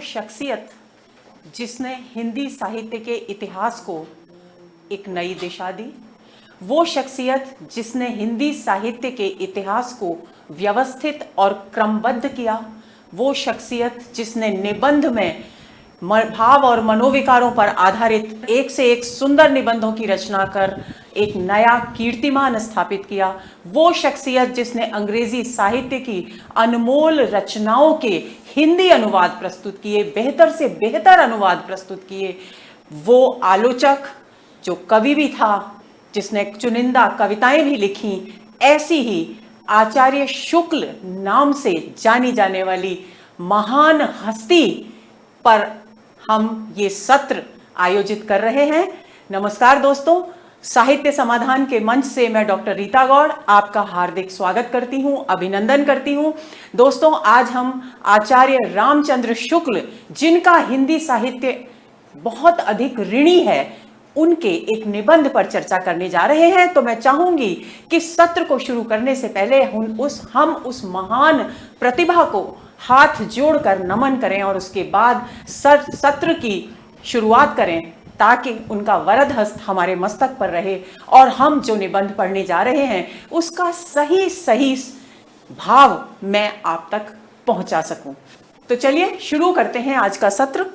शख्सियत जिसने हिंदी साहित्य के इतिहास को एक नई दिशा दी, वो शख्सियत जिसने हिंदी साहित्य के इतिहास को व्यवस्थित और क्रमबद्ध किया, वो शख्सियत जिसने निबंध में भाव और मनोविकारों पर आधारित एक से एक सुंदर निबंधों की रचना कर एक नया कीर्तिमान स्थापित किया, वो शख्सियत जिसने अंग्रेजी साहित्य की अनमोल रचनाओं के हिंदी अनुवाद प्रस्तुत किए, बेहतर से बेहतर अनुवाद प्रस्तुत किए, वो आलोचक जो कवि भी था, जिसने चुनिंदा कविताएं भी लिखी, ऐसी ही आचार्य शुक्ल नाम से जानी जाने वाली महान हस्ती पर हम ये सत्र आयोजित कर रहे हैं। नमस्कार दोस्तों, साहित्य समाधान के मंच से मैं डॉक्टर रीता गौड़ आपका हार्दिक स्वागत करती हूं, अभिनंदन करती हूं। दोस्तों, आज हम आचार्य रामचंद्र शुक्ल, जिनका हिंदी साहित्य बहुत अधिक ऋणी है, उनके एक निबंध पर चर्चा करने जा रहे हैं। तो मैं चाहूंगी कि सत्र को शुरू करने से पहले हम उस महान प्रतिभा को हाथ जोड़कर नमन करें और उसके बाद सत्र की शुरुआत करें, ताकि उनका वरद हस्त हमारे मस्तक पर रहे और हम जो निबंध पढ़ने जा रहे हैं उसका सही सही भाव मैं आप तक पहुंचा सकूं। तो चलिए शुरू करते हैं आज का सत्र।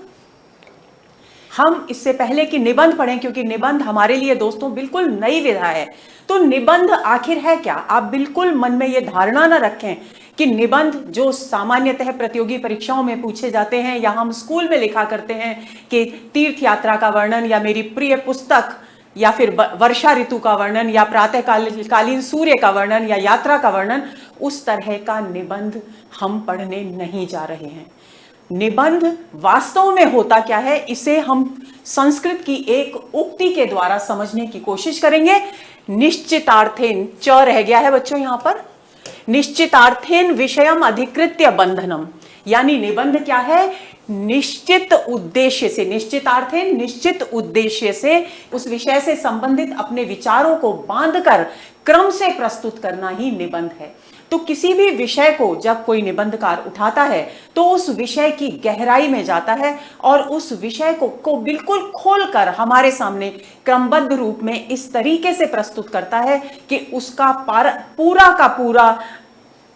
हम इससे पहले कि निबंध पढ़ें, क्योंकि निबंध हमारे लिए दोस्तों बिल्कुल नई विधा है, तो निबंध आखिर है क्या? आप बिल्कुल मन में यह धारणा न रखें कि निबंध जो सामान्यतः प्रतियोगी परीक्षाओं में पूछे जाते हैं या हम स्कूल में लिखा करते हैं कि तीर्थ यात्रा का वर्णन या मेरी प्रिय पुस्तक या फिर वर्षा ऋतु का वर्णन या प्रातःकालीन सूर्य का वर्णन या यात्रा का वर्णन, उस तरह का निबंध हम पढ़ने नहीं जा रहे हैं। निबंध वास्तव में होता क्या है, इसे हम संस्कृत की एक उक्ति के द्वारा समझने की कोशिश करेंगे। निश्चितार्थेन, च रह गया है बच्चों यहां पर, निश्चितार्थेन विषयम अधिकृत्य बंधनम, यानी निबंध क्या है? निश्चित उद्देश्य से, निश्चितार्थेन निश्चित उद्देश्य से उस विषय से संबंधित अपने विचारों को बांधकर क्रम से प्रस्तुत करना ही निबंध है। तो किसी भी विषय को जब कोई निबंधकार उठाता है तो उस विषय की गहराई में जाता है और उस विषय को बिल्कुल खोलकर हमारे सामने क्रमबद्ध रूप में इस तरीके से प्रस्तुत करता है कि उसका पूरा का पूरा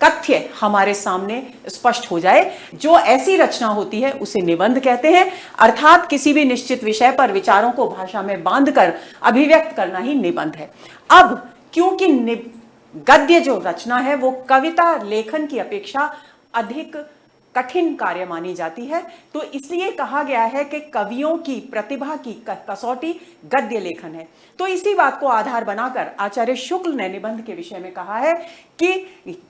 कथ्य हमारे सामने स्पष्ट हो जाए। जो ऐसी रचना होती है उसे निबंध कहते हैं, अर्थात किसी भी निश्चित विषय पर विचारों को भाषा में बांधकर अभिव्यक्त करना ही निबंध है। अब क्योंकि गद्य जो रचना है वो कविता लेखन की अपेक्षा अधिक कठिन कार्य मानी जाती है, तो इसलिए कहा गया है कि कवियों की प्रतिभा की कसौटी गद्य लेखन है। तो इसी बात को आधार बनाकर आचार्य शुक्ल ने निबंध के विषय में कहा है कि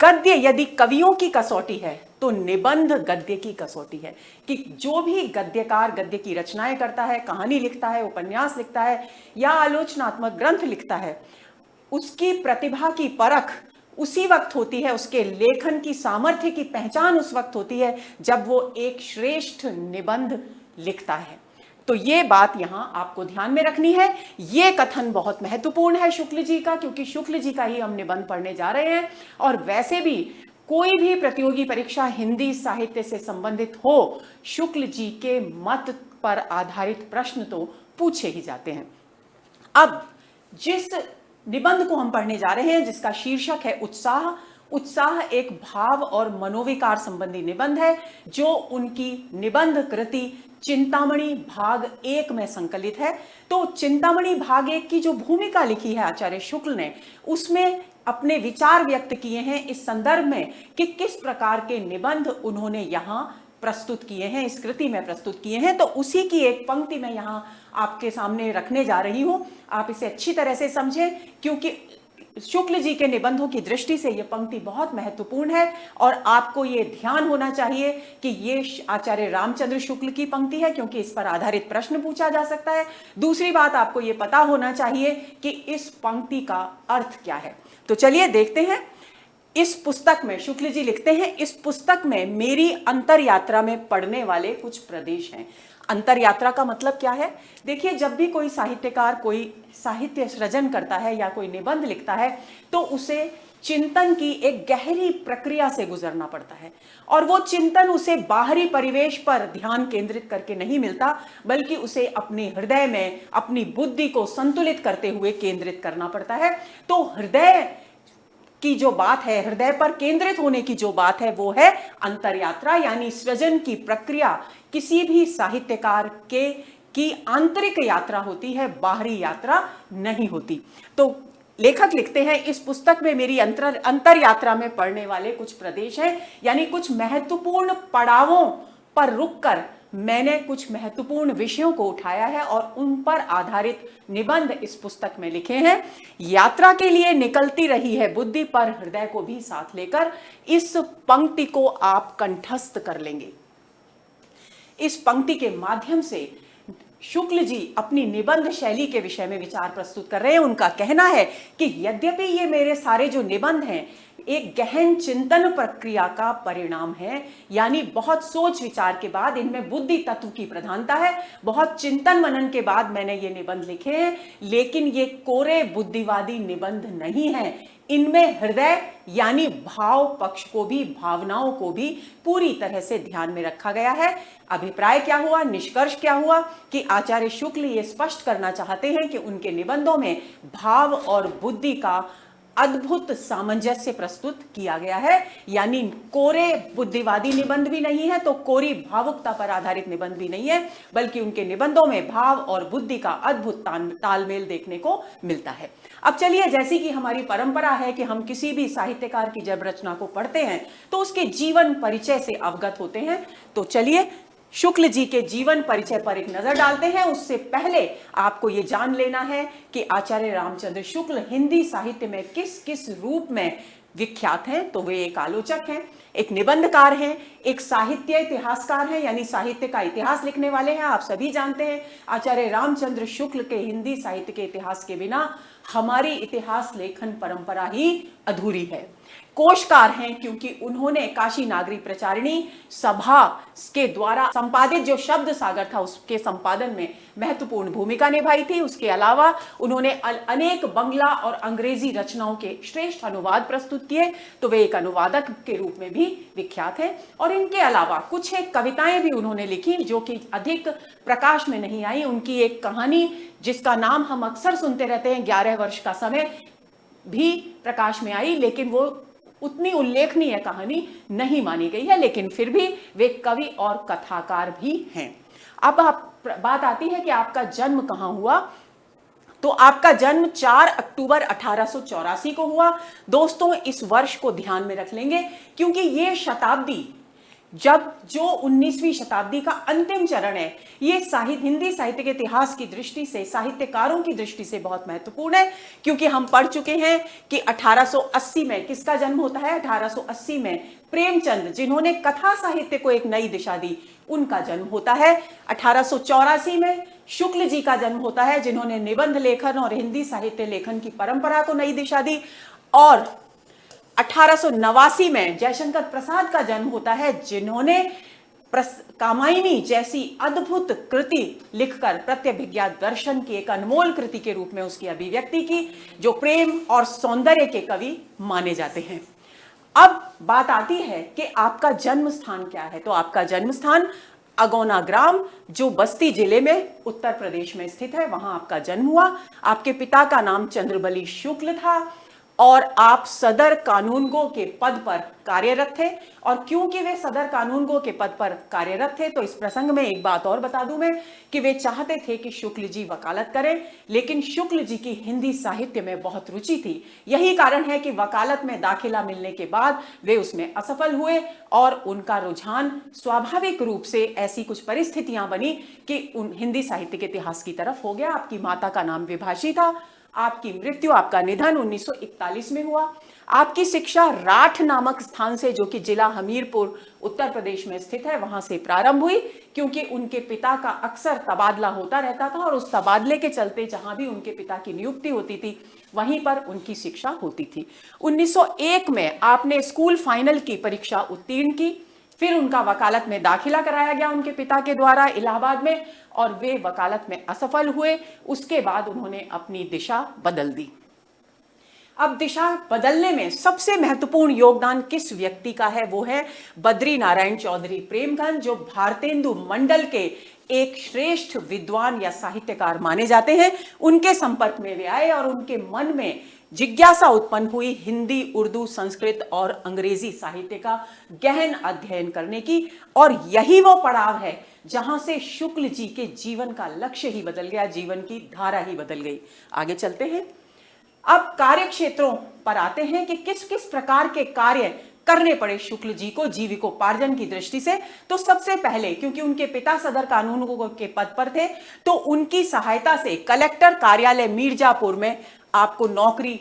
गद्य यदि कवियों की कसौटी है तो निबंध गद्य की कसौटी है। कि जो भी गद्यकार गद्य की रचनाएं करता है, कहानी लिखता है, उपन्यास लिखता है या आलोचनात्मक ग्रंथ लिखता है, उसकी प्रतिभा की परख उसी वक्त होती है, उसके लेखन की सामर्थ्य की पहचान उस वक्त होती है जब वो एक श्रेष्ठ निबंध लिखता है। तो ये बात यहां आपको ध्यान में रखनी है। ये कथन बहुत महत्वपूर्ण है शुक्ल जी का, क्योंकि शुक्ल जी का ही हम निबंध पढ़ने जा रहे हैं। और वैसे भी कोई भी प्रतियोगी परीक्षा हिंदी साहित्य से संबंधित हो, शुक्ल जी के मत पर आधारित प्रश्न तो पूछे ही जाते हैं। अब जिस निबंध को हम पढ़ने जा रहे हैं, जिसका शीर्षक है उत्साह, उत्साह एक भाव और मनोविकार संबंधी निबंध है जो उनकी निबंध कृति चिंतामणि भाग 1 में संकलित है। तो चिंतामणि भाग 1 की जो भूमिका लिखी है आचार्य शुक्ल ने, उसमें अपने विचार व्यक्त किए हैं इस संदर्भ में कि किस प्रकार के निबंध उन्होंने यहां प्रस्तुत किए हैं, इस कृति में प्रस्तुत किए हैं। तो उसी की एक पंक्ति मैं यहां आपके सामने रखने जा रही हूं। आप इसे अच्छी तरह से समझें, क्योंकि शुक्ल जी के निबंधों की दृष्टि से यह पंक्ति बहुत महत्वपूर्ण है और आपको यह ध्यान होना चाहिए कि यह आचार्य रामचंद्र शुक्ल की पंक्ति है, क्योंकि इस पर आधारित प्रश्न पूछा जा सकता है। दूसरी बात, आपको यह पता होना चाहिए कि इस पंक्ति का अर्थ क्या है। तो चलिए देखते हैं। इस पुस्तक में शुक्ल जी लिखते हैं, इस पुस्तक में मेरी अंतर यात्रा में पढ़ने वाले कुछ प्रदेश हैं। अंतर यात्रा का मतलब क्या है? देखिए, जब भी कोई साहित्यकार कोई साहित्य सृजन करता है या कोई निबंध लिखता है तो उसे चिंतन की एक गहरी प्रक्रिया से गुजरना पड़ता है, और वो चिंतन उसे बाहरी परिवेश पर ध्यान केंद्रित करके नहीं मिलता, बल्कि उसे अपने हृदय में अपनी बुद्धि को संतुलित करते हुए केंद्रित करना पड़ता है। तो हृदय की जो बात है, हृदय पर केंद्रित होने की जो बात है, वो है अंतरयात्रा, यानी सृजन की प्रक्रिया किसी भी साहित्यकार के की आंतरिक यात्रा होती है, बाहरी यात्रा नहीं होती। तो लेखक लिखते हैं, इस पुस्तक में मेरी अंतर यात्रा में पढ़ने वाले कुछ प्रदेश हैं, यानी कुछ महत्वपूर्ण पड़ावों पर रुककर मैंने कुछ महत्वपूर्ण विषयों को उठाया है और उन पर आधारित निबंध इस पुस्तक में लिखे हैं। यात्रा के लिए निकलती रही है बुद्धि, पर हृदय को भी साथ लेकर, इस पंक्ति को आप कंठस्थ कर लेंगे। इस पंक्ति के माध्यम से शुक्ल जी अपनी निबंध शैली के विषय में विचार प्रस्तुत कर रहे हैं। उनका कहना है कि यद्यपि ये मेरे सारे जो निबंध हैं एक गहन चिंतन प्रक्रिया का परिणाम है, यानी बहुत सोच विचार के बाद, इनमें बुद्धि तत्व की प्रधानता है, बहुत चिंतन मनन के बाद मैंने ये निबंध लिखे हैं, लेकिन ये कोरे बुद्धिवादी निबंध नहीं है। इनमें हृदय यानी भाव पक्ष को भी, भावनाओं को भी पूरी तरह से ध्यान में रखा गया है। अभिप्राय क्या हुआ, निष्कर्ष क्या हुआ कि आचार्य शुक्ल ये स्पष्ट करना चाहते हैं कि उनके निबंधों में भाव और बुद्धि का अद्भुत सामंजस्य प्रस्तुत किया गया है, यानी कोरे बुद्धिवादी निबंध भी नहीं है तो कोरी भावुकता पर आधारित निबंध भी नहीं है, बल्कि उनके निबंधों में भाव और बुद्धि का अद्भुत तालमेल देखने को मिलता है। अब चलिए, जैसी कि हमारी परंपरा है कि हम किसी भी साहित्यकार की जब रचना को पढ़ते हैं तो उसके जीवन परिचय से अवगत होते हैं, तो चलिए शुक्ल जी के जीवन परिचय पर एक नजर डालते हैं। उससे पहले आपको यह जान लेना है कि आचार्य रामचंद्र शुक्ल हिंदी साहित्य में किस किस रूप में विख्यात हैं। तो वे एक आलोचक हैं, एक निबंधकार हैं, एक साहित्य इतिहासकार हैं, यानी साहित्य का इतिहास लिखने वाले हैं। आप सभी जानते हैं आचार्य रामचंद्र शुक्ल के हिंदी साहित्य के इतिहास के बिना हमारी इतिहास लेखन परंपरा ही अधूरी है। कोशकार हैं क्योंकि उन्होंने काशी नागरी प्रचारिणी सभा के द्वारा संपादित जो शब्द सागर था उसके संपादन में महत्वपूर्ण भूमिका निभाई थी। उसके अलावा उन्होंने अनेक बंगला और अंग्रेजी रचनाओं के श्रेष्ठ अनुवाद प्रस्तुत किए, तो वे एक अनुवादक के रूप में भी विख्यात हैं। और इनके अलावा कुछ एक कविताएं भी उन्होंने लिखी जो कि अधिक प्रकाश में नहीं आई। उनकी एक कहानी जिसका नाम हम अक्सर सुनते रहते हैं, 11 वर्ष का समय, भी प्रकाश में आई, लेकिन वो उतनी उल्लेखनीय कहानी नहीं मानी गई है, लेकिन फिर भी वे कवि और कथाकार भी हैं। अब बात आती है कि आपका जन्म कहां हुआ। तो आपका जन्म 4 अक्टूबर 1884 को हुआ। दोस्तों, इस वर्ष को ध्यान में रख लेंगे क्योंकि ये शताब्दी, जब जो 19वीं शताब्दी का अंतिम चरण है, ये हिंदी साहित्य के इतिहास की दृष्टि से, साहित्यकारों की दृष्टि से बहुत महत्वपूर्ण है, क्योंकि हम पढ़ चुके हैं कि 1880 में किसका जन्म होता है। 1880 में प्रेमचंद, जिन्होंने कथा साहित्य को एक नई दिशा दी, उनका जन्म होता है। 1884 में शुक्ल जी का जन्म होता है, जिन्होंने निबंध लेखन और हिंदी साहित्य लेखन की परंपरा को नई दिशा दी। और 1889 में जयशंकर प्रसाद का जन्म होता है, जिन्होंने कामायनी जैसी अद्भुत कृति लिखकर प्रत्यभिज्ञा दर्शन की एक अनमोल कृति के रूप में उसकी अभिव्यक्ति की, जो प्रेम और सौंदर्य के कवि माने जाते हैं। अब बात आती है कि आपका जन्म स्थान क्या है। तो आपका जन्म स्थान अगौना ग्राम, जो बस्ती जिले में उत्तर प्रदेश में स्थित है, वहां आपका जन्म हुआ। आपके पिता का नाम चंद्रबली शुक्ल था और आप सदर कानूनगो के पद पर कार्यरत थे। और क्योंकि वे सदर कानूनगो के पद पर कार्यरत थे, तो इस प्रसंग में एक बात और बता दूं मैं कि वे चाहते थे कि शुक्ल जी वकालत करें, लेकिन शुक्ल जी की हिंदी साहित्य में बहुत रुचि थी। यही कारण है कि वकालत में दाखिला मिलने के बाद वे उसमें असफल हुए और उनका रुझान स्वाभाविक रूप से, ऐसी कुछ परिस्थितियां बनी कि हिंदी साहित्य के इतिहास की तरफ हो गया। आपकी माता का नाम विभाषी था। आपकी मृत्यु, आपका निधन 1941 में हुआ। आपकी शिक्षा राठ नामक स्थान से, जो कि जिला हमीरपुर उत्तर प्रदेश में स्थित है, वहां से प्रारंभ हुई, क्योंकि उनके पिता का अक्सर तबादला होता रहता था और उस तबादले के चलते जहां भी उनके पिता की नियुक्ति होती थी वहीं पर उनकी शिक्षा होती थी। 1901 में आपने स्कूल फाइनल की परीक्षा उत्तीर्ण की। फिर उनका वकालत में दाखिला कराया गया उनके पिता के द्वारा इलाहाबाद में, और वे वकालत में असफल हुए। उसके बाद उन्होंने अपनी दिशा बदल दी। अब दिशा बदलने में सबसे महत्वपूर्ण योगदान किस व्यक्ति का है? वो है बद्री नारायण चौधरी प्रेमगंज, जो भारतेंदु मंडल के एक श्रेष्ठ विद्वान या साहित्यकार माने जाते हैं। उनके संपर्क में वे आए और उनके मन में जिज्ञासा उत्पन्न हुई हिंदी, उर्दू, संस्कृत और अंग्रेजी साहित्य का गहन अध्ययन करने की, और यही वो पड़ाव है जहां से शुक्ल जी के जीवन का लक्ष्य ही बदल गया, जीवन की धारा ही बदल गई। आगे चलते हैं, अब कार्य क्षेत्रों पर आते हैं कि किस किस प्रकार के कार्य करने पड़े शुक्ल जी को जीविकोपार्जन की दृष्टि से। तो सबसे पहले, क्योंकि उनके पिता सदर कानून के पद पर थे, तो उनकी सहायता से कलेक्टर कार्यालय मिर्जापुर में आपको नौकरी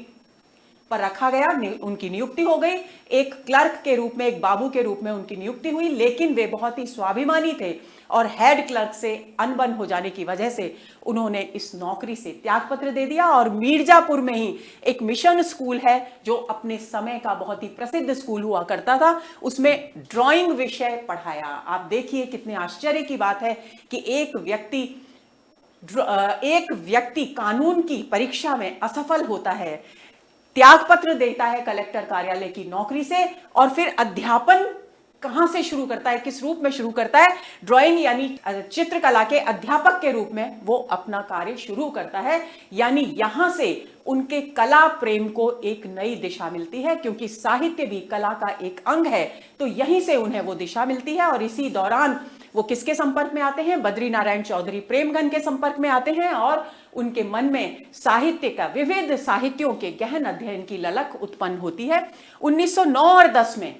पर रखा गया, उनकी नियुक्ति हो गई। एक क्लर्क के रूप में, एक बाबू के रूप में उनकी नियुक्ति हुई, लेकिन वे बहुत ही स्वाभिमानी थे और हेड क्लर्क से अनबन हो जाने की वजह से उन्होंने इस नौकरी से त्यागपत्र दे दिया और मिर्जापुर में ही एक मिशन स्कूल है जो अपने समय का बहुत ही प्रसिद्ध स्कूल हुआ करता था, उसमें ड्राइंग विषय पढ़ाया। आप देखिए कितने आश्चर्य की बात है कि एक व्यक्ति कानून की परीक्षा में असफल होता है, त्यागपत्र देता है कलेक्टर कार्यालय की नौकरी से, और फिर अध्यापन कहां से शुरू करता है, किस रूप में शुरू करता है? ड्राइंग यानी चित्रकला के अध्यापक के रूप में वो अपना कार्य शुरू करता है। यानी यहां से उनके कला प्रेम को एक नई दिशा मिलती है, क्योंकि साहित्य भी कला का एक अंग है, तो यहीं से उन्हें वो दिशा मिलती है। और इसी दौरान वो किसके संपर्क में आते हैं? बद्री नारायण चौधरी प्रेमगंज के संपर्क में आते हैं, और उनके मन में साहित्य का, विविध साहित्यों के गहन अध्ययन की ललक उत्पन्न होती है। 1909 और 10 में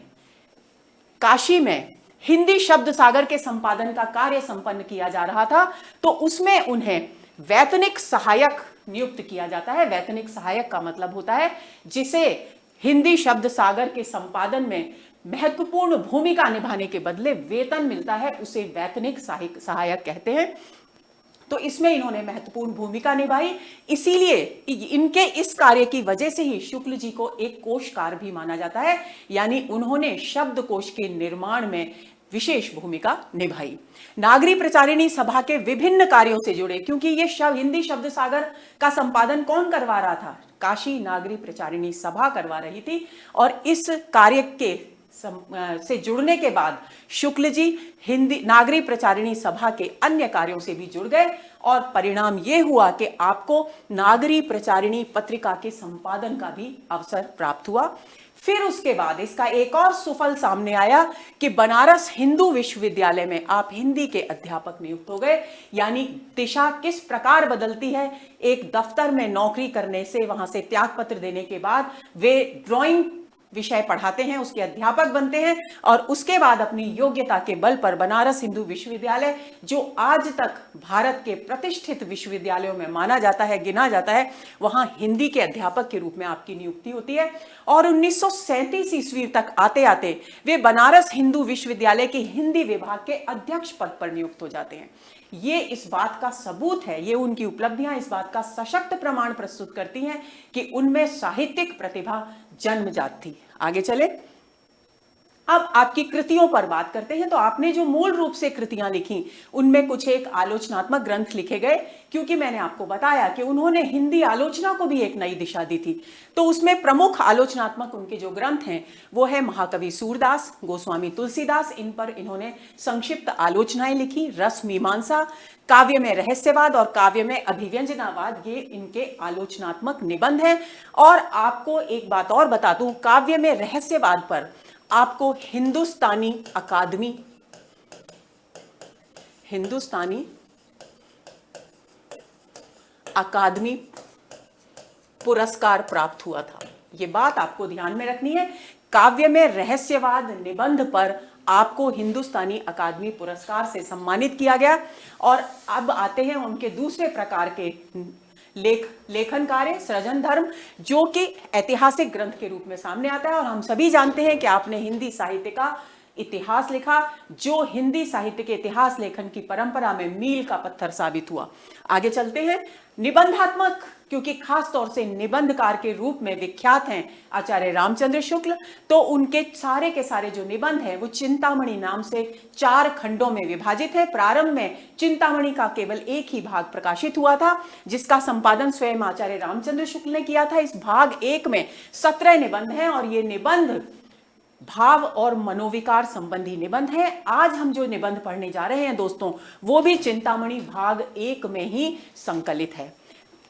काशी में हिंदी शब्द सागर के संपादन का कार्य संपन्न किया जा रहा था, तो उसमें उन्हें वैतनिक सहायक नियुक्त किया जाता है। वैतनिक सहायक का मतलब होता है जिसे हिंदी शब्द सागर के संपादन में महत्वपूर्ण भूमिका निभाने के बदले वेतन मिलता है, उसे वैतनिक सहायक कहते हैं। तो इसमें इन्होंने महत्वपूर्ण भूमिका निभाई, इसीलिए इनके इस कार्य की वजह से ही शुक्ल जी को एक कोशकार भी माना जाता है, यानी उन्होंने शब्दकोश के निर्माण में विशेष भूमिका निभाई। नागरी प्रचारिणी सभा के विभिन्न कार्यों से जुड़े, क्योंकि ये हिंदी शब्द सागर का संपादन कौन करवा रहा था? काशी नागरी प्रचारिणी सभा करवा रही थी, और इस कार्य के से जुड़ने के बाद शुक्ल जी हिंदी नागरी प्रचारिणी सभा के अन्य कार्यों से भी जुड़ गए, और परिणाम यह हुआ कि आपको नागरी प्रचारिणी पत्रिका के संपादन का भी अवसर प्राप्त हुआ। फिर उसके बाद इसका एक और सुफल सामने आया कि बनारस हिंदू विश्वविद्यालय में आप हिंदी के अध्यापक नियुक्त हो गए। यानी दिशा किस प्रकार बदलती है? एक दफ्तर में नौकरी करने से, वहां से त्यागपत्र देने के बाद वे ड्राइंग विषय पढ़ाते हैं, उसके अध्यापक बनते हैं, और उसके बाद अपनी योग्यता के बल पर बनारस हिंदू विश्वविद्यालय, जो आज तक भारत के प्रतिष्ठित विश्वविद्यालयों में माना जाता है, गिना जाता है, वहां हिंदी के अध्यापक के रूप में आपकी नियुक्ति होती है। और 1937 ईस्वी तक आते आते वे बनारस हिंदू विश्वविद्यालय के हिंदी विभाग के अध्यक्ष पद पर नियुक्त हो जाते हैं। ये इस बात का सबूत है, ये उनकी उपलब्धियां इस बात का सशक्त प्रमाण प्रस्तुत करती हैं कि उनमें साहित्यिक प्रतिभा जन्मजात थी। आगे चले, अब आपकी कृतियों पर बात करते हैं। तो आपने जो मूल रूप से कृतियां लिखी, उनमें कुछ एक आलोचनात्मक ग्रंथ लिखे गए, क्योंकि मैंने आपको बताया कि उन्होंने हिंदी आलोचना को भी एक नई दिशा दी थी। तो उसमें प्रमुख आलोचनात्मक उनके जो ग्रंथ हैं वो है महाकवि सूरदास, गोस्वामी तुलसीदास, इन पर इन्होंने संक्षिप्त आलोचनाएं लिखी। रस मीमांसा, काव्य में रहस्यवाद और काव्य में अभिव्यंजनावाद, ये इनके आलोचनात्मक निबंध हैं। और आपको एक बात और बता दूं, काव्य में रहस्यवाद पर आपको हिंदुस्तानी अकादमी पुरस्कार प्राप्त हुआ था। ये बात आपको ध्यान में रखनी है। काव्य में रहस्यवाद निबंध पर आपको हिंदुस्तानी अकादमी पुरस्कार से सम्मानित किया गया। और अब आते हैं उनके दूसरे प्रकार के लेखन कार्य, सृजन धर्म, जो कि ऐतिहासिक ग्रंथ के रूप में सामने आता है। और हम सभी जानते हैं कि आपने हिंदी साहित्य का इतिहास लिखा, जो हिंदी साहित्य के इतिहास लेखन की परंपरा में मील का पत्थर साबित हुआ। आगे चलते हैं। निबंधात्मक, क्योंकि खास तौर से निबंधकार के रूप में विख्यात हैं आचार्य रामचंद्र शुक्ल, तो उनके सारे के सारे जो निबंध हैं वो चिंतामणि नाम से 4 खंडों में विभाजित है। प्रारंभ में चिंतामणि का केवल एक ही भाग प्रकाशित हुआ था, जिसका संपादन स्वयं आचार्य रामचंद्र शुक्ल ने किया था। इस भाग 1 में 17 निबंध हैं और ये निबंध भाव और मनोविकार संबंधी निबंध है। आज हम जो निबंध पढ़ने जा रहे हैं दोस्तों, वो भी चिंतामणि भाग 1 में ही संकलित है।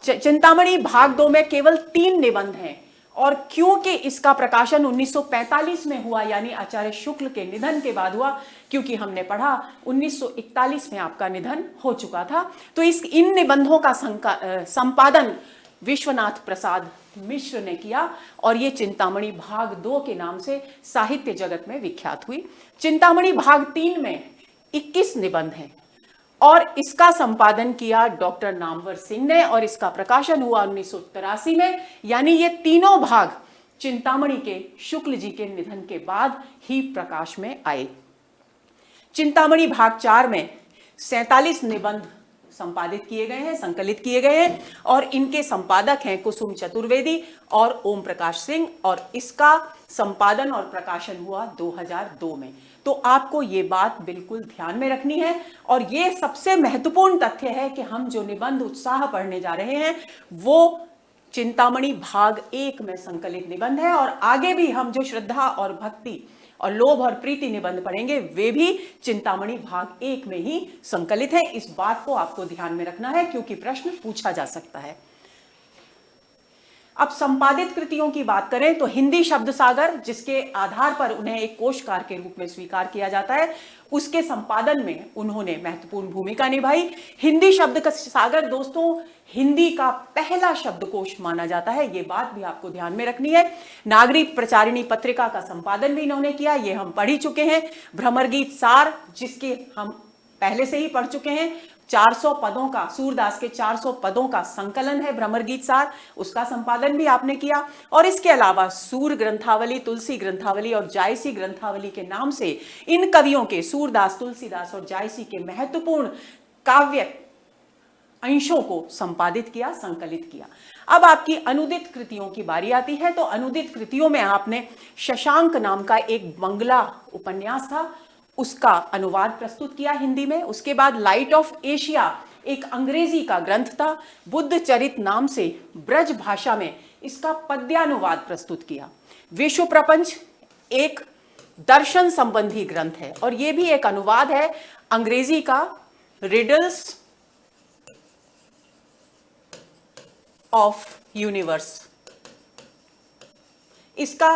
चिंतामणि भाग 2 में केवल 3 निबंध हैं, और क्योंकि इसका प्रकाशन 1945 में हुआ, यानी आचार्य शुक्ल के निधन के बाद हुआ, क्योंकि हमने पढ़ा 1941 में आपका निधन हो चुका था, तो इन निबंधों का संपादन विश्वनाथ प्रसाद मिश्र ने किया, और ये चिंतामणि भाग 2 के नाम से साहित्य जगत में विख्यात हुई। चिंतामणि भाग 3 में 21 निबंध हैं और इसका संपादन किया डॉक्टर नामवर सिंह ने, और इसका प्रकाशन हुआ 1983 में, यानी ये तीनों भाग चिंतामणि के शुक्ल जी के निधन के बाद ही प्रकाश में आए। चिंतामणि भाग 4 में 47 निबंध संपादित किए गए हैं, संकलित किए गए हैं, और इनके संपादक हैं कुसुम चतुर्वेदी और ओम प्रकाश सिंह, और इसका संपादन और प्रकाशन हुआ 2002 में। तो आपको ये बात बिल्कुल ध्यान में रखनी है, और ये सबसे महत्वपूर्ण तथ्य है कि हम जो निबंध उत्साह पढ़ने जा रहे हैं वो चिंतामणि भाग 1 में संकलित निबंध है, और आगे भी हम जो श्रद्धा और भक्ति और लोभ और प्रीति निबंध पढ़ेंगे वे भी चिंतामणि भाग 1 में ही संकलित है। इस बात को आपको ध्यान में रखना है, क्योंकि प्रश्न पूछा जा सकता है। अब संपादित कृतियों की बात करें तो हिंदी शब्द सागर, जिसके आधार पर उन्हें एक कोशकार के रूप में स्वीकार किया जाता है, उसके संपादन में उन्होंने महत्वपूर्ण भूमिका निभाई। हिंदी शब्द का सागर दोस्तों हिंदी का पहला शब्दकोश माना जाता है, ये बात भी आपको ध्यान में रखनी है। नागरिक प्रचारिणी पत्रिका का संपादन भी इन्होंने किया, ये हम पढ़ ही चुके हैं। भ्रमर गीत सार, जिसके हम पहले से ही पढ़ चुके हैं, 400 पदों का, सूरदास के 400 पदों का संकलन है भ्रमर गीत सार, उसका संपादन भी आपने किया। और इसके अलावा सूर ग्रंथावली, तुलसी ग्रंथावली और जायसी ग्रंथावली के नाम से इन कवियों के, सूरदास, तुलसीदास और जायसी के महत्वपूर्ण काव्य अंशों को संपादित किया, संकलित किया। अब आपकी अनुदित कृतियों की बारी आती है। तो अनुदित कृतियों में आपने शशांक नाम का एक बंगला उपन्यास था, उसका अनुवाद प्रस्तुत किया हिंदी में। उसके बाद लाइट ऑफ एशिया एक अंग्रेजी का ग्रंथ था। बुद्ध चरित नाम से ब्रज भाषा में इसका पद्यानुवाद प्रस्तुत किया। विश्व प्रपंच एक दर्शन संबंधी ग्रंथ है, और यह भी एक अनुवाद है अंग्रेजी का, रिडल्स ऑफ यूनिवर्स, इसका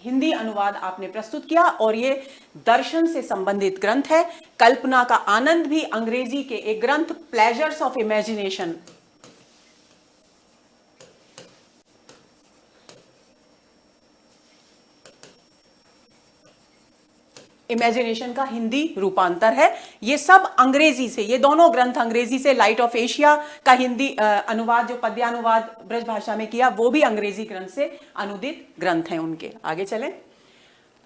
हिंदी अनुवाद आपने प्रस्तुत किया, और ये दर्शन से संबंधित ग्रंथ है। कल्पना का आनंद भी अंग्रेजी के एक ग्रंथ, प्लेजर्स ऑफ इमेजिनेशन, इमेजिनेशन का हिंदी रूपांतर है। ये सब अंग्रेजी से, ये दोनों ग्रंथ अंग्रेजी से, लाइट ऑफ एशिया का हिंदी अनुवाद, जो पद्यानुवाद ब्रज भाषा में किया, वो भी अंग्रेजी ग्रंथ से अनुदित ग्रंथ हैं उनके। आगे चलें।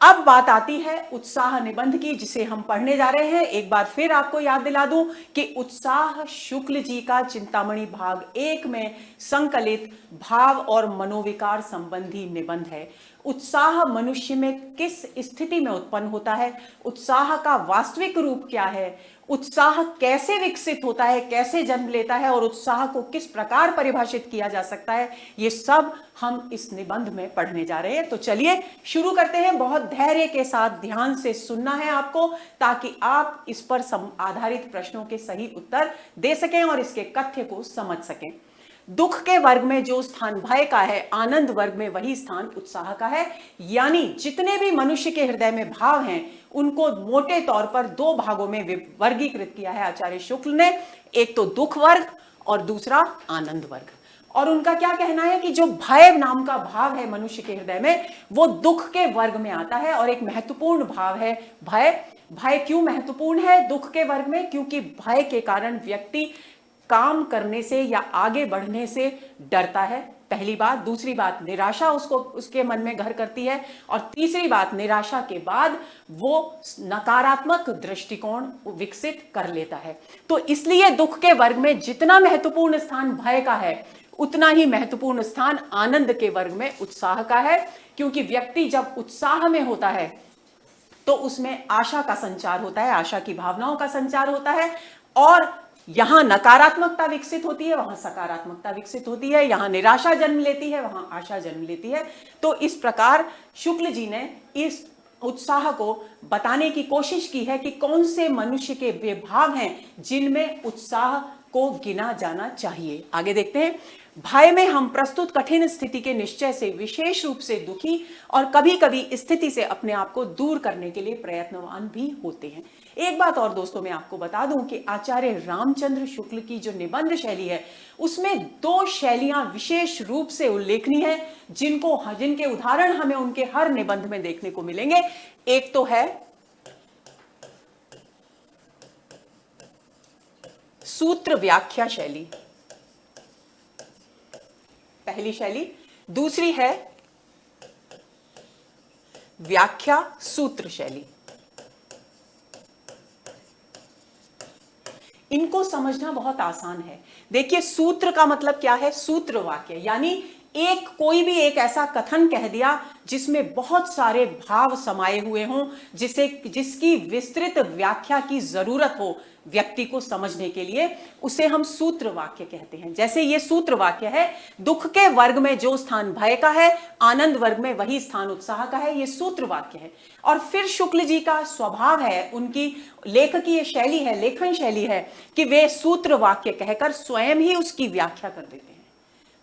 अब बात आती है उत्साह निबंध की, जिसे हम पढ़ने जा रहे हैं। एक बार फिर आपको याद दिला दूं कि उत्साह शुक्ल जी का चिंतामणि भाग 1 में संकलित भाव और मनोविकार संबंधी निबंध है। उत्साह मनुष्य में किस स्थिति में उत्पन्न होता है, उत्साह का वास्तविक रूप क्या है, उत्साह कैसे विकसित होता है, कैसे जन्म लेता है, और उत्साह को किस प्रकार परिभाषित किया जा सकता है, ये सब हम इस निबंध में पढ़ने जा रहे हैं। तो चलिए शुरू करते हैं। बहुत धैर्य के साथ ध्यान से सुनना है आपको, ताकि आप इस पर आधारित प्रश्नों के सही उत्तर दे सकें और इसके कथ्य को समझ सकें। दुख के वर्ग में जो स्थान भय का है, आनंद वर्ग में वही स्थान उत्साह का है। यानी जितने भी मनुष्य के हृदय में भाव हैं, उनको मोटे तौर पर 2 भागों में वर्गीकृत किया है आचार्य शुक्ल ने। एक तो दुख वर्ग और दूसरा आनंद वर्ग। और उनका क्या कहना है कि जो भय नाम का भाव है मनुष्य के हृदय में, वो दुख के वर्ग में आता है, और एक महत्वपूर्ण भाव है भय। भय क्यों महत्वपूर्ण है दुख के वर्ग में? क्योंकि भय के कारण व्यक्ति काम करने से या आगे बढ़ने से डरता है, पहली बात। दूसरी बात, निराशा उसको उसके मन में घर करती है। और तीसरी बात, निराशा के बाद वो नकारात्मक दृष्टिकोण विकसित कर लेता है। तो इसलिए दुख के वर्ग में जितना महत्वपूर्ण स्थान भय का है, उतना ही महत्वपूर्ण स्थान आनंद के वर्ग में उत्साह का है। क्योंकि व्यक्ति जब उत्साह में होता है तो उसमें आशा का संचार होता है, आशा की भावनाओं का संचार होता है, और यहां नकारात्मकता विकसित होती है, वहां सकारात्मकता विकसित होती है, यहां निराशा जन्म लेती है, वहां आशा जन्म लेती है। तो इस प्रकार शुक्ल जी ने इस उत्साह को बताने की कोशिश की है कि कौन से मनुष्य के वे भाव हैं जिनमें उत्साह को गिना जाना चाहिए। आगे देखते हैं। भय में हम प्रस्तुत कठिन स्थिति के निश्चय से विशेष रूप से दुखी और कभी कभी स्थिति से अपने आप को दूर करने के लिए प्रयत्नवान भी होते हैं। एक बात और दोस्तों मैं आपको बता दूं कि आचार्य रामचंद्र शुक्ल की जो निबंध शैली है उसमें दो शैलियां विशेष रूप से उल्लेखनीय है, जिनके उदाहरण हमें उनके हर निबंध में देखने को मिलेंगे। एक तो है सूत्र व्याख्या शैली, पहली शैली। दूसरी है व्याख्या सूत्र शैली। इनको समझना बहुत आसान है। देखिए, सूत्र का मतलब क्या है? सूत्र वाक्य, यानी कोई भी एक ऐसा कथन कह दिया जिसमें बहुत सारे भाव समाये हुए हों, जिसकी विस्तृत व्याख्या की जरूरत हो व्यक्ति को समझने के लिए, उसे हम सूत्र वाक्य कहते हैं। जैसे ये सूत्र वाक्य है, दुख के वर्ग में जो स्थान भय का है, आनंद वर्ग में वही स्थान उत्साह का है, ये सूत्र वाक्य है। और फिर शुक्ल जी का स्वभाव है, उनकी लेखकीय शैली है, लेखन शैली है कि वे सूत्र वाक्य कहकर स्वयं ही उसकी व्याख्या कर देते हैं।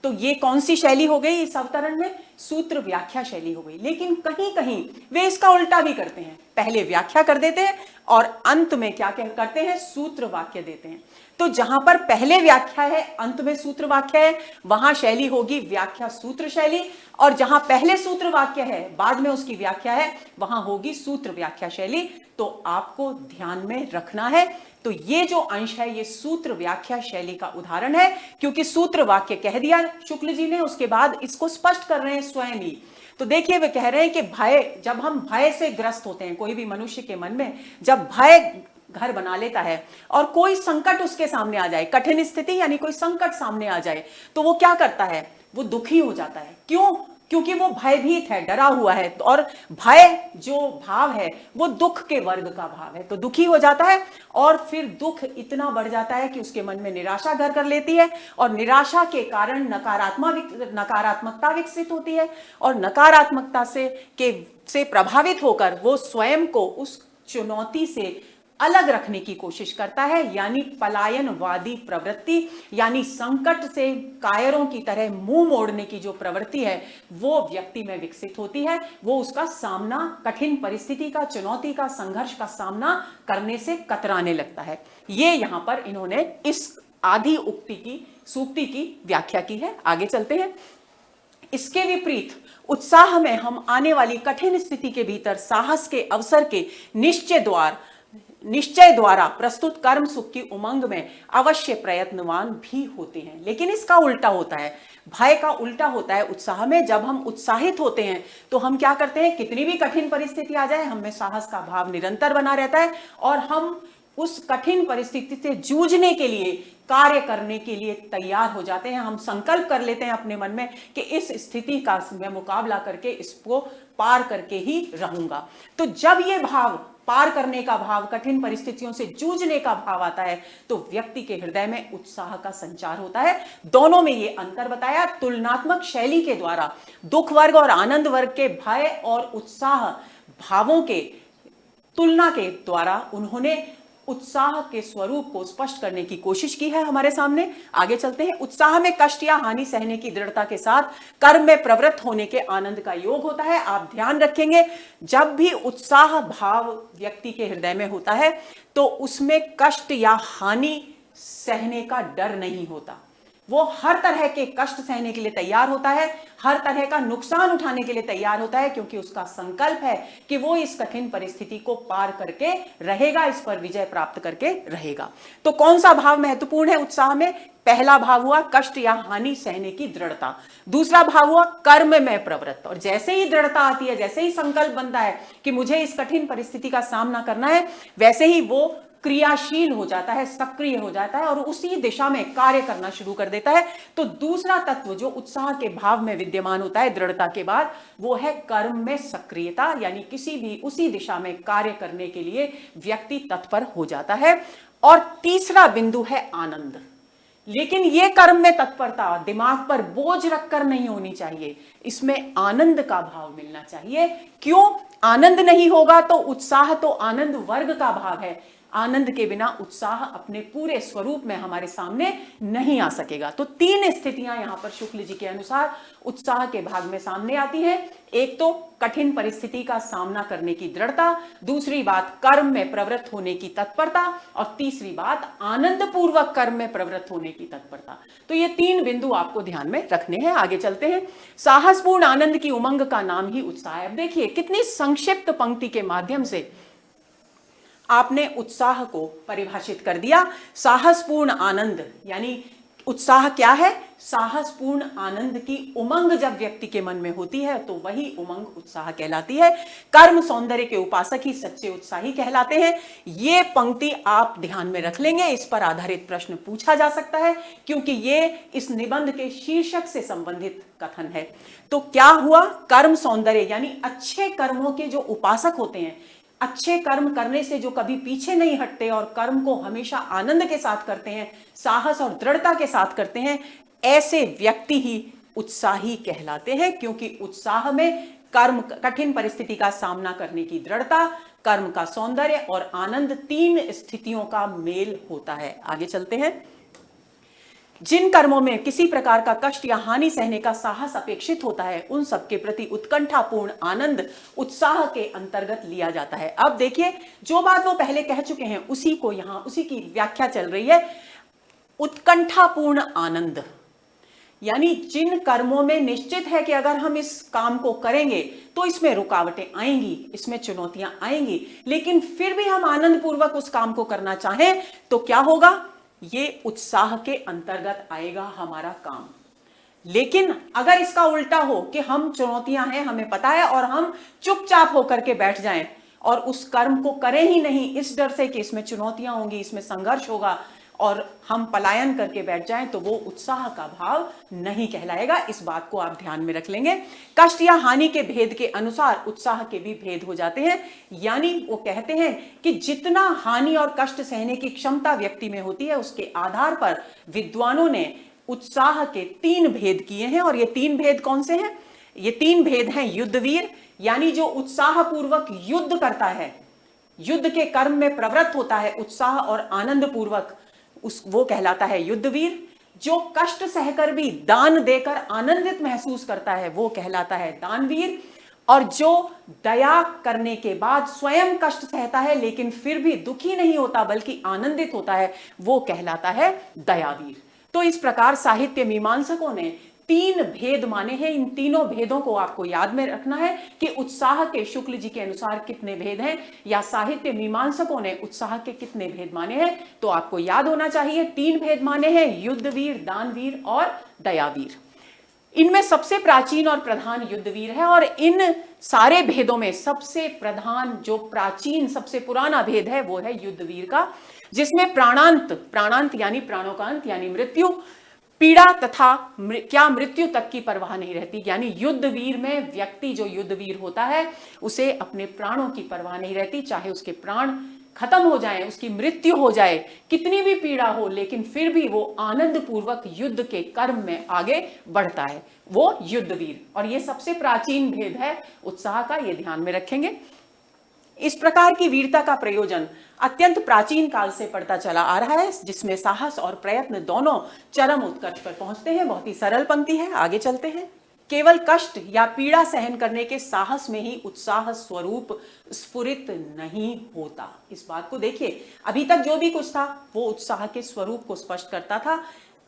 तो ये कौन सी शैली हो गई? इस अवतरण में सूत्र व्याख्या शैली हो गई। लेकिन कहीं कहीं वे इसका उल्टा भी करते हैं, पहले व्याख्या कर देते हैं और अंत में क्या करते हैं? सूत्र वाक्य देते हैं। तो जहां पर पहले व्याख्या है, अंत में सूत्र वाक्य है, वहां शैली होगी व्याख्या सूत्र शैली। और जहां पहले सूत्र वाक्य है, बाद में उसकी व्याख्या है, वहां होगी सूत्र व्याख्या शैली। तो आपको ध्यान में रखना है। तो ये जो अंश है, ये सूत्र व्याख्या शैली का उदाहरण है, क्योंकि सूत्र वाक्य कह दिया शुक्ल जी ने, उसके बाद इसको स्पष्ट कर रहे हैं स्वयं ही। तो देखिए, वे कह रहे हैं कि भय, जब हम भय से ग्रस्त होते हैं, कोई भी मनुष्य के मन में जब भय घर बना लेता है और कोई संकट उसके सामने आ जाए, कठिन स्थिति यानी कोई संकट सामने आ जाए, तो वो क्या करता है? वो दुखी हो जाता है। क्यों? क्योंकि वो भयभीत है, डरा हुआ है। और भय जो भाव है वो दुख के वर्ग का भाव है, तो दुखी हो जाता है। और फिर दुख इतना बढ़ जाता है कि उसके मन में निराशा घर कर लेती है, और निराशा के कारण नकारात्मकता विकसित होती है, और नकारात्मकता से प्रभावित होकर वो स्वयं को उस चुनौती से अलग रखने की कोशिश करता है, यानी पलायनवादी प्रवृत्ति, यानी संकट से कायरों की तरह मुंह मोड़ने की जो प्रवृत्ति है वो व्यक्ति में विकसित होती है। वो उसका सामना, कठिन परिस्थिति का, चुनौती का, संघर्ष का सामना करने से कतराने लगता है। ये यहां पर इन्होंने इस आदि उक्ति की, सूक्ति की व्याख्या की है। आगे चलते हैं। इसके विपरीत उत्साह में हम आने वाली कठिन स्थिति के भीतर साहस के अवसर के निश्चय द्वारा प्रस्तुत कर्म सुख की उमंग में अवश्य प्रयत्नवान भी होते हैं। लेकिन इसका उल्टा होता है, भय का उल्टा होता है उत्साह में। जब हम उत्साहित होते हैं तो हम क्या करते हैं? कितनी भी कठिन परिस्थिति आ जाए, हमें साहस का भाव निरंतर बना रहता है, और हम उस कठिन परिस्थिति से जूझने के लिए, कार्य करने के लिए तैयार हो जाते हैं। हम संकल्प कर लेते हैं अपने मन में कि इस स्थिति का मैं मुकाबला करके इसको पार करके ही रहूंगा। तो जब ये भाव, पार करने का भाव, कठिन परिस्थितियों से जूझने का भाव आता है, तो व्यक्ति के हृदय में उत्साह का संचार होता है। दोनों में ये अंतर बताया। तुलनात्मक शैली के द्वारा दुख वर्ग और आनंद वर्ग के भय और उत्साह भावों के तुलना के द्वारा उन्होंने उत्साह के स्वरूप को स्पष्ट करने की कोशिश की है हमारे सामने। आगे चलते हैं। उत्साह में कष्ट या हानि सहने की दृढ़ता के साथ कर्म में प्रवृत्त होने के आनंद का योग होता है। आप ध्यान रखेंगे, जब भी उत्साह भाव व्यक्ति के हृदय में होता है तो उसमें कष्ट या हानि सहने का डर नहीं होता। वो हर तरह के कष्ट सहने के लिए तैयार होता है, हर तरह का नुकसान उठाने के लिए तैयार होता है, क्योंकि उसका संकल्प है कि वो इस कठिन परिस्थिति को पार करके रहेगा, इस पर विजय प्राप्त करके रहेगा। तो कौन सा भाव महत्वपूर्ण है उत्साह में? पहला भाव हुआ कष्ट या हानि सहने की दृढ़ता, दूसरा भाव हुआ कर्म में प्रवृत्त। और जैसे ही दृढ़ता आती है, जैसे ही संकल्प बनता है कि मुझे इस कठिन परिस्थिति का सामना करना है, वैसे ही वो क्रियाशील हो जाता है, सक्रिय हो जाता है और उसी दिशा में कार्य करना शुरू कर देता है। तो दूसरा तत्व जो उत्साह के भाव में विद्यमान होता है दृढ़ता के बाद, वो है कर्म में सक्रियता, यानी किसी भी उसी दिशा में कार्य करने के लिए व्यक्ति तत्पर हो जाता है। और तीसरा बिंदु है आनंद। लेकिन यह कर्म में तत्परता दिमाग पर बोझ रखकर नहीं होनी चाहिए, इसमें आनंद का भाव मिलना चाहिए। क्यों? आनंद नहीं होगा तो उत्साह तो आनंद वर्ग का भाव है, आनंद के बिना उत्साह अपने पूरे स्वरूप में हमारे सामने नहीं आ सकेगा। तो तीन स्थितियां यहां पर शुक्ल जी के अनुसार उत्साह के भाग में सामने आती हैं। एक तो कठिन परिस्थिति का सामना करने की दृढ़ता, दूसरी बात कर्म में प्रवृत्त होने की तत्परता, और तीसरी बात आनंद पूर्वक कर्म में प्रवृत्त होने की तत्परता। तो ये तीन बिंदु आपको ध्यान में रखने हैं। आगे चलते हैं। साहसपूर्ण आनंद की उमंग का नाम ही उत्साह है। अब देखिए कितनी संक्षिप्त पंक्ति के माध्यम से आपने उत्साह को परिभाषित कर दिया। साहसपूर्ण आनंद यानी उत्साह क्या है? साहसपूर्ण आनंद की उमंग जब व्यक्ति के मन में होती है तो वही उमंग उत्साह कहलाती है। कर्म सौंदर्य के उपासक ही सच्चे उत्साही कहलाते हैं। ये पंक्ति आप ध्यान में रख लेंगे, इस पर आधारित प्रश्न पूछा जा सकता है, क्योंकि ये इस निबंध के शीर्षक से संबंधित कथन है। तो क्या हुआ? कर्म सौंदर्य यानी अच्छे कर्मों के जो उपासक होते हैं, अच्छे कर्म करने से जो कभी पीछे नहीं हटते और कर्म को हमेशा आनंद के साथ करते हैं, साहस और दृढ़ता के साथ करते हैं, ऐसे व्यक्ति ही उत्साही कहलाते हैं। क्योंकि उत्साह में कर्म, कठिन परिस्थिति का सामना करने की दृढ़ता, कर्म का सौंदर्य और आनंद, तीन स्थितियों का मेल होता है। आगे चलते हैं। जिन कर्मों में किसी प्रकार का कष्ट या हानि सहने का साहस अपेक्षित होता है, उन सबके प्रति उत्कंठापूर्ण आनंद उत्साह के अंतर्गत लिया जाता है। अब देखिए, जो बात वो पहले कह चुके हैं उसी को यहां, उसी की व्याख्या चल रही है। उत्कंठापूर्ण आनंद यानी जिन कर्मों में निश्चित है कि अगर हम इस काम को करेंगे तो इसमें रुकावटें आएंगी, इसमें चुनौतियां आएंगी, लेकिन फिर भी हम आनंद पूर्वक उस काम को करना चाहें तो क्या होगा? ये उत्साह के अंतर्गत आएगा हमारा काम। लेकिन अगर इसका उल्टा हो कि हम चुनौतियां हैं, हमें पता है, और हम चुपचाप होकर के बैठ जाएं और उस कर्म को करें ही नहीं इस डर से कि इसमें चुनौतियां होंगी, इसमें संघर्ष होगा, और हम पलायन करके बैठ जाएं, तो वो उत्साह का भाव नहीं कहलाएगा। इस बात को आप ध्यान में रख लेंगे। कष्ट या हानि के भेद के अनुसार उत्साह के भी भेद हो जाते हैं। यानी वो कहते हैं कि जितना हानि और कष्ट सहने की क्षमता व्यक्ति में होती है, उसके आधार पर विद्वानों ने उत्साह के तीन भेद किए हैं। और ये तीन भेद कौन से हैं? ये तीन भेद हैं युद्धवीर, यानी जो उत्साह पूर्वक युद्ध करता है, युद्ध के कर्म में प्रवृत्त होता है उत्साह और आनंद पूर्वक, वो कहलाता है युद्धवीर। जो कष्ट सहकर भी दान देकर आनंदित महसूस करता है, वो कहलाता है दानवीर। और जो दया करने के बाद स्वयं कष्ट सहता है लेकिन फिर भी दुखी नहीं होता बल्कि आनंदित होता है, वो कहलाता है दयावीर। तो इस प्रकार साहित्य मीमांसकों ने तीन भेद माने हैं। इन तीनों भेदों को आपको याद में रखना है कि उत्साह के शुक्ल जी के अनुसार कितने भेद हैं, या साहित्य मीमांसकों ने उत्साह के कितने भेद माने हैं, तो आपको याद होना चाहिए। तीन भेद माने हैं, युद्धवीर, दानवीर और दयावीर। इनमें सबसे प्राचीन और प्रधान युद्धवीर है, और इन सारे भेदों में सबसे प्रधान, जो प्राचीन, सबसे पुराना भेद है, वो है युद्धवीर का, जिसमें प्राणांत, प्राणांत यानी प्राणों का अंत यानी मृत्यु, पीड़ा तथा क्या मृत्यु तक की परवाह नहीं रहती। यानी युद्धवीर में व्यक्ति, जो युद्धवीर होता है, उसे अपने प्राणों की परवाह नहीं रहती, चाहे उसके प्राण खत्म हो जाए, उसकी मृत्यु हो जाए, कितनी भी पीड़ा हो, लेकिन फिर भी वो आनंद पूर्वक युद्ध के कर्म में आगे बढ़ता है, वो युद्धवीर। और ये सबसे प्राचीन भेद है उत्साह का, ये ध्यान में रखेंगे। इस प्रकार की वीरता का प्रयोजन अत्यंत प्राचीन काल से पड़ता चला आ रहा है, जिसमें साहस और प्रयत्न दोनों चरम उत्कर्ष पर पहुंचते हैं। बहुत ही सरल पंक्ति है, आगे चलते हैं। केवल कष्ट या पीड़ा सहन करने के साहस में ही उत्साह स्वरूप स्फुरित नहीं होता। इस बात को देखिए, अभी तक जो भी कुछ था वो उत्साह के स्वरूप को स्पष्ट करता था।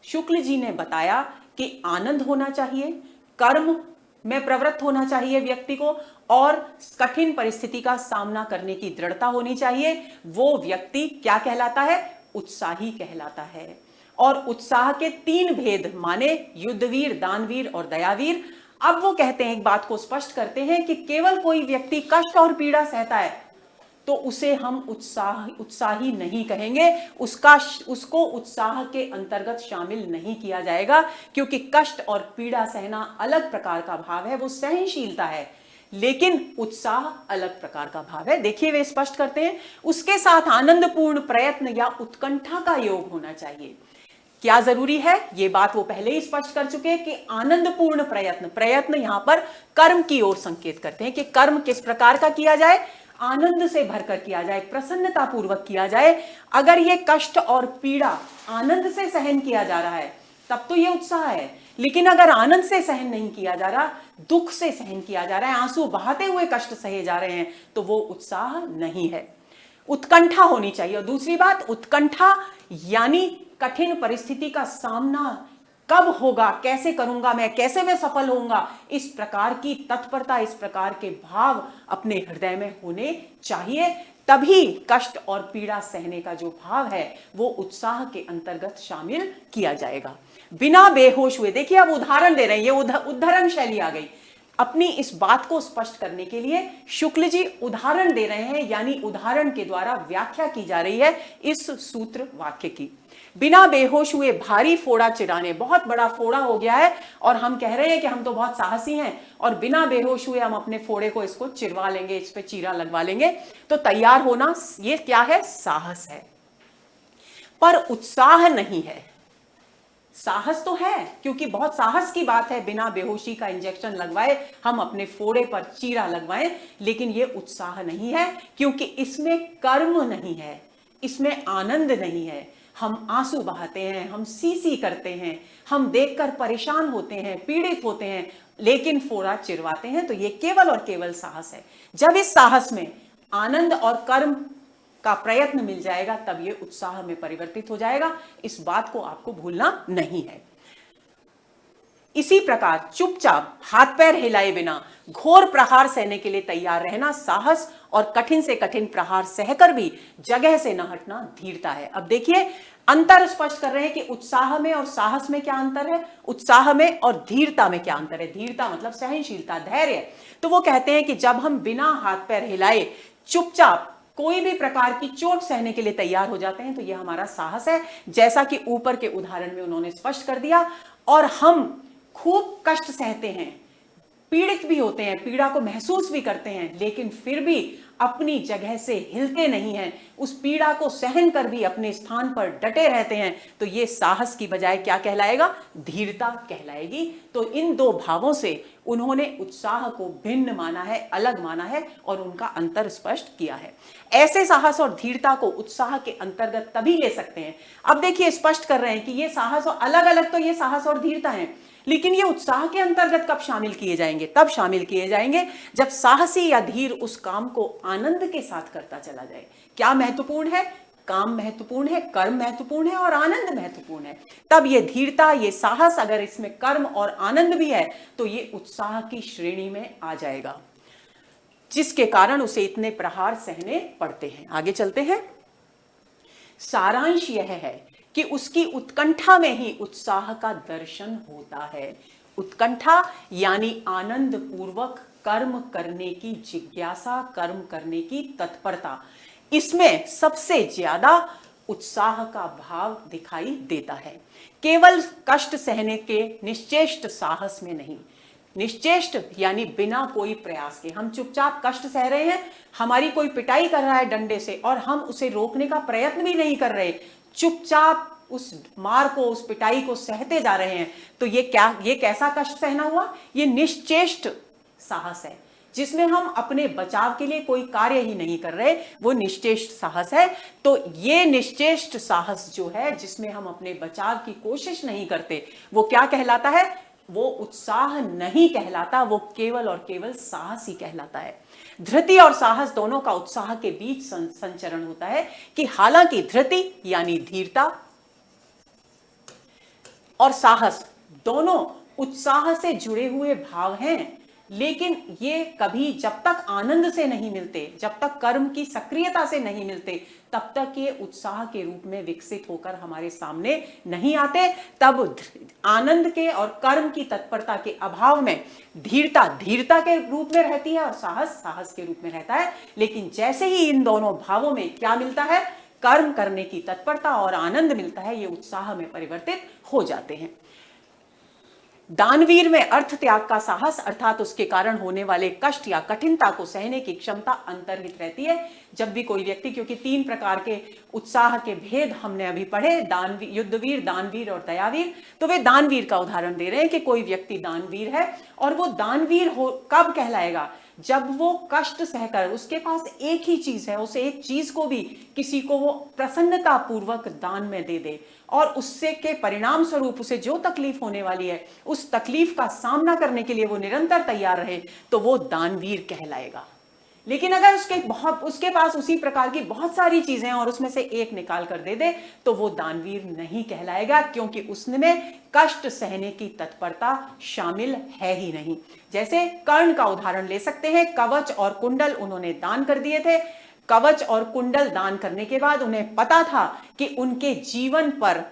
शुक्ल जी ने बताया कि आनंद होना चाहिए, कर्म में प्रवृत्त होना चाहिए व्यक्ति को, और कठिन परिस्थिति का सामना करने की दृढ़ता होनी चाहिए। वो व्यक्ति क्या कहलाता है? उत्साही कहलाता है। और उत्साह के 3 भेद माने, युद्धवीर, दानवीर और दयावीर। अब वो कहते हैं, एक बात को स्पष्ट करते हैं कि केवल कोई व्यक्ति कष्ट और पीड़ा सहता है तो उसे हम उत्साही नहीं कहेंगे, उसको उत्साह के अंतर्गत शामिल नहीं किया जाएगा, क्योंकि कष्ट और पीड़ा सहना अलग प्रकार का भाव है, वो सहनशीलता है। लेकिन उत्साह अलग प्रकार का भाव है। देखिए वे स्पष्ट करते हैं, उसके साथ आनंदपूर्ण प्रयत्न या उत्कंठा का योग होना चाहिए। क्या जरूरी है? ये बात वो पहले ही स्पष्ट कर चुके हैं कि आनंदपूर्ण प्रयत्न, प्रयत्न यहां पर कर्म की ओर संकेत करते हैं कि कर्म किस प्रकार का किया जाए, आनंद से भरकर किया जाए, प्रसन्नता पूर्वक किया जाए। अगर ये कष्ट और पीड़ा आनंद से सहन किया जा रहा है तब तो ये उत्साह है, लेकिन अगर आनंद से सहन नहीं किया जा रहा, दुख से सहन किया जा रहा है, आंसू बहाते हुए कष्ट सहे जा रहे हैं, तो वो उत्साह नहीं है। उत्कंठा होनी चाहिए। और दूसरी बात, उत्कंठा यानी कठिन परिस्थिति का सामना कब होगा, कैसे करूंगा मैं, कैसे मैं सफल होऊंगा, इस प्रकार की तत्परता, इस प्रकार के भाव अपने हृदय में होने चाहिए। तभी कष्ट और पीड़ा सहने का जो भाव है वो उत्साह के अंतर्गत शामिल किया जाएगा। बिना बेहोश हुए, देखिए अब उदाहरण दे रहे हैं, ये उद्धरण शैली आ गई। अपनी इस बात को स्पष्ट करने के लिए शुक्ल जी उदाहरण दे रहे हैं, यानी उदाहरण के द्वारा व्याख्या की जा रही है इस सूत्र वाक्य की। बिना बेहोश हुए भारी फोड़ा चिराने, बहुत बड़ा फोड़ा हो गया है और हम कह रहे हैं कि हम तो बहुत साहसी हैं और बिना बेहोश हुए हम अपने फोड़े को इसको चिरवा लेंगे, इस पे चीरा लगवा लेंगे। तो तैयार होना, ये क्या है? साहस है। पर उत्साह नहीं है। साहस तो है, क्योंकि बहुत साहस की बात है बिना बेहोशी का इंजेक्शन लगवाए हम अपने फोड़े पर चीरा लगवाएं, लेकिन यह उत्साह नहीं है, क्योंकि इसमें कर्म नहीं है, इसमें आनंद नहीं है। हम आंसू बहाते हैं, हम सी करते हैं, हम देखकर परेशान होते हैं, पीड़ित होते हैं, लेकिन फोड़ा चिरवाते हैं। तो ये केवल और केवल साहस है। जब इस साहस में आनंद और कर्म का प्रयत्न मिल जाएगा तब ये उत्साह में परिवर्तित हो जाएगा। इस बात को आपको भूलना नहीं है। इसी प्रकार चुपचाप हाथ पैर हिलाए बिना घोर प्रहार सहने के लिए तैयार रहना साहस, और कठिन से कठिन प्रहार सहकर भी जगह से न हटना धीरता है। अब देखिए अंतर स्पष्ट कर रहे हैं कि उत्साह में और साहस में क्या अंतर है, उत्साह में और धीरता में क्या अंतर है। धीरता मतलब सहनशीलता, धैर्य। तो वो कहते हैं कि जब हम बिना हाथ पैर हिलाए चुपचाप कोई भी प्रकार की चोट सहने के लिए तैयार हो जाते हैं तो यह हमारा साहस है, जैसा कि ऊपर के उदाहरण में उन्होंने स्पष्ट कर दिया। और हम खूब कष्ट सहते हैं, पीड़ित भी होते हैं, पीड़ा को महसूस भी करते हैं, लेकिन फिर भी अपनी जगह से हिलते नहीं हैं, उस पीड़ा को सहन कर भी अपने स्थान पर डटे रहते हैं, तो ये साहस की बजाय क्या कहलाएगा? धीरता कहलाएगी। तो इन दो भावों से उन्होंने उत्साह को भिन्न माना है, अलग माना है और उनका अंतर स्पष्ट किया है। ऐसे साहस और धीरता को उत्साह के अंतर्गत तभी ले सकते हैं। अब देखिए स्पष्ट कर रहे हैं कि ये साहस और अलग अलग, तो ये साहस और धीरता है, लेकिन ये उत्साह के अंतर्गत कब शामिल किए जाएंगे? तब शामिल किए जाएंगे जब साहसी या धीर उस काम को आनंद के साथ करता चला जाए। क्या महत्वपूर्ण है? काम महत्वपूर्ण है, कर्म महत्वपूर्ण है और आनंद महत्वपूर्ण है। तब ये धीरता, ये साहस, अगर इसमें कर्म और आनंद भी है तो ये उत्साह की श्रेणी में आ जाएगा, जिसके कारण उसे इतने प्रहार सहने पड़ते हैं। आगे चलते हैं। सारांश यह है कि उसकी उत्कंठा में ही उत्साह का दर्शन होता है। उत्कंठा यानी आनंद पूर्वक कर्म करने की जिज्ञासा, कर्म करने की तत्परता, इसमें सबसे ज्यादा उत्साह का भाव दिखाई देता है। केवल कष्ट सहने के निश्चेष्ट साहस में नहीं। निश्चेष्ट यानी बिना कोई प्रयास के, हम चुपचाप कष्ट सह रहे हैं, हमारी कोई पिटाई कर रहा है डंडे से और हम उसे रोकने का प्रयत्न भी नहीं कर रहे, चुपचाप उस मार को, उस पिटाई को सहते जा रहे हैं, तो ये कैसा कष्ट सहना हुआ? ये निश्चेष्ट साहस है, जिसमें हम अपने बचाव के लिए कोई कार्य ही नहीं कर रहे, वो निश्चेष्ट साहस है। तो ये निश्चेष्ट साहस जो है, जिसमें हम अपने बचाव की कोशिश नहीं करते, वो क्या कहलाता है? वो उत्साह नहीं कहलाता, वो केवल और केवल साहस ही कहलाता है। धृति और साहस दोनों का उत्साह के बीच संचरण होता है कि हालांकि धृति यानी धीरता और साहस दोनों उत्साह से जुड़े हुए भाव हैं, लेकिन ये कभी जब तक आनंद से नहीं मिलते, जब तक कर्म की सक्रियता से नहीं मिलते, तब तक ये उत्साह के रूप में विकसित होकर हमारे सामने नहीं आते। तब आनंद के और कर्म की तत्परता के अभाव में धीरता धीरता के रूप में रहती है और साहस साहस के रूप में रहता है। लेकिन जैसे ही इन दोनों भावों में क्या मिलता है, कर्म करने की तत्परता और आनंद मिलता है, ये उत्साह में परिवर्तित हो जाते हैं। दानवीर में अर्थ त्याग का साहस अर्थात उसके कारण होने वाले कष्ट या कठिनता को सहने की क्षमता अंतर्निहित रहती है। जब भी कोई व्यक्ति, क्योंकि 3 प्रकार के उत्साह के भेद हमने अभी पढ़े, दानवीर, युद्धवीर, दानवीर और दयावीर, तो वे दानवीर का उदाहरण दे रहे हैं कि कोई व्यक्ति दानवीर है और वो दानवीर हो कब कहलाएगा, जब वो कष्ट सहकर, उसके पास एक ही चीज है, उसे एक चीज को भी किसी को वो प्रसन्नता पूर्वक दान में दे दे और उससे के परिणाम स्वरूप उसे जो तकलीफ होने वाली है उस तकलीफ का सामना करने के लिए वो निरंतर तैयार रहे, तो वो दानवीर कहलाएगा। लेकिन अगर उसके पास उसी प्रकार की बहुत सारी चीजें और उसमें से एक निकाल कर दे दे, तो वो दानवीर नहीं कहलाएगा, क्योंकि उसमें कष्ट सहने की तत्परता शामिल है ही नहीं। जैसे कर्ण का उदाहरण ले सकते हैं, कवच और कुंडल उन्होंने दान कर दिए थे। कवच और कुंडल दान करने के बाद उन्हें पता था कि उनके जीवन पर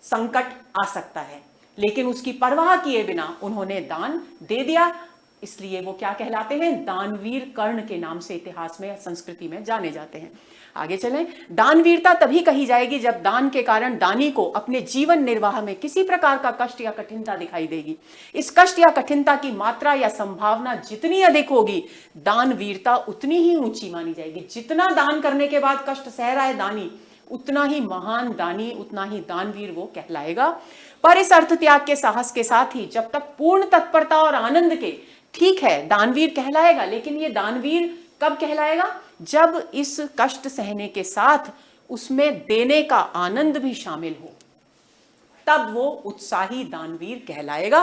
संकट आ सकता है, लेकिन उसकी परवाह किए बिना उन्होंने दान दे दिया। इसलिए वो क्या कहलाते हैं, दानवीर कर्ण के नाम से इतिहास में, संस्कृति में जाने जाते हैं। आगे चलें। दानवीरता तभी कही जाएगी जब दान के कारण दानी को अपने जीवन निर्वाह में किसी प्रकार का कष्ट या कठिनता दिखाई देगी। इस कष्ट या कठिनता की मात्रा या संभावना जितनी अधिक होगी, दानवीरता उतनी ही ऊंची मानी जाएगी। जितना दान करने के बाद कष्ट सह रहा है दानी, उतना ही महान दानी, उतना ही दानवीर वो कहलाएगा। पर इस अर्थ त्याग के साहस के साथ ही जब तक पूर्ण तत्परता और आनंद के, ठीक है दानवीर कहलाएगा, लेकिन ये दानवीर कब कहलाएगा, जब इस कष्ट सहने के साथ उसमें देने का आनंद भी शामिल हो, तब वो उत्साही दानवीर कहलाएगा।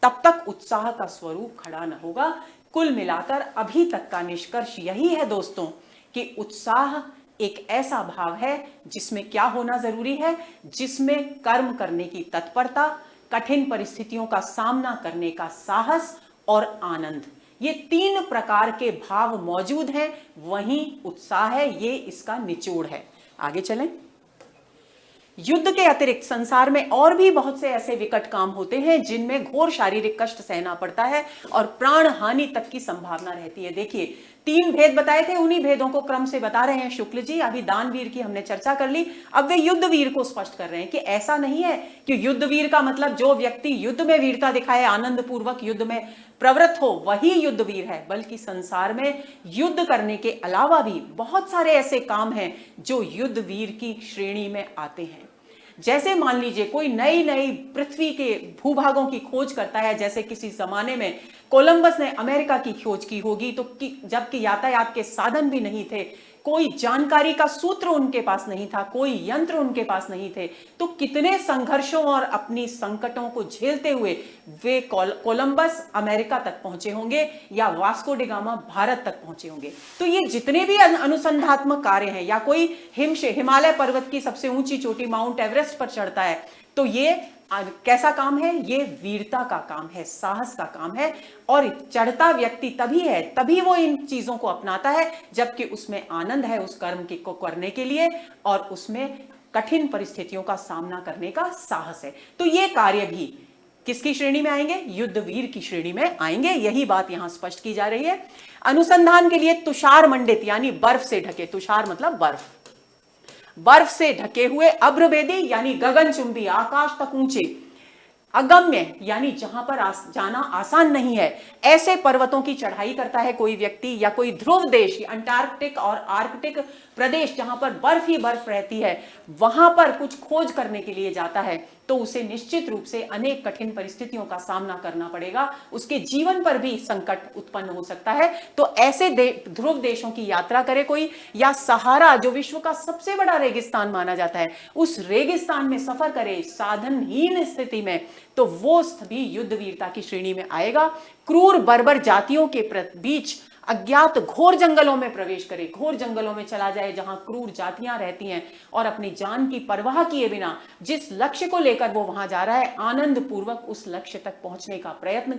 तब तक उत्साह का स्वरूप खड़ा न होगा। कुल मिलाकर अभी तक का निष्कर्ष यही है दोस्तों कि उत्साह एक ऐसा भाव है जिसमें क्या होना जरूरी है, जिसमें कर्म करने की तत्परता, कठिन परिस्थितियों का सामना करने का साहस और आनंद, ये 3 प्रकार के भाव मौजूद हैं, वहीं उत्साह है, ये इसका निचोड़ है। आगे चलें। युद्ध के अतिरिक्त संसार में और भी बहुत से ऐसे विकट काम होते हैं जिनमें घोर शारीरिक कष्ट सहना पड़ता है और प्राण हानि तक की संभावना रहती है। देखिए 3 भेद बताए थे, उन्हीं भेदों को क्रम से बता रहे हैं शुक्ल जी। अभी दानवीर की हमने चर्चा कर ली, अब वे युद्धवीर को स्पष्ट कर रहे हैं कि ऐसा नहीं है कि युद्धवीर का मतलब जो व्यक्ति युद्ध में वीरता दिखाए, आनंद पूर्वक युद्ध में प्रवृत्त हो, वही युद्धवीर है, बल्कि संसार में युद्ध करने के अलावा भी बहुत सारे ऐसे काम हैं जो युद्धवीर की श्रेणी में आते हैं। जैसे मान लीजिए कोई नई नई पृथ्वी के भूभागों की खोज करता है, जैसे किसी जमाने में कोलंबस ने अमेरिका की खोज की होगी, तो जबकि यातायात के साधन भी नहीं थे, कोई जानकारी का सूत्र उनके पास नहीं था, कोई यंत्र उनके पास नहीं थे, तो कितने संघर्षों और अपनी संकटों को झेलते हुए वे कोलंबस अमेरिका तक पहुंचे होंगे या वास्को डी गामा भारत तक पहुंचे होंगे। तो ये जितने भी अनुसंधात्मक कार्य हैं, या कोई हिमालय पर्वत की सबसे ऊंची चोटी माउंट एवरेस्ट पर चढ़ता है, तो ये कैसा काम है, ये वीरता का काम है, साहस का काम है। और चढ़ता व्यक्ति तभी है, तभी वो इन चीजों को अपनाता है जबकि उसमें आनंद है उस कर्म को करने के लिए और उसमें कठिन परिस्थितियों का सामना करने का साहस है। तो ये कार्य भी किसकी श्रेणी में आएंगे, युद्धवीर की श्रेणी में आएंगे। यही बात यहां स्पष्ट की जा रही है। अनुसंधान के लिए तुषार मंडित यानी बर्फ से ढके, तुषार मतलब बर्फ, बर्फ से ढके हुए अभ्रभेदी यानी गगनचुंबी, आकाश तक ऊंचे, अगम्य यानी जहां पर जाना आसान नहीं है, ऐसे पर्वतों की चढ़ाई करता है कोई व्यक्ति, या कोई ध्रुव देश, अंटार्कटिक और आर्कटिक प्रदेश जहां पर बर्फ ही बर्फ रहती है, वहां पर कुछ खोज करने के लिए जाता है, तो उसे निश्चित रूप से अनेक कठिन परिस्थितियों का सामना करना पड़ेगा, उसके जीवन पर भी संकट उत्पन्न हो सकता है। तो ऐसे ध्रुव देशों की यात्रा करे कोई, या सहारा जो विश्व का सबसे बड़ा रेगिस्तान माना जाता है, उस रेगिस्तान में सफर करे साधनहीन स्थिति में, तो वो भी युद्ध वीरता की श्रेणी में आएगा। क्रूर बर्बर जातियों के बीच अज्ञात घोर जंगलों में प्रवेश करे, घोर जंगलों में चला जाए जहां क्रूर जातियां रहती हैं और अपनी जान की परवाह किए बिना जिस लक्ष्य को लेकर वो वहां जा रहा है आनंद पूर्वक उस लक्ष्य तक पहुंचने का प्रयत्न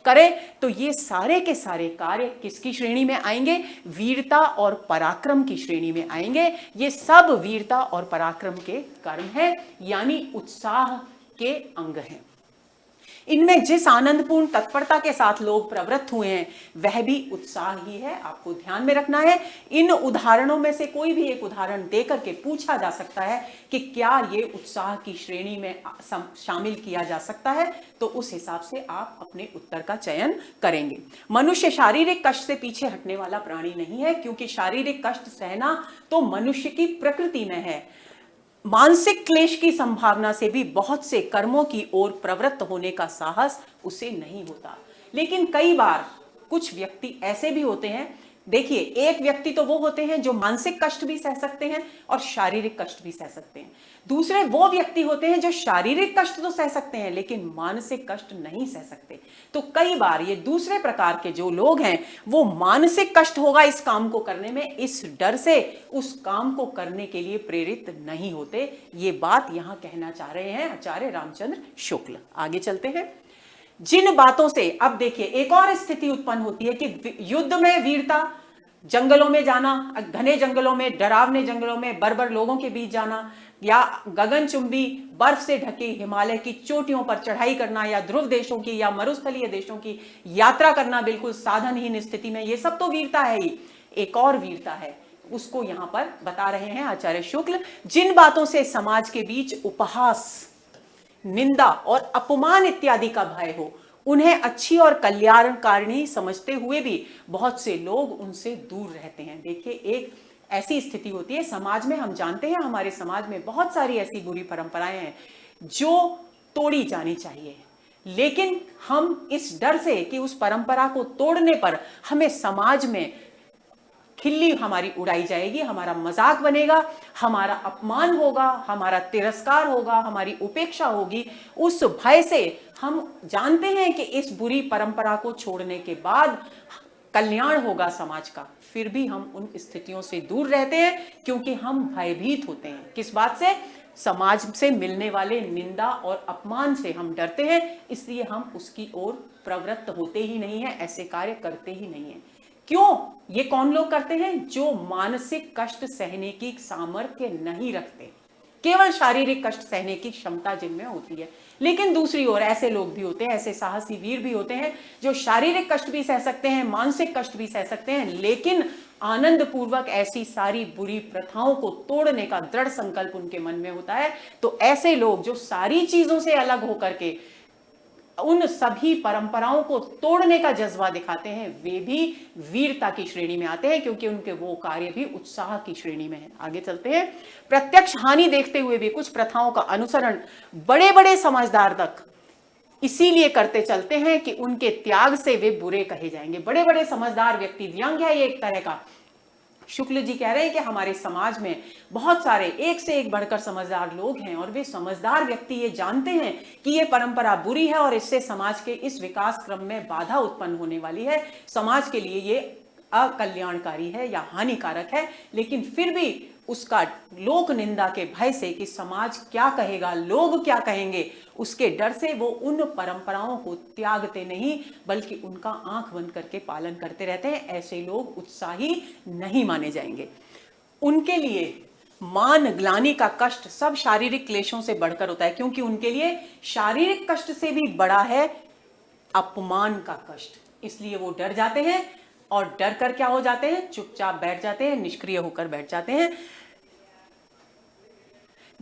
करे, तो ये सारे के सारे कार्य किसकी श्रेणी में आएंगे? वीरता और पराक्रम की श्रेणी में आएंगे। ये सब वीरता और पराक्रम के कर्म हैं, यानी उत्साह के अंग हैं। इनमें जिस आनंदपूर्ण तत्परता के साथ लोग प्रवृत्त हुए हैं वह भी उत्साह ही है, आपको ध्यान में रखना है। इन उदाहरणों में से कोई भी एक उदाहरण देकर के पूछा जा सकता है कि क्या ये उत्साह की श्रेणी में शामिल किया जा सकता है, तो उस हिसाब से आप अपने उत्तर का चयन करेंगे। मनुष्य शारीरिक कष्ट से पीछे हटने वाला प्राणी नहीं है, क्योंकि शारीरिक कष्ट सहना तो मनुष्य की प्रकृति में है। मानसिक क्लेश की संभावना से भी बहुत से कर्मों की ओर प्रवृत्त होने का साहस उसे नहीं होता। लेकिन कई बार कुछ व्यक्ति ऐसे भी होते हैं, देखिए एक व्यक्ति तो वो होते हैं जो मानसिक कष्ट भी सह सकते हैं और शारीरिक कष्ट भी सह सकते हैं। दूसरे वो व्यक्ति होते हैं जो शारीरिक कष्ट तो सह सकते हैं लेकिन मानसिक कष्ट नहीं सह सकते। तो कई बार ये दूसरे प्रकार के जो लोग हैं वो मानसिक कष्ट होगा इस काम को करने में, इस डर से उस काम को करने के लिए प्रेरित नहीं होते। ये बात यहां कहना चाह रहे हैं आचार्य रामचंद्र शुक्ल। आगे चलते हैं। जिन बातों से, अब देखिए एक और स्थिति उत्पन्न होती है कि युद्ध में वीरता, जंगलों में जाना, घने जंगलों में, डरावने जंगलों में बर्बर लोगों के बीच जाना, या गगनचुंबी बर्फ से ढके हिमालय की चोटियों पर चढ़ाई करना, या ध्रुव देशों की या मरुस्थलीय देशों की यात्रा करना बिल्कुल साधनहीन स्थिति में, ये सब तो वीरता है ही। एक और वीरता है, उसको यहां पर बता रहे हैं आचार्य शुक्ल। जिन बातों से समाज के बीच उपहास, निंदा और अपमान इत्यादि का भय हो, उन्हें अच्छी और कल्याणकारिणी समझते हुए भी बहुत से लोग उनसे दूर रहते हैं। देखिए एक ऐसी स्थिति होती है समाज में, हम जानते हैं हमारे समाज में बहुत सारी ऐसी बुरी परंपराएं हैं जो तोड़ी जानी चाहिए, लेकिन हम इस डर से कि उस परंपरा को तोड़ने पर हमें समाज में खिल्ली हमारी उड़ाई जाएगी, हमारा मजाक बनेगा, हमारा अपमान होगा, हमारा तिरस्कार होगा, हमारी उपेक्षा होगी, उस भय से हम जानते हैं कि इस बुरी परंपरा को छोड़ने के बाद कल्याण होगा समाज का, फिर भी हम उन स्थितियों से दूर रहते हैं क्योंकि हम भयभीत होते हैं। किस बात से? समाज से मिलने वाले निंदा और अपमान से हम डरते हैं, इसलिए हम उसकी ओर प्रवृत्त होते ही नहीं है, ऐसे कार्य करते ही नहीं है। क्यों? ये कौन लोग करते हैं? जो मानसिक कष्ट सहने की सामर्थ्य नहीं रखते, केवल शारीरिक कष्ट सहने की क्षमता जिनमें होती है। लेकिन दूसरी ओर ऐसे लोग भी होते हैं, ऐसे साहसी वीर भी होते हैं जो शारीरिक कष्ट भी सह सकते हैं, मानसिक कष्ट भी सह सकते हैं, लेकिन आनंद पूर्वक ऐसी सारी बुरी प्रथाओं को तोड़ने का दृढ़ संकल्प उनके मन में होता है। तो ऐसे लोग जो सारी चीजों से अलग होकर के उन सभी परंपराओं को तोड़ने का जज्बा दिखाते हैं, वे भी वीरता की श्रेणी में आते हैं, क्योंकि उनके वो कार्य भी उत्साह की श्रेणी में है। आगे चलते हैं। प्रत्यक्ष हानि देखते हुए भी कुछ प्रथाओं का अनुसरण बड़े बड़े समझदार तक इसीलिए करते चलते हैं कि उनके त्याग से वे बुरे कहे जाएंगे। बड़े बड़े समझदार व्यक्ति, व्यंग है ये एक तरह का। शुक्ल जी कह रहे हैं कि हमारे समाज में बहुत सारे एक से एक बढ़कर समझदार लोग हैं और वे समझदार व्यक्ति ये जानते हैं कि ये परंपरा बुरी है और इससे समाज के इस विकास क्रम में बाधा उत्पन्न होने वाली है, समाज के लिए ये अकल्याणकारी है या हानिकारक है, लेकिन फिर भी उसका लोक निंदा के भय से कि समाज क्या कहेगा, लोग क्या कहेंगे, उसके डर से वो उन परंपराओं को त्यागते नहीं बल्कि उनका आंख बंद करके पालन करते रहते हैं। ऐसे लोग उत्साही नहीं माने जाएंगे। उनके लिए मान ग्लानि का कष्ट सब शारीरिक क्लेशों से बढ़कर होता है, क्योंकि उनके लिए शारीरिक कष्ट से भी बड़ा है अपमान का कष्ट। इसलिए वो डर जाते हैं और डर कर क्या हो जाते हैं? चुपचाप बैठ जाते हैं, निष्क्रिय होकर बैठ जाते हैं।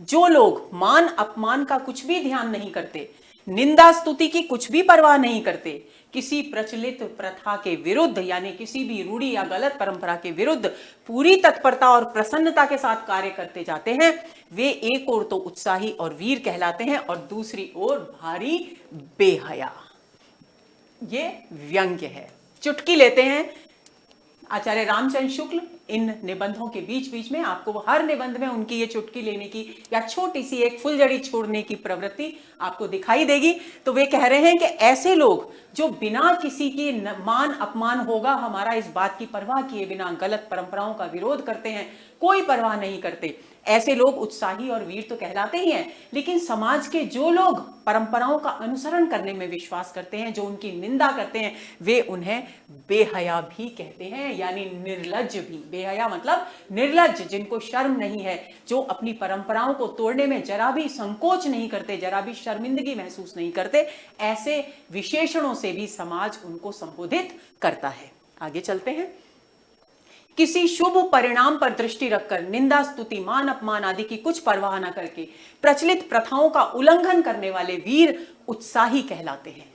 जो लोग मान अपमान का कुछ भी ध्यान नहीं करते, निंदा स्तुति की कुछ भी परवाह नहीं करते, किसी प्रचलित प्रथा के विरुद्ध यानी किसी भी रूढ़ी या गलत परंपरा के विरुद्ध पूरी तत्परता और प्रसन्नता के साथ कार्य करते जाते हैं, वे एक ओर तो उत्साही और वीर कहलाते हैं और दूसरी ओर भारी बेहया। ये व्यंग्य है। चुटकी लेते हैं, आचार्य रामचंद्र शुक्ल इन निबंधों के बीच बीच में आपको हर निबंध में उनकी ये चुटकी लेने की या छोटी सी एक फुलझड़ी छोड़ने की प्रवृत्ति आपको दिखाई देगी। तो वे कह रहे हैं कि ऐसे लोग जो बिना किसी की मान अपमान होगा हमारा इस बात की परवाह किए बिना गलत परंपराओं का विरोध करते हैं, कोई परवाह नहीं करते, ऐसे लोग उत्साही और वीर तो कहलाते ही हैं। लेकिन समाज के जो लोग परंपराओं का अनुसरण करने में विश्वास करते हैं, जो उनकी निंदा करते हैं, वे उन्हें बेहया भी कहते हैं, यानी निर्लज्ज भी। बेहया मतलब निर्लज्ज, जिनको शर्म नहीं है, जो अपनी परंपराओं को तोड़ने में जरा भी संकोच नहीं करते, जरा भी शर्मिंदगी महसूस नहीं करते, ऐसे विशेषणों से भी समाज उनको संबोधित करता है। आगे चलते हैं। किसी शुभ परिणाम पर दृष्टि रखकर निंदा, स्तुति, मान अपमान आदि की कुछ परवाह न करके प्रचलित प्रथाओं का उल्लंघन करने वाले वीर उत्साही कहलाते हैं।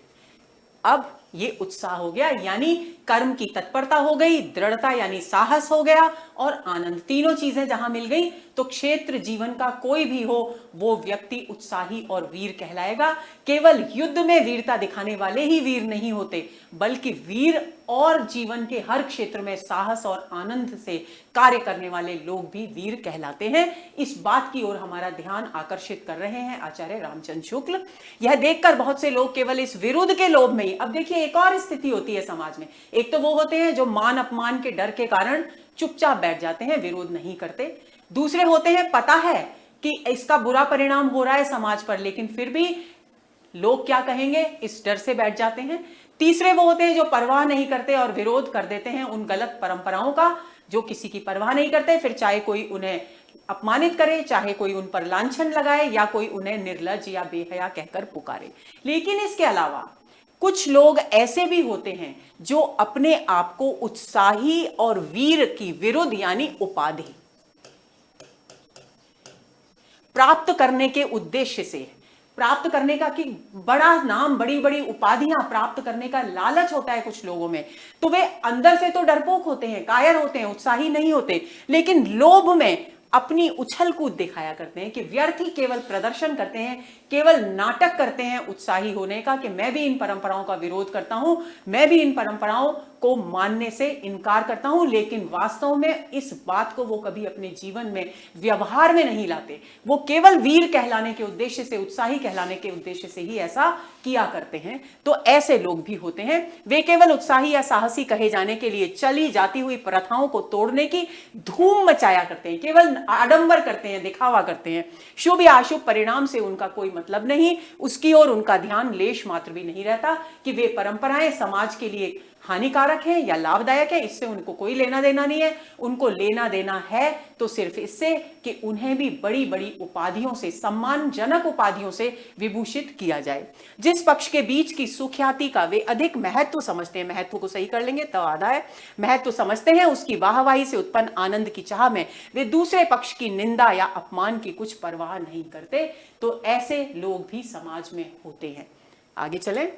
अब ये उत्साह हो गया यानी कर्म की तत्परता हो गई, दृढ़ता यानी साहस हो गया, और आनंद, तीनों चीजें जहां मिल गई तो क्षेत्र जीवन का कोई भी हो वो व्यक्ति उत्साही और वीर कहलाएगा। केवल युद्ध में वीरता दिखाने वाले ही वीर नहीं होते, बल्कि वीर और जीवन के हर क्षेत्र में साहस और आनंद से कार्य करने वाले लोग भी वीर कहलाते हैं। इस बात की ओर हमारा ध्यान आकर्षित कर रहे हैं आचार्य रामचंद्र शुक्ल। यह देखकर बहुत से लोग केवल इस विरोध के लोभ में ही, अब देखिए एक और स्थिति होती है समाज में, एक तो वो होते हैं जो मान अपमान के डर के कारण चुपचाप बैठ जाते हैं, विरोध नहीं करते। दूसरे होते हैं पता है कि इसका बुरा परिणाम हो रहा है समाज पर, लेकिन फिर भी लोग क्या कहेंगे इस डर से बैठ जाते हैं। तीसरे वो होते हैं जो परवाह नहीं करते और विरोध कर देते हैं उन गलत परंपराओं का, जो किसी की परवाह नहीं करते, फिर चाहे कोई उन्हें अपमानित करे, चाहे कोई उन पर लांछन लगाए, या कोई उन्हें निर्लज्ज या बेहया कहकर पुकारे। लेकिन इसके अलावा कुछ लोग ऐसे भी होते हैं जो अपने आप को उत्साही और वीर की विरुद्ध यानी उपाधि प्राप्त करने के उद्देश्य से, प्राप्त करने का कि बड़ा नाम, बड़ी बड़ी उपाधियां प्राप्त करने का लालच होता है कुछ लोगों में, तो वे अंदर से तो डरपोक होते हैं, कायर होते हैं, उत्साही नहीं होते, लेकिन लोभ में अपनी उछल कूद दिखाया करते हैं कि व्यर्थ ही केवल प्रदर्शन करते हैं, केवल नाटक करते हैं उत्साही होने का कि मैं भी इन परंपराओं का विरोध करता हूं, मैं भी इन परंपराओं को मानने से इनकार करता हूं, लेकिन वास्तव में इस बात को वो कभी अपने जीवन में व्यवहार में नहीं लाते। वो केवल वीर कहलाने के उद्देश्य से, उत्साही कहलाने के उद्देश्य से ही ऐसा किया करते हैं। तो ऐसे लोग भी होते हैं, वे केवल उत्साही या साहसी कहे जाने के लिए चली जाती हुई प्रथाओं को तोड़ने की धूम मचाया करते हैं, केवल आडंबर करते हैं, दिखावा करते हैं। शुभ या अशुभ परिणाम से उनका कोई मतलब नहीं, उसकी ओर उनका ध्यान लेश मात्र भी नहीं रहता कि वे परंपराएं समाज के लिए हानिकारक है या लाभदायक है, इससे उनको कोई लेना देना नहीं है। उनको लेना देना है तो सिर्फ इससे कि उन्हें भी बड़ी बड़ी उपाधियों से, सम्मानजनक उपाधियों से विभूषित किया जाए। जिस पक्ष के बीच की सुख्याति का वे अधिक महत्व समझते हैं, महत्व को सही कर लेंगे तो आधा है, महत्व समझते हैं, उसकी वाहवाही से उत्पन्न आनंद की चाह में वे दूसरे पक्ष की निंदा या अपमान की कुछ परवाह नहीं करते। तो ऐसे लोग भी समाज में होते हैं। आगे चलें।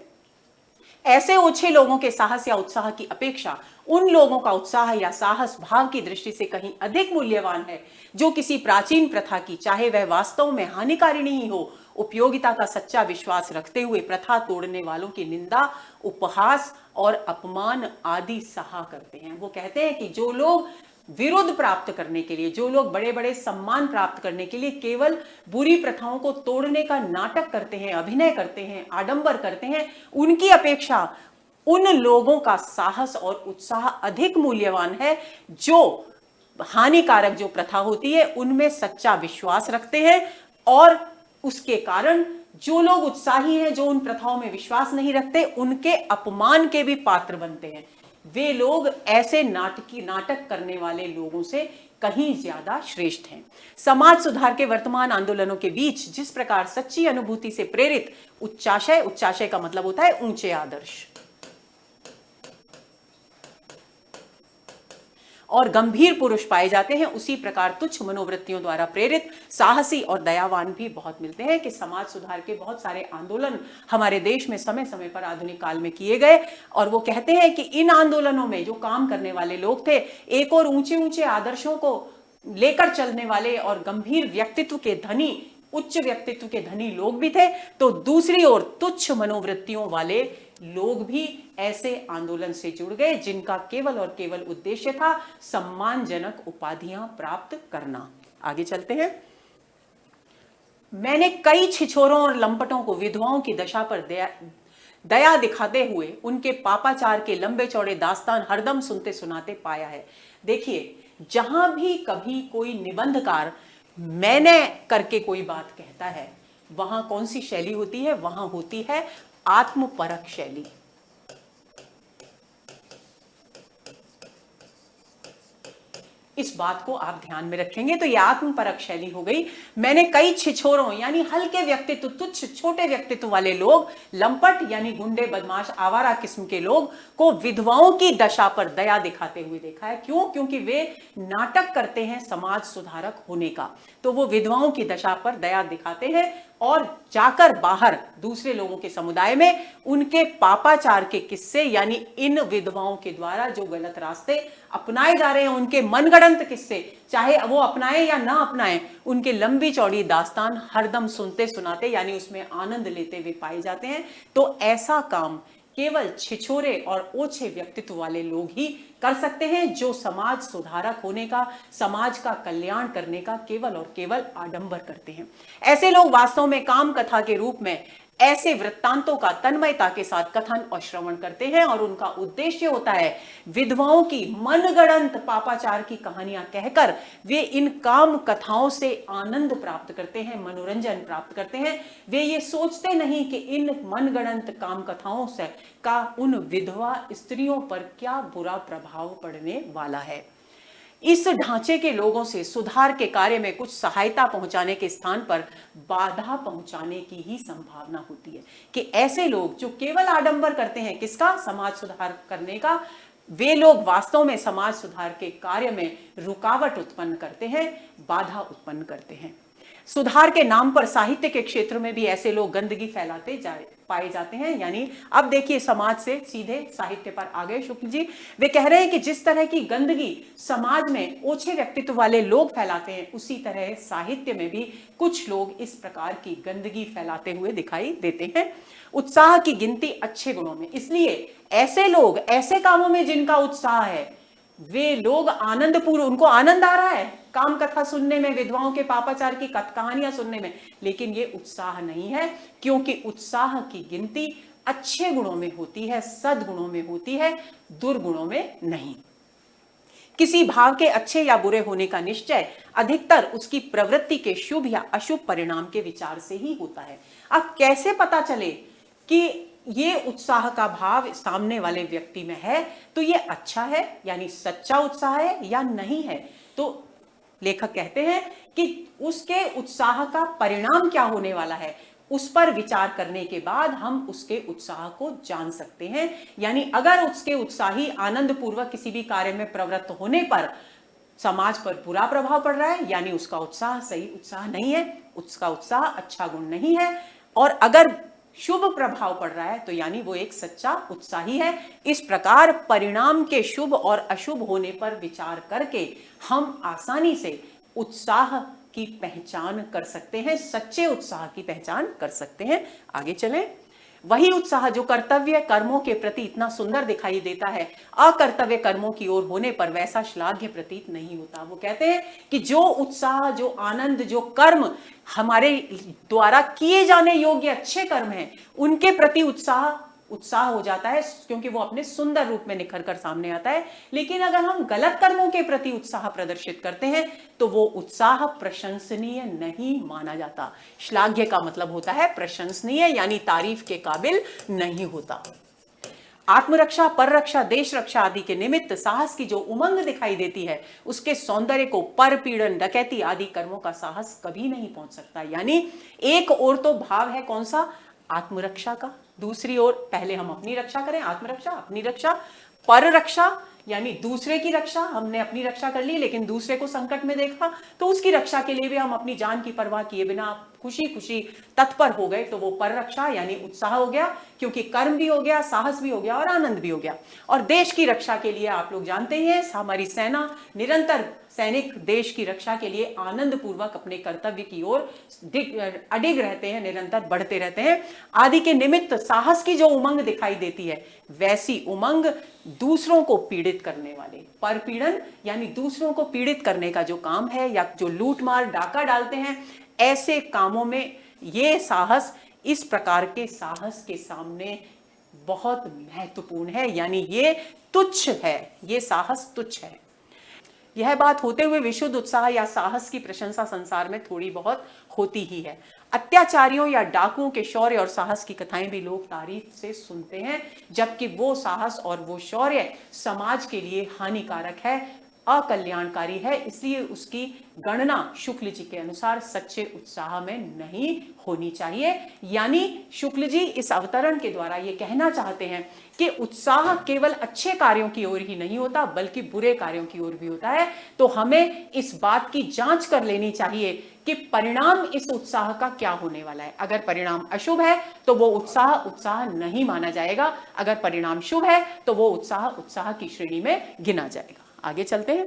ऐसे ओछे लोगों के साहस या उत्साह की अपेक्षा उन लोगों का उत्साह या साहस भाव की दृष्टि से कहीं अधिक मूल्यवान है जो किसी प्राचीन प्रथा की, चाहे वह वास्तव में हानिकारिणी ही हो, उपयोगिता का सच्चा विश्वास रखते हुए प्रथा तोड़ने वालों की निंदा, उपहास और अपमान आदि सहा करते हैं। वो कहते हैं कि जो लोग विरोध प्राप्त करने के लिए, जो लोग बड़े बड़े सम्मान प्राप्त करने के लिए केवल बुरी प्रथाओं को तोड़ने का नाटक करते हैं, अभिनय करते हैं, आडंबर करते हैं, उनकी अपेक्षा उन लोगों का साहस और उत्साह अधिक मूल्यवान है जो हानिकारक जो प्रथा होती है उनमें सच्चा विश्वास रखते हैं, और उसके कारण जो लोग उत्साही हैं, जो उन प्रथाओं में विश्वास नहीं रखते, उनके अपमान के भी पात्र बनते हैं। वे लोग ऐसे नाटक करने वाले लोगों से कहीं ज्यादा श्रेष्ठ हैं। समाज सुधार के वर्तमान आंदोलनों के बीच जिस प्रकार सच्ची अनुभूति से प्रेरित उच्चाशय, उच्चाशय का मतलब होता है ऊंचे आदर्श, और गंभीर पुरुष पाए जाते हैं, उसी प्रकार तुच्छ मनोवृत्तियों द्वारा प्रेरित साहसी और दयावान भी बहुत मिलते हैं। कि समाज सुधार के बहुत सारे आंदोलन हमारे देश में समय समय पर आधुनिक काल में किए गए, और वो कहते हैं कि इन आंदोलनों में जो काम करने वाले लोग थे, एक और ऊंचे ऊंचे आदर्शों को लेकर चलने वाले और गंभीर व्यक्तित्व के धनी, उच्च व्यक्तित्व के धनी लोग भी थे, तो दूसरी ओर तुच्छ मनोवृत्तियों वाले लोग भी ऐसे आंदोलन से जुड़ गए जिनका केवल और केवल उद्देश्य था सम्मानजनक उपाधियां प्राप्त करना। आगे चलते हैं। मैंने कई छिछोरों और लंपटों को विधवाओं की दशा पर दया दिखाते हुए उनके पापाचार के लंबे चौड़े दास्तान हरदम सुनते सुनाते पाया है। देखिए, जहां भी कभी कोई निबंधकार मैंने करके कोई बात कहता है, वहां कौन सी शैली होती है? वहां होती है आत्मपरक शैली। इस बात को आप ध्यान में रखेंगे तो यह आत्मपरक शैली हो गई। मैंने कई छिछोरों यानी हल्के व्यक्तित्व, तुच्छ छोटे व्यक्तित्व वाले लोग, लंपट यानी गुंडे बदमाश आवारा किस्म के लोग को विधवाओं की दशा पर दया दिखाते हुए देखा है। क्यों? क्योंकि वे नाटक करते हैं समाज सुधारक होने का, तो वो विधवाओं की दशा पर दया दिखाते हैं और जाकर बाहर दूसरे लोगों के समुदाय में उनके पापाचार के किस्से यानी इन विधवाओं के द्वारा जो गलत रास्ते अपनाए जा रहे हैं, उनके मनगढ़ंत किस्से, चाहे वो अपनाएं या ना अपनाएं, उनके लंबी चौड़ी दास्तान हरदम सुनते सुनाते यानी उसमें आनंद लेते हुए पाए जाते हैं। तो ऐसा काम केवल छिछोरे और ओछे व्यक्तित्व वाले लोग ही कर सकते हैं, जो समाज सुधारक होने का, समाज का कल्याण करने का केवल और केवल आडंबर करते हैं। ऐसे लोग वास्तव में काम कथा के रूप में ऐसे वृत्तांतों का तन्मयता के साथ कथन और श्रवण करते हैं और उनका उद्देश्य होता है विधवाओं की मनगढ़ंत पापाचार की कहानियां कहकर वे इन काम कथाओं से आनंद प्राप्त करते हैं, मनोरंजन प्राप्त करते हैं। वे ये सोचते नहीं कि इन मनगढ़ंत काम कथाओं से का उन विधवा स्त्रियों पर क्या बुरा प्रभाव पड़ने वाला है। इस ढांचे के लोगों से सुधार के कार्य में कुछ सहायता पहुंचाने के स्थान पर बाधा पहुंचाने की ही संभावना होती है कि ऐसे लोग जो केवल आडंबर करते हैं किसका? समाज सुधार करने का, वे लोग वास्तव में समाज सुधार के कार्य में रुकावट उत्पन्न करते हैं, बाधा उत्पन्न करते हैं। सुधार के नाम पर साहित्य के क्षेत्र में भी ऐसे लोग गंदगी फैलाते पाए जाते हैं। यानी अब देखिए, समाज से सीधे साहित्य पर आ गए शुक्ल जी। वे कह रहे हैं कि जिस तरह की गंदगी समाज में ओछे व्यक्तित्व वाले लोग फैलाते हैं, उसी तरह साहित्य में भी कुछ लोग इस प्रकार की गंदगी फैलाते हुए दिखाई देते हैं। उत्साह की गिनती अच्छे गुणों में, इसलिए ऐसे लोग ऐसे कामों में जिनका उत्साह है, वे लोग आनंदपूर्व, उनको आनंद आ रहा है काम कथा सुनने में, विधवाओं के पापाचार की कहानियां सुनने में, लेकिन ये उत्साह नहीं है, क्योंकि उत्साह की गिनती अच्छे गुणों में होती है, सद्गुणों में होती है, दुर्गुणों में नहीं। किसी भाव के अच्छे या बुरे होने का निश्चय अधिकतर उसकी प्रवृत्ति के शुभ या अशुभ परिणाम के विचार से ही होता है। अब कैसे पता चले कि ये उत्साह का भाव सामने वाले व्यक्ति में है तो ये अच्छा है यानी सच्चा उत्साह है या नहीं है? तो लेखक कहते हैं कि उसके उत्साह का परिणाम क्या होने वाला है, उस पर विचार करने के बाद हम उसके उत्साह को जान सकते हैं। यानी अगर उसके उत्साही आनंद पूर्वक किसी भी कार्य में प्रवृत्त होने पर समाज पर बुरा प्रभाव पड़ रहा है, यानी उसका उत्साह सही उत्साह नहीं है, उसका उत्साह अच्छा गुण नहीं है। और अगर शुभ प्रभाव पड़ रहा है तो यानी वो एक सच्चा उत्साही है। इस प्रकार परिणाम के शुभ और अशुभ होने पर विचार करके हम आसानी से उत्साह की पहचान कर सकते हैं, सच्चे उत्साह की पहचान कर सकते हैं। आगे चलें। वही उत्साह जो कर्तव्य कर्मों के प्रति इतना सुंदर दिखाई देता है, अकर्तव्य कर्मों की ओर होने पर वैसा श्लाघ्य प्रतीत नहीं होता। वो कहते हैं कि जो उत्साह, जो आनंद, जो कर्म हमारे द्वारा किए जाने योग्य अच्छे कर्म हैं, उनके प्रति उत्साह हो जाता है, क्योंकि वो अपने सुंदर रूप में निखर कर सामने आता है। लेकिन अगर हम गलत कर्मों के प्रति उत्साह प्रदर्शित करते हैं तो वो उत्साह प्रशंसनीय नहीं माना जाता। श्लाघ्य का मतलब होता है प्रशंसनीय, यानी तारीफ के काबिल नहीं होता। आत्मरक्षा, पररक्षा, देश रक्षा आदि के निमित्त साहस की जो उमंग दिखाई देती है, उसके सौंदर्य को परपीड़न, डकैती आदि कर्मों का साहस कभी नहीं पहुंच सकता। यानी एक ओर तो भाव है कौन सा? आत्मरक्षा का, दूसरी ओर पहले हम अपनी रक्षा करें, आत्मरक्षा, अपनी रक्षा, पररक्षा यानी दूसरे की रक्षा। हमने अपनी रक्षा कर ली लेकिन दूसरे को संकट में देखा तो उसकी रक्षा के लिए भी हम अपनी जान की परवाह किए बिना खुशी खुशी तत्पर हो गए, तो वो पररक्षा यानी उत्साह हो गया, क्योंकि कर्म भी हो गया, साहस भी हो गया और आनंद भी हो गया। और देश की रक्षा के लिए आप लोग जानते ही हैं, हमारी सेना निरंतर सैनिक देश की रक्षा के लिए आनंद पूर्वक अपने कर्तव्य की ओर अडिग रहते हैं, निरंतर बढ़ते रहते हैं। आदि के निमित्त साहस की जो उमंग दिखाई देती है, वैसी उमंग दूसरों को पीड़ित करने वाले, परपीड़न यानी दूसरों को पीड़ित करने का जो काम है, या जो लूट मार डाका डालते हैं, ऐसे कामों में ये साहस इस प्रकार के साहस के सामने बहुत महत्वपूर्ण है, यानी ये तुच्छ है, ये साहस तुच्छ है। यह बात होते हुए विशुद्ध उत्साह या साहस की प्रशंसा संसार में थोड़ी बहुत होती ही है। अत्याचारियों या डाकुओं के शौर्य और साहस की कथाएं भी लोग तारीफ से सुनते हैं, जबकि वो साहस और वो शौर्य समाज के लिए हानिकारक है, अकल्याणकारी है, इसलिए उसकी गणना शुक्ल जी के अनुसार सच्चे उत्साह में नहीं होनी चाहिए। यानी शुक्ल जी इस अवतरण के द्वारा ये कहना चाहते हैं कि उत्साह केवल अच्छे कार्यों की ओर ही नहीं होता, बल्कि बुरे कार्यों की ओर भी होता है। तो हमें इस बात की जांच कर लेनी चाहिए कि परिणाम इस उत्साह का क्या होने वाला है। अगर परिणाम अशुभ है तो वो उत्साह उत्साह नहीं माना जाएगा, अगर परिणाम शुभ है तो वो उत्साह उत्साह की श्रेणी में गिना जाएगा। आगे चलते हैं।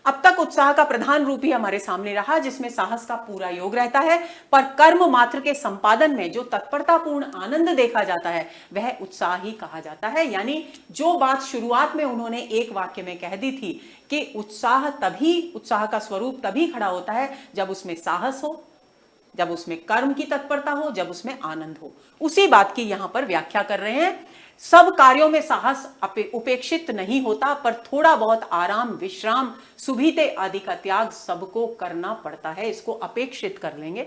अब तक उत्साह का प्रधान रूप ही हमारे सामने रहा, जिसमें साहस का पूरा योग रहता है, पर कर्म मात्र के संपादन में जो तत्परतापूर्ण आनंद देखा जाता है वह उत्साह ही कहा जाता है। यानी जो बात शुरुआत में उन्होंने एक वाक्य में कह दी थी कि उत्साह का स्वरूप तभी खड़ा होता है जब उसमें साहस हो, जब उसमें कर्म की तत्परता हो, जब उसमें आनंद हो, उसी बात की यहां पर व्याख्या कर रहे हैं। सब कार्यों में साहस उपेक्षित नहीं होता, पर थोड़ा बहुत आराम, विश्राम, सुविधे आदि का त्याग सबको करना पड़ता है, इसको अपेक्षित कर लेंगे।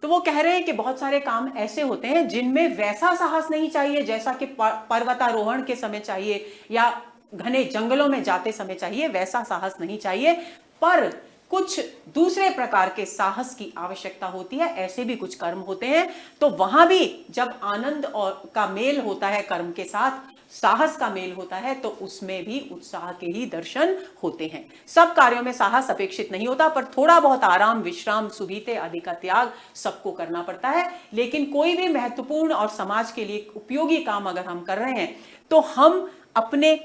तो वो कह रहे हैं कि बहुत सारे काम ऐसे होते हैं जिनमें वैसा साहस नहीं चाहिए जैसा कि पर्वतारोहण के समय चाहिए या घने जंगलों में जाते समय चाहिए, वैसा साहस नहीं चाहिए, पर कुछ दूसरे प्रकार के साहस की आवश्यकता होती है। ऐसे भी कुछ कर्म होते हैं, तो वहां भी जब आनंद और का मेल होता है, कर्म के साथ साहस का मेल होता है, तो उसमें भी उत्साह के ही दर्शन होते हैं। सब कार्यों में साहस अपेक्षित नहीं होता, पर थोड़ा बहुत आराम, विश्राम, सुविधे आदि का त्याग सबको करना पड़ता है। लेकिन कोई भी महत्वपूर्ण और समाज के लिए उपयोगी काम अगर हम कर रहे हैं तो हम अपने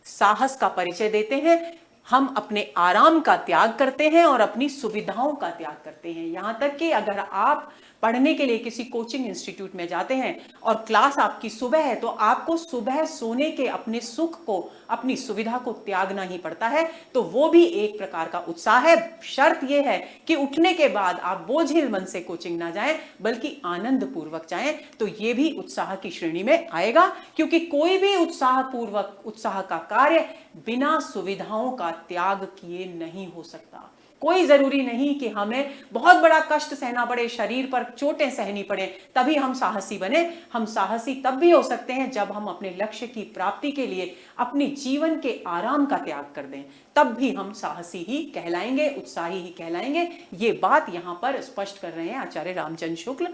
साहस का परिचय देते हैं, हम अपने आराम का त्याग करते हैं और अपनी सुविधाओं का त्याग करते हैं। यहां तक कि अगर आप पढ़ने के लिए किसी कोचिंग इंस्टीट्यूट में जाते हैं और क्लास आपकी सुबह है, तो आपको सुबह सोने के अपने सुख को, अपनी सुविधा को त्यागना ही पड़ता है। तो वो भी एक प्रकार का उत्साह है। शर्त यह है कि उठने के बाद आप बोझिल मन से कोचिंग ना जाएं, बल्कि आनंद पूर्वक जाएं, तो ये भी उत्साह की श्रेणी में आएगा। क्योंकि कोई भी उत्साह का कार्य बिना सुविधाओं का त्याग किए नहीं हो सकता। कोई जरूरी नहीं कि हमें बहुत बड़ा कष्ट सहना पड़े, शरीर पर चोटें सहनी पड़े तभी हम साहसी बने। हम साहसी तब भी हो सकते हैं जब हम अपने लक्ष्य की प्राप्ति के लिए अपने जीवन के आराम का त्याग कर दें, तब भी हम साहसी ही कहलाएंगे, उत्साही ही कहलाएंगे। ये बात यहां पर स्पष्ट कर रहे हैं आचार्य रामचंद्र शुक्ल।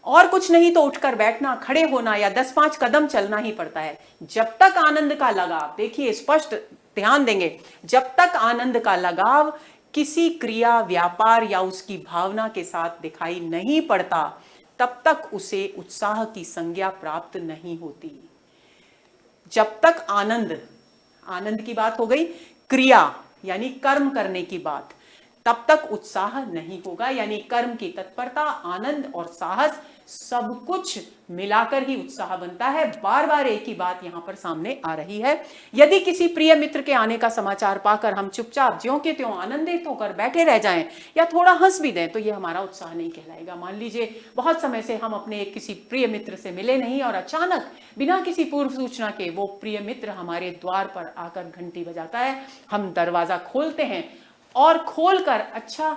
और कुछ नहीं तो उठकर बैठना, खड़े होना या 10-5 कदम चलना ही पड़ता है। जब तक आनंद का लगाव, देखिए स्पष्ट ध्यान देंगे, जब तक आनंद का लगाव किसी क्रिया, व्यापार या उसकी भावना के साथ दिखाई नहीं पड़ता, तब तक उसे उत्साह की संज्ञा प्राप्त नहीं होती। जब तक आनंद की बात हो गई, क्रिया यानी कर्म करने की बात, तब तक उत्साह नहीं होगा। यानी कर्म की तत्परता, आनंद और साहस सब कुछ मिलाकर ही उत्साह बनता है। बार बार एक ही बात यहां पर सामने आ रही है। यदि किसी प्रिय मित्र के आने का समाचार पाकर हम चुपचाप ज्यों के त्यों आनंदित होकर बैठे रह जाएं या थोड़ा हंस भी दें, तो यह हमारा उत्साह नहीं कहलाएगा। मान लीजिए बहुत समय से हम अपने किसी प्रिय मित्र से मिले नहीं और अचानक बिना किसी पूर्व सूचना के वो प्रिय मित्र हमारे द्वार पर आकर घंटी बजाता है। हम दरवाजा खोलते हैं और खोलकर अच्छा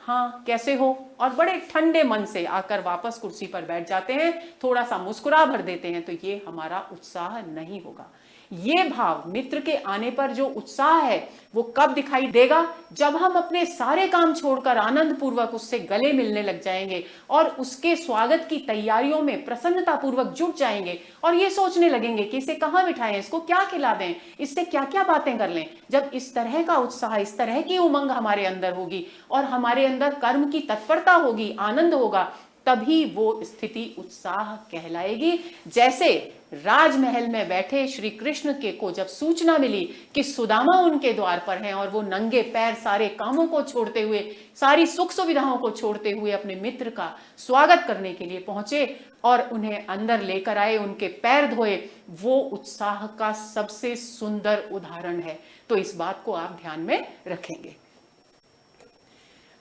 हाँ कैसे हो, और बड़े ठंडे मन से आकर वापस कुर्सी पर बैठ जाते हैं, थोड़ा सा मुस्कुरा भर देते हैं, तो ये हमारा उत्साह नहीं होगा। ये भाव, मित्र के आने पर जो उत्साह है, वो कब दिखाई देगा? जब हम अपने सारे काम छोड़कर आनंद पूर्वक उससे गले मिलने लग जाएंगे और उसके स्वागत की तैयारियों में प्रसन्नता पूर्वक जुट जाएंगे और ये सोचने लगेंगे कि इसे कहाँ बिठाएं, इसको क्या खिला दें, इससे क्या क्या बातें कर लें। जब इस तरह का उत्साह, इस तरह की उमंग हमारे अंदर होगी और हमारे अंदर कर्म की तत्परता होगी, आनंद होगा, तभी वो स्थिति उत्साह कहलाएगी। जैसे राजमहल में बैठे श्री कृष्ण के को जब सूचना मिली कि सुदामा उनके द्वार पर हैं और वो नंगे पैर सारे कामों को छोड़ते हुए, सारी सुख सुविधाओं को छोड़ते हुए अपने मित्र का स्वागत करने के लिए पहुंचे और उन्हें अंदर लेकर आए, उनके पैर धोए, वो उत्साह का सबसे सुंदर उदाहरण है। तो इस बात को आप ध्यान में रखेंगे।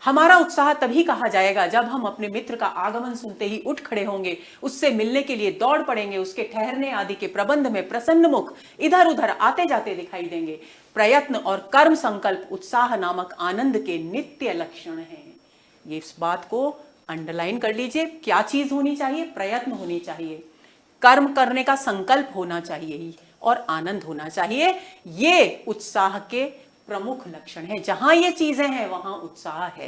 हमारा उत्साह तभी कहा जाएगा जब हम अपने मित्र का आगमन सुनते ही उठ खड़े होंगे, उससे मिलने के लिए दौड़ पड़ेंगे, उसके ठहरने आदि के प्रबंध में प्रसन्न मुख इधर उधर आते जाते दिखाई देंगे। प्रयत्न और कर्म संकल्प उत्साह नामक आनंद के नित्य लक्षण हैं। ये इस बात को अंडरलाइन कर लीजिए। क्या चीज होनी चाहिए? प्रयत्न होनी चाहिए, कर्म करने का संकल्प होना चाहिए और आनंद होना चाहिए। ये उत्साह के प्रमुख लक्षण है। जहां ये चीजें हैं वहां उत्साह है।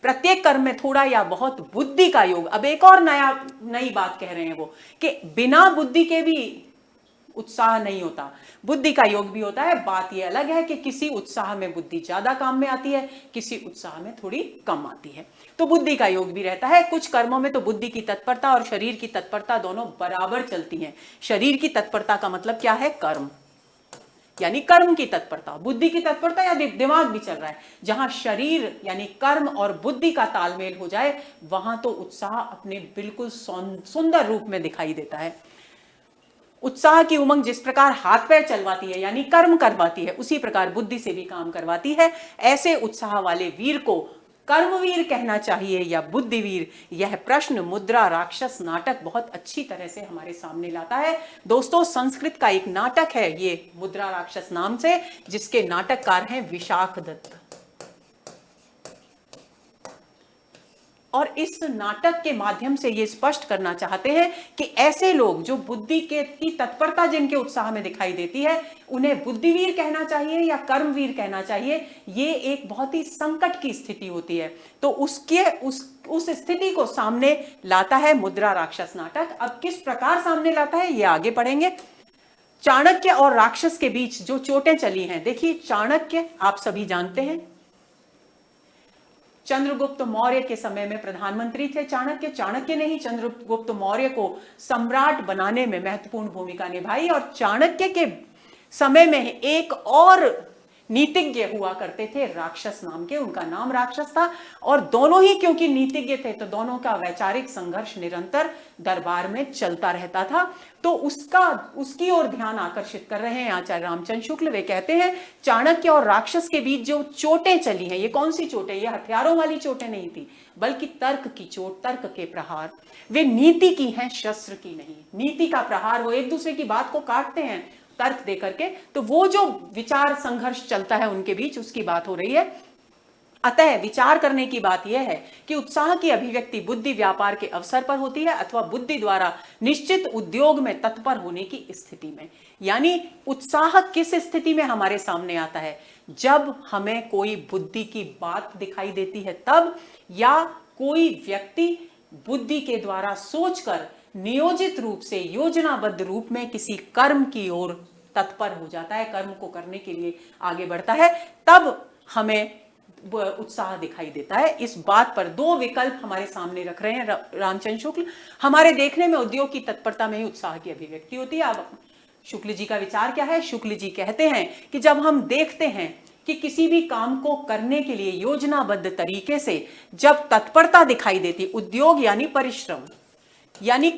प्रत्येक कर्म में थोड़ा या बहुत बुद्धि का योग। अब एक और नई बात कह रहे हैं वो कि बिना बुद्धि के भी उत्साह नहीं होता, बुद्धि का योग भी होता है। बात ये अलग है कि किसी उत्साह में बुद्धि ज्यादा काम में आती है, किसी उत्साह में थोड़ी कम आती है। तो बुद्धि का योग भी रहता है। कुछ कर्मों में तो बुद्धि की तत्परता और शरीर की तत्परता दोनों बराबर चलती हैं। शरीर की तत्परता का मतलब क्या है? कर्म, यानी कर्म की तत्परता। बुद्धि की तत्परता या दिमाग भी चल रहा है। जहां शरीर यानी कर्म और बुद्धि का तालमेल हो जाए वहां तो उत्साह अपने बिल्कुल सुंदर रूप में दिखाई देता है। उत्साह की उमंग जिस प्रकार हाथ पैर चलवाती है यानी कर्म करवाती है, उसी प्रकार बुद्धि से भी काम करवाती है। ऐसे उत्साह वाले वीर को कर्मवीर कहना चाहिए या बुद्धिवीर? यह प्रश्न मुद्रा राक्षस नाटक बहुत अच्छी तरह से हमारे सामने लाता है। दोस्तों, संस्कृत का एक नाटक है ये मुद्रा राक्षस नाम से, जिसके नाटककार हैं विशाख दत्त। और इस नाटक के माध्यम से ये स्पष्ट करना चाहते हैं कि ऐसे लोग जो बुद्धि की तत्परता जिनके उत्साह में दिखाई देती है, उन्हें बुद्धिवीर कहना चाहिए या कर्मवीर कहना चाहिए। ये एक बहुत ही संकट की स्थिति होती है। तो उस स्थिति को सामने लाता है मुद्रा राक्षस नाटक। अब किस प्रकार सामने लाता है ये आगे पढ़ेंगे। चाणक्य और राक्षस के बीच जो चोटें चली हैं, देखिए चाणक्य आप सभी जानते हैं, चंद्रगुप्त मौर्य के समय में प्रधानमंत्री थे चाणक्य ने ही चंद्रगुप्त मौर्य को सम्राट बनाने में महत्वपूर्ण भूमिका निभाई। और चाणक्य के समय में एक और नीतिज्ञ हुआ करते थे राक्षस नाम के, उनका नाम राक्षस था। और दोनों ही क्योंकि नीतिज्ञ थे तो दोनों का वैचारिक संघर्ष निरंतर दरबार में चलता रहता था। तो उसकी ओर ध्यान आकर्षित कर रहे हैं आचार्य रामचंद्र शुक्ल। वे कहते हैं चाणक्य और राक्षस के बीच जो चोटें चली हैं, ये कौन सी चोटें? ये हथियारों वाली चोटें नहीं थी, बल्कि तर्क की चोट, तर्क के प्रहार। वे नीति की हैं, शस्त्र की नहीं। नीति का प्रहार, वो एक दूसरे की बात को काटते हैं तर्क दे करके। तो वो जो विचार संघर्ष चलता है उनके बीच, उसकी बात हो रही है। अतः विचार करने की बात यह है कि उत्साह की अभिव्यक्ति बुद्धि व्यापार के अवसर पर होती है अथवा बुद्धि द्वारा निश्चित उद्योग में तत्पर होने की स्थिति में। यानी उत्साह किस स्थिति में हमारे सामने आता है? जब हमें कोई बुद्धि की बात दिखाई देती है तब, या कोई व्यक्ति बुद्धि के द्वारा सोचकर नियोजित रूप से, योजनाबद्ध रूप में किसी कर्म की ओर तत्पर हो जाता है, कर्म को करने के लिए आगे बढ़ता है, तब हमें उत्साह दिखाई देता है। इस बात पर दो विकल्प हमारे सामने रख रहे हैं रामचंद्र शुक्ल। हमारे देखने में उद्योग की तत्परता में ही उत्साह की अभिव्यक्ति होती है। अब शुक्ल जी का विचार क्या है? शुक्ल जी कहते हैं कि जब हम देखते हैं कि किसी भी काम को करने के लिए योजनाबद्ध तरीके से जब तत्परता दिखाई देती, उद्योग यानी परिश्रम यानी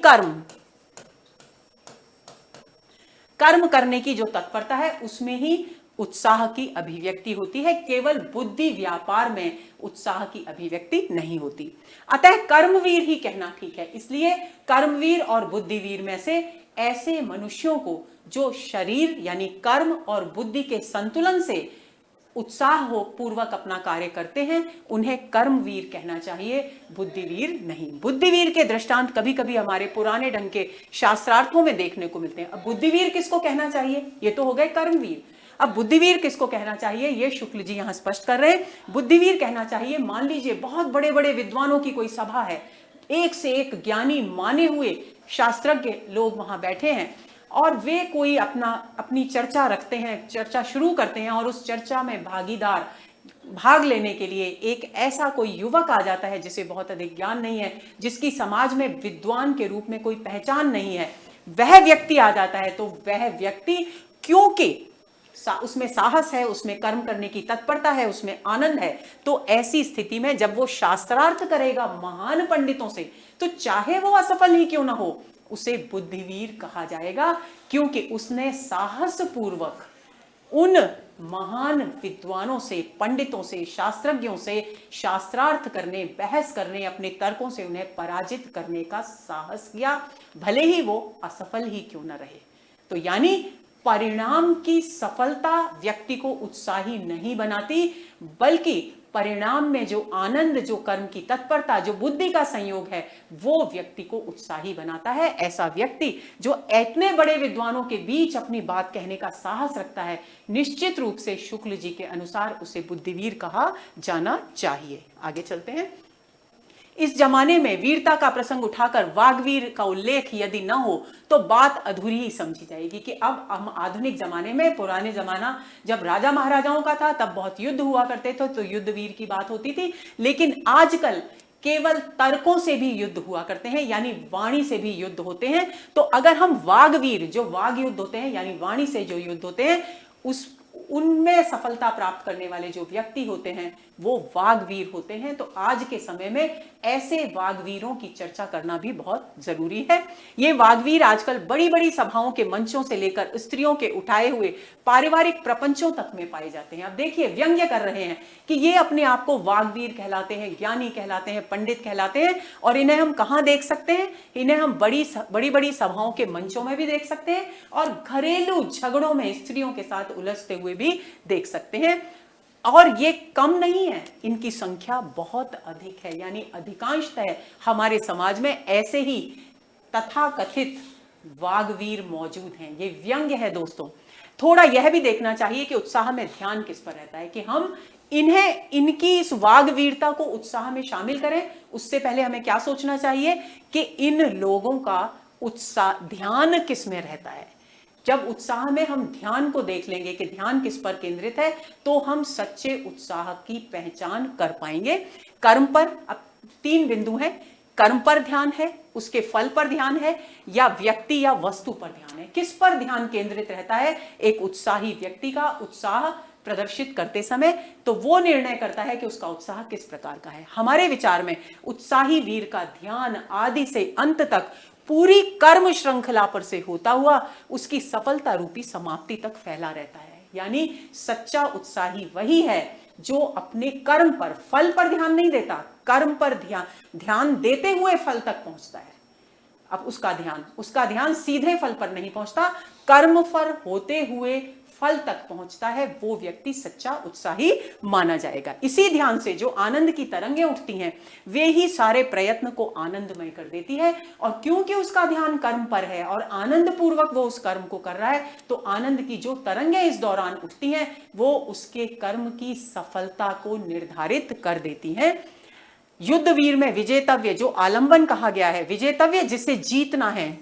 कर्म करने की जो तत्परता है, उसमें ही उत्साह की अभिव्यक्ति होती है। केवल बुद्धि व्यापार में उत्साह की अभिव्यक्ति नहीं होती। अतः कर्मवीर ही कहना ठीक है। इसलिए कर्मवीर और बुद्धिवीर में से ऐसे मनुष्यों को जो शरीर यानी कर्म और बुद्धि के संतुलन से उत्साह हो पूर्वक अपना कार्य करते हैं, उन्हें कर्मवीर कहना चाहिए, बुद्धिवीर नहीं। बुद्धिवीर के दृष्टांत कभी कभी हमारे पुराने ढंग के शास्त्रार्थों में देखने को मिलते हैं। अब बुद्धिवीर किसको कहना चाहिए? ये तो हो गए कर्मवीर। अब बुद्धिवीर किसको कहना चाहिए? ये शुक्ल जी यहां स्पष्ट कर रहे हैं। बुद्धिवीर कहना चाहिए, मान लीजिए बहुत बड़े बड़े विद्वानों की कोई सभा है, एक से एक ज्ञानी माने हुए शास्त्रज्ञ लोग वहां बैठे हैं और वे कोई अपनी चर्चा रखते हैं, चर्चा शुरू करते हैं और उस चर्चा में भागीदार भाग लेने के लिए एक ऐसा कोई युवक आ जाता है जिसे बहुत अधिक ज्ञान नहीं है, जिसकी समाज में विद्वान के रूप में कोई पहचान नहीं है, वह व्यक्ति आ जाता है, तो वह व्यक्ति क्योंकि उसमें साहस है, उसमें कर्म करने की तत्परता है, उसमें आनंद है, तो ऐसी स्थिति में जब वो शास्त्रार्थ करेगा महान पंडितों से, तो चाहे वो असफल ही क्यों ना हो, उसे बुद्धिवीर कहा जाएगा, क्योंकि उसने साहस पूर्वक उन महान विद्वानों से, पंडितों से, शास्त्रज्ञों से शास्त्रार्थ करने, बहस करने, अपने तर्कों से उन्हें पराजित करने का साहस किया, भले ही वो असफल ही क्यों न रहे। तो यानी परिणाम की सफलता व्यक्ति को उत्साही नहीं बनाती, बल्कि परिणाम में जो आनंद, जो कर्म की तत्परता, जो बुद्धि का संयोग है, वो व्यक्ति को उत्साही बनाता है। ऐसा व्यक्ति जो इतने बड़े विद्वानों के बीच अपनी बात कहने का साहस रखता है, निश्चित रूप से शुक्ल जी के अनुसार उसे बुद्धिवीर कहा जाना चाहिए। आगे चलते हैं। इस जमाने में वीरता का प्रसंग उठाकर वाग्वीर का उल्लेख यदि न हो तो बात अधूरी ही समझी जाएगी कि अब हम आधुनिक जमाने में, पुराने जमाना जब राजा महाराजाओं का था तब बहुत युद्ध हुआ करते थे, तो युद्ध वीर की बात होती थी, लेकिन आजकल केवल तर्कों से भी युद्ध हुआ करते हैं, यानी वाणी से भी युद्ध होते हैं। तो अगर हम वाग्वीर, जो वाग युद्ध होते हैं यानी वाणी से जो युद्ध होते हैं, उनमें सफलता प्राप्त करने वाले जो व्यक्ति होते हैं वो वाग्वीर होते हैं। तो आज के समय में ऐसे वाग्वीरों की चर्चा करना भी बहुत जरूरी है। ये वाग्वीर आजकल बड़ी बड़ी सभाओं के मंचों से लेकर स्त्रियों के उठाए हुए पारिवारिक प्रपंचों तक में पाए जाते हैं। अब देखिए, व्यंग्य कर रहे हैं कि ये अपने आप को वाग्वीर कहलाते हैं, ज्ञानी कहलाते हैं, पंडित कहलाते हैं, और इन्हें हम कहां देख सकते हैं? इन्हें हम बड़ी बड़ी सभाओं के मंचों में भी देख सकते हैं, और घरेलू झगड़ों में स्त्रियों के साथ उलझते हुए भी देख सकते हैं। और ये कम नहीं है, इनकी संख्या बहुत अधिक है, यानी अधिकांशतः हमारे समाज में ऐसे ही तथाकथित वाग्वीर मौजूद हैं। ये व्यंग्य है दोस्तों। थोड़ा यह भी देखना चाहिए कि उत्साह में ध्यान किस पर रहता है, कि हम इन्हें, इनकी इस वाग्वीरता को उत्साह में शामिल करें। उससे पहले हमें क्या सोचना चाहिए कि इन लोगों का उत्साह, ध्यान किस में रहता है। जब उत्साह में हम ध्यान को देख लेंगे कि ध्यान किस पर केंद्रित है, तो हम सच्चे उत्साह की पहचान कर पाएंगे। कर्म पर, अब 3 बिंदु हैं, कर्म पर ध्यान है, उसके फल पर ध्यान है, या व्यक्ति या वस्तु पर ध्यान है। किस पर ध्यान केंद्रित रहता है एक उत्साही व्यक्ति का उत्साह प्रदर्शित करते समय, तो वो निर्णय करता है कि उसका उत्साह किस प्रकार का है। हमारे विचार में उत्साही वीर का ध्यान आदि से अंत तक पूरी कर्म श्रृंखला पर से होता हुआ उसकी सफलता रूपी समाप्ति तक फैला रहता है। यानी सच्चा उत्साही वही है जो अपने कर्म पर, फल पर ध्यान नहीं देता, कर्म पर ध्यान देते हुए फल तक पहुंचता है। अब उसका ध्यान सीधे फल पर नहीं पहुंचता, कर्म पर होते हुए फल तक पहुंचता है, वो व्यक्ति सच्चा उत्साही माना जाएगा। इसी ध्यान से जो आनंद की तरंगें उठती हैं, वे ही सारे प्रयत्न को आनंदमय कर देती है। और क्योंकि उसका ध्यान कर्म पर है और आनंद पूर्वक वो उस कर्म को कर रहा है, तो आनंद की जो तरंगें इस दौरान उठती हैं, वो उसके कर्म की सफलता को निर्धारित कर देती हैं। युद्धवीर में विजेतव्य, जो आलंबन कहा गया है, विजेतव्य जिसे जीतना है,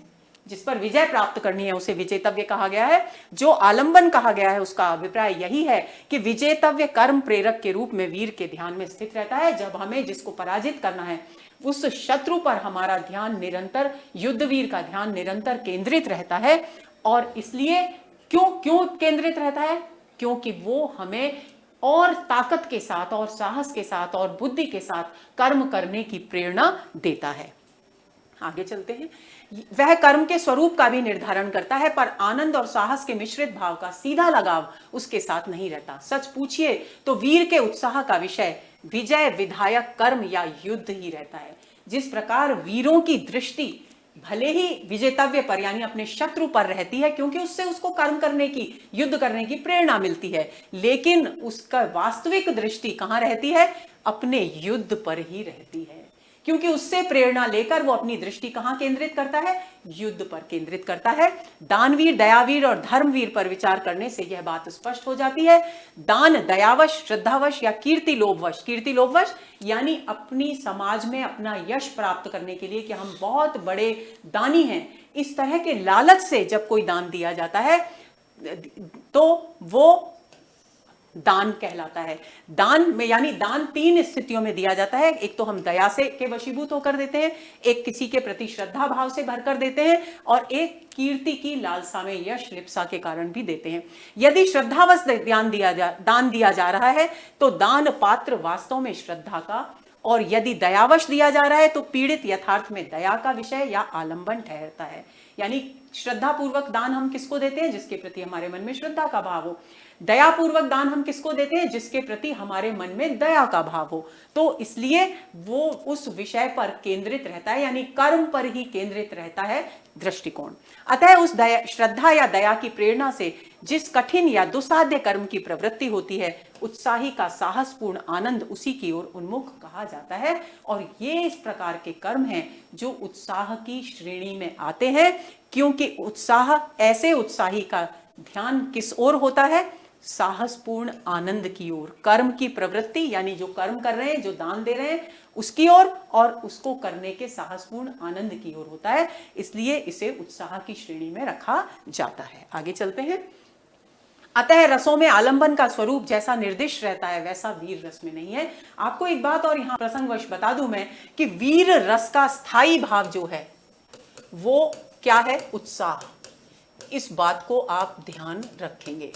जिस पर विजय प्राप्त करनी है, उसे विजेतव्य कहा गया है। जो आलंबन कहा गया है उसका अभिप्राय यही है कि विजेतव्य कर्म प्रेरक के रूप में वीर के ध्यान में स्थित रहता है। जब हमें जिसको पराजित करना है, उस शत्रु पर हमारा ध्यान निरंतर, युद्धवीर का ध्यान निरंतर केंद्रित रहता है। और इसलिए क्यों केंद्रित रहता है? क्योंकि वो हमें और ताकत के साथ और साहस के साथ और बुद्धि के साथ कर्म करने की प्रेरणा देता है। आगे चलते हैं। वह कर्म के स्वरूप का भी निर्धारण करता है, पर आनंद और साहस के मिश्रित भाव का सीधा लगाव उसके साथ नहीं रहता। सच पूछिए तो वीर के उत्साह का विषय विजय विधायक कर्म या युद्ध ही रहता है। जिस प्रकार वीरों की दृष्टि भले ही विजेतव्य पर यानी अपने शत्रु पर रहती है, क्योंकि उससे उसको कर्म करने की, युद्ध करने की प्रेरणा मिलती है, लेकिन उसका वास्तविक दृष्टि कहां रहती है? अपने युद्ध पर ही रहती है, क्योंकि उससे प्रेरणा लेकर वो अपनी दृष्टि कहां केंद्रित करता है? युद्ध पर केंद्रित करता है। दानवीर, दयावीर और धर्मवीर पर विचार करने से यह बात स्पष्ट हो जाती है। दान दयावश, श्रद्धावश या कीर्ति लोभवश यानी अपनी समाज में अपना यश प्राप्त करने के लिए कि हम बहुत बड़े दानी हैं, इस तरह के लालच से जब कोई दान दिया जाता है, तो वो दान कहलाता है। दान में यानी दान 3 स्थितियों में दिया जाता है। एक तो हम दया से के वशीभूत होकर देते हैं, एक किसी के प्रति श्रद्धा भाव से भरकर देते हैं, और एक कीर्ति की लालसा में यश लिप्सा के कारण भी देते हैं। यदि श्रद्धावश दान दिया जा रहा है तो दान पात्र वास्तव में श्रद्धा का, और यदि दयावश दिया जा रहा है तो पीड़ित यथार्थ में दया का विषय या आलंबन ठहरता है। यानी श्रद्धा पूर्वक दान हम किसको देते हैं? जिसके प्रति हमारे मन में श्रद्धा का भाव हो। दया पूर्वक दान हम किसको देते हैं? जिसके प्रति हमारे मन में दया का भाव हो। तो इसलिए वो उस विषय पर केंद्रित रहता है, यानी कर्म पर ही केंद्रित रहता है दृष्टिकोण। अतः उस श्रद्धा या दया की प्रेरणा से जिस कठिन या दुस्साध्य कर्म की प्रवृत्ति होती है, उत्साही का साहसपूर्ण आनंद उसी की ओर उन्मुख कहा जाता है। और ये इस प्रकार के कर्म हैं जो उत्साह की श्रेणी में आते हैं, क्योंकि उत्साह, ऐसे उत्साही का ध्यान किस ओर होता है? साहसपूर्ण आनंद की ओर। कर्म की प्रवृत्ति यानी जो कर्म कर रहे हैं, जो दान दे रहे हैं, उसकी ओर, और उसको करने के साहसपूर्ण आनंद की ओर होता है। इसलिए इसे उत्साह की श्रेणी में रखा जाता है। आगे चलते हैं। अतः रसों में आलंबन का स्वरूप जैसा निर्दिष्ट रहता है वैसा वीर रस में नहीं है। आपको एक बात और यहां प्रसंगवश बता दूं मैं कि वीर रस का स्थायी भाव जो है वो क्या है? उत्साह। इस बात को आप ध्यान रखेंगे।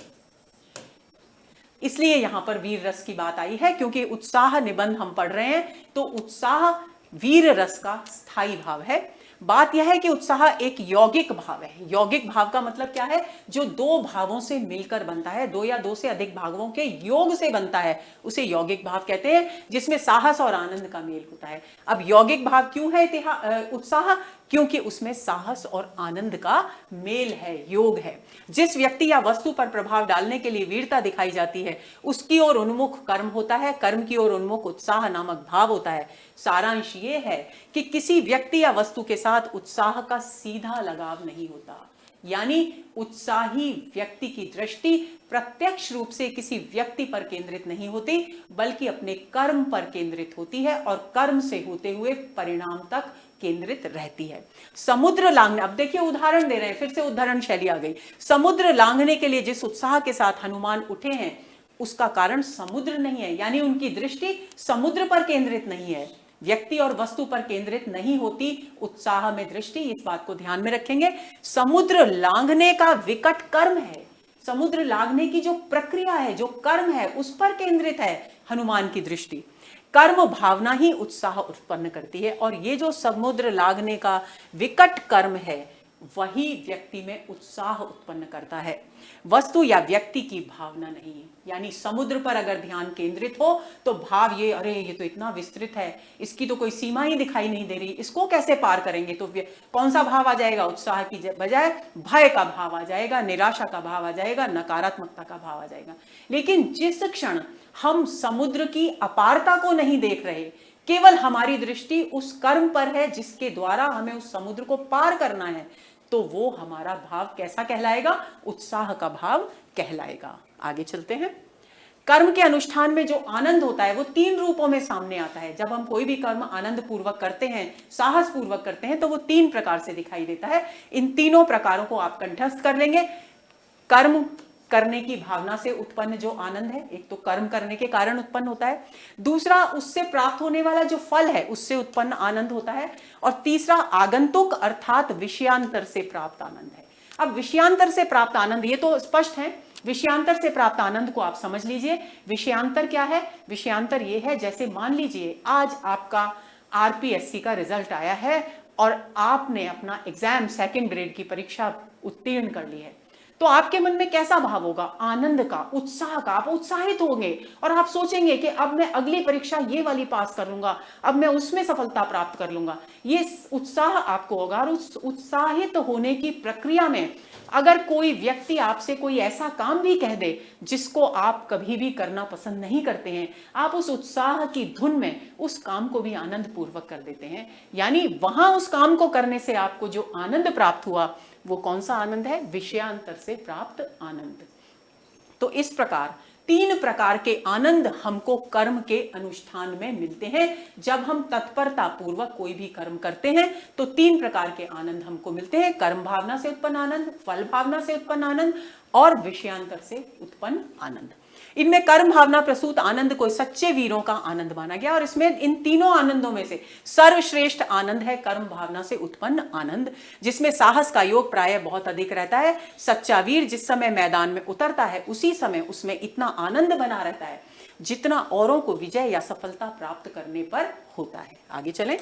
इसलिए यहां पर वीर रस की बात आई है, क्योंकि उत्साह निबंध हम पढ़ रहे हैं, तो उत्साह वीर रस का स्थायी भाव है। बात यह है कि उत्साह एक यौगिक भाव है। यौगिक भाव का मतलब क्या है? जो दो भावों से मिलकर बनता है, दो या दो से अधिक भावों के योग से बनता है, उसे यौगिक भाव कहते हैं, जिसमें साहस और आनंद का मेल होता है। अब यौगिक भाव क्यों है उत्साह? क्योंकि उसमें साहस और आनंद का मेल है, योग है। जिस व्यक्ति या वस्तु पर प्रभाव डालने के लिए वीरता दिखाई जाती है, उसकी ओर उन्मुख कर्म होता है, कर्म की ओर उन्मुख उत्साह नामक भाव होता है। सारांश ये है कि किसी व्यक्ति या वस्तु के साथ उत्साह का सीधा लगाव नहीं होता, यानी उत्साही व्यक्ति की दृष्टि प्रत्यक्ष रूप से किसी व्यक्ति पर केंद्रित नहीं होती, बल्कि अपने कर्म पर केंद्रित होती है, और कर्म से होते हुए परिणाम तक केंद्रित रहती है। समुद्र लांघने, अब देखिए उदाहरण दे रहे हैं, फिर से उदाहरण शैली आ गई। समुद्र लांघने के लिए जिस उत्साह के साथ हनुमान उठे हैं, उसका कारण समुद्र नहीं है, यानी उनकी दृष्टि समुद्र पर केंद्रित नहीं है, व्यक्ति और वस्तु पर केंद्रित नहीं होती उत्साह में दृष्टि। इस बात को ध्यान में रखेंगे। समुद्र लांघने का विकट कर्म है, समुद्र लांघने की जो प्रक्रिया है, जो कर्म है, उस पर केंद्रित है हनुमान की दृष्टि। कर्म भावना ही उत्साह उत्पन्न करती है, और ये जो समुद्र लांघने का विकट कर्म है वही व्यक्ति में उत्साह उत्पन्न करता है, वस्तु या व्यक्ति की भावना नहीं है। यानी समुद्र पर अगर ध्यान केंद्रित हो तो भाव ये, अरे ये तो इतना विस्तृत है, इसकी तो कोई सीमा ही दिखाई नहीं दे रही, इसको कैसे पार करेंगे? तो कौन सा भाव आ जाएगा? उत्साह की बजाय भय का भाव आ जाएगा, निराशा का भाव आ जाएगा, नकारात्मकता का भाव आ जाएगा। लेकिन जिस क्षण हम समुद्र की अपारता को नहीं देख रहे, केवल हमारी दृष्टि उस कर्म पर है जिसके द्वारा हमें उस समुद्र को पार करना है, तो वो हमारा भाव कैसा कहलाएगा? उत्साह का भाव कहलाएगा। आगे चलते हैं। कर्म के अनुष्ठान में जो आनंद होता है वो 3 रूपों में सामने आता है। जब हम कोई भी कर्म आनंद पूर्वक करते हैं, साहस पूर्वक करते हैं, तो वो 3 प्रकार से दिखाई देता है। इन तीनों प्रकारों को आप कंठस्थ कर लेंगे। कर्म करने की भावना से उत्पन्न जो आनंद है, एक तो कर्म करने के कारण उत्पन्न होता है, दूसरा उससे प्राप्त होने वाला जो फल है उससे उत्पन्न आनंद होता है, और तीसरा आगंतुक अर्थात विषयांतर से प्राप्त आनंद है। अब विषयांतर से प्राप्त आनंद ये तो स्पष्ट है, विषयांतर से प्राप्त आनंद को आप समझ लीजिए। विषयांतर क्या है? विषयांतर ये है, जैसे मान लीजिए आज आपका आरपीएससी का रिजल्ट आया है और आपने अपना एग्जाम 2nd ग्रेड की परीक्षा उत्तीर्ण कर ली है, तो आपके मन में कैसा भाव होगा? आनंद का, उत्साह का। आप उत्साहित होंगे और आप सोचेंगे कि अब मैं अगली परीक्षा ये वाली पास कर लूंगा, अब मैं उसमें सफलता प्राप्त कर लूंगा। ये उत्साह आपको होगा। और उस उत्साहित होने की प्रक्रिया में अगर कोई व्यक्ति आपसे कोई ऐसा काम भी कह दे जिसको आप कभी भी करना पसंद नहीं करते हैं, आप उस उत्साह की धुन में उस काम को भी आनंद पूर्वक कर देते हैं। यानी वहां उस काम को करने से आपको जो आनंद प्राप्त हुआ वो कौन सा आनंद है? विषयांतर से प्राप्त आनंद। तो इस प्रकार 3 प्रकार के आनंद हमको कर्म के अनुष्ठान में मिलते हैं। जब हम तत्परता पूर्वक कोई भी कर्म करते हैं तो 3 प्रकार के आनंद हमको मिलते हैं। कर्म भावना से उत्पन्न आनंद, फल भावना से उत्पन्न आनंद और विषयांतर से उत्पन्न आनंद। इनमें कर्म भावना प्रसूत आनंद को सच्चे वीरों का आनंद माना गया और इसमें इन तीनों आनंदों में से सर्वश्रेष्ठ आनंद है कर्म भावना से उत्पन्न आनंद, जिसमें साहस का योग प्राय बहुत अधिक रहता है। सच्चा वीर जिस समय मैदान में उतरता है उसी समय उसमें इतना आनंद बना रहता है जितना औरों को विजय या सफलता प्राप्त करने पर होता है। आगे चलें।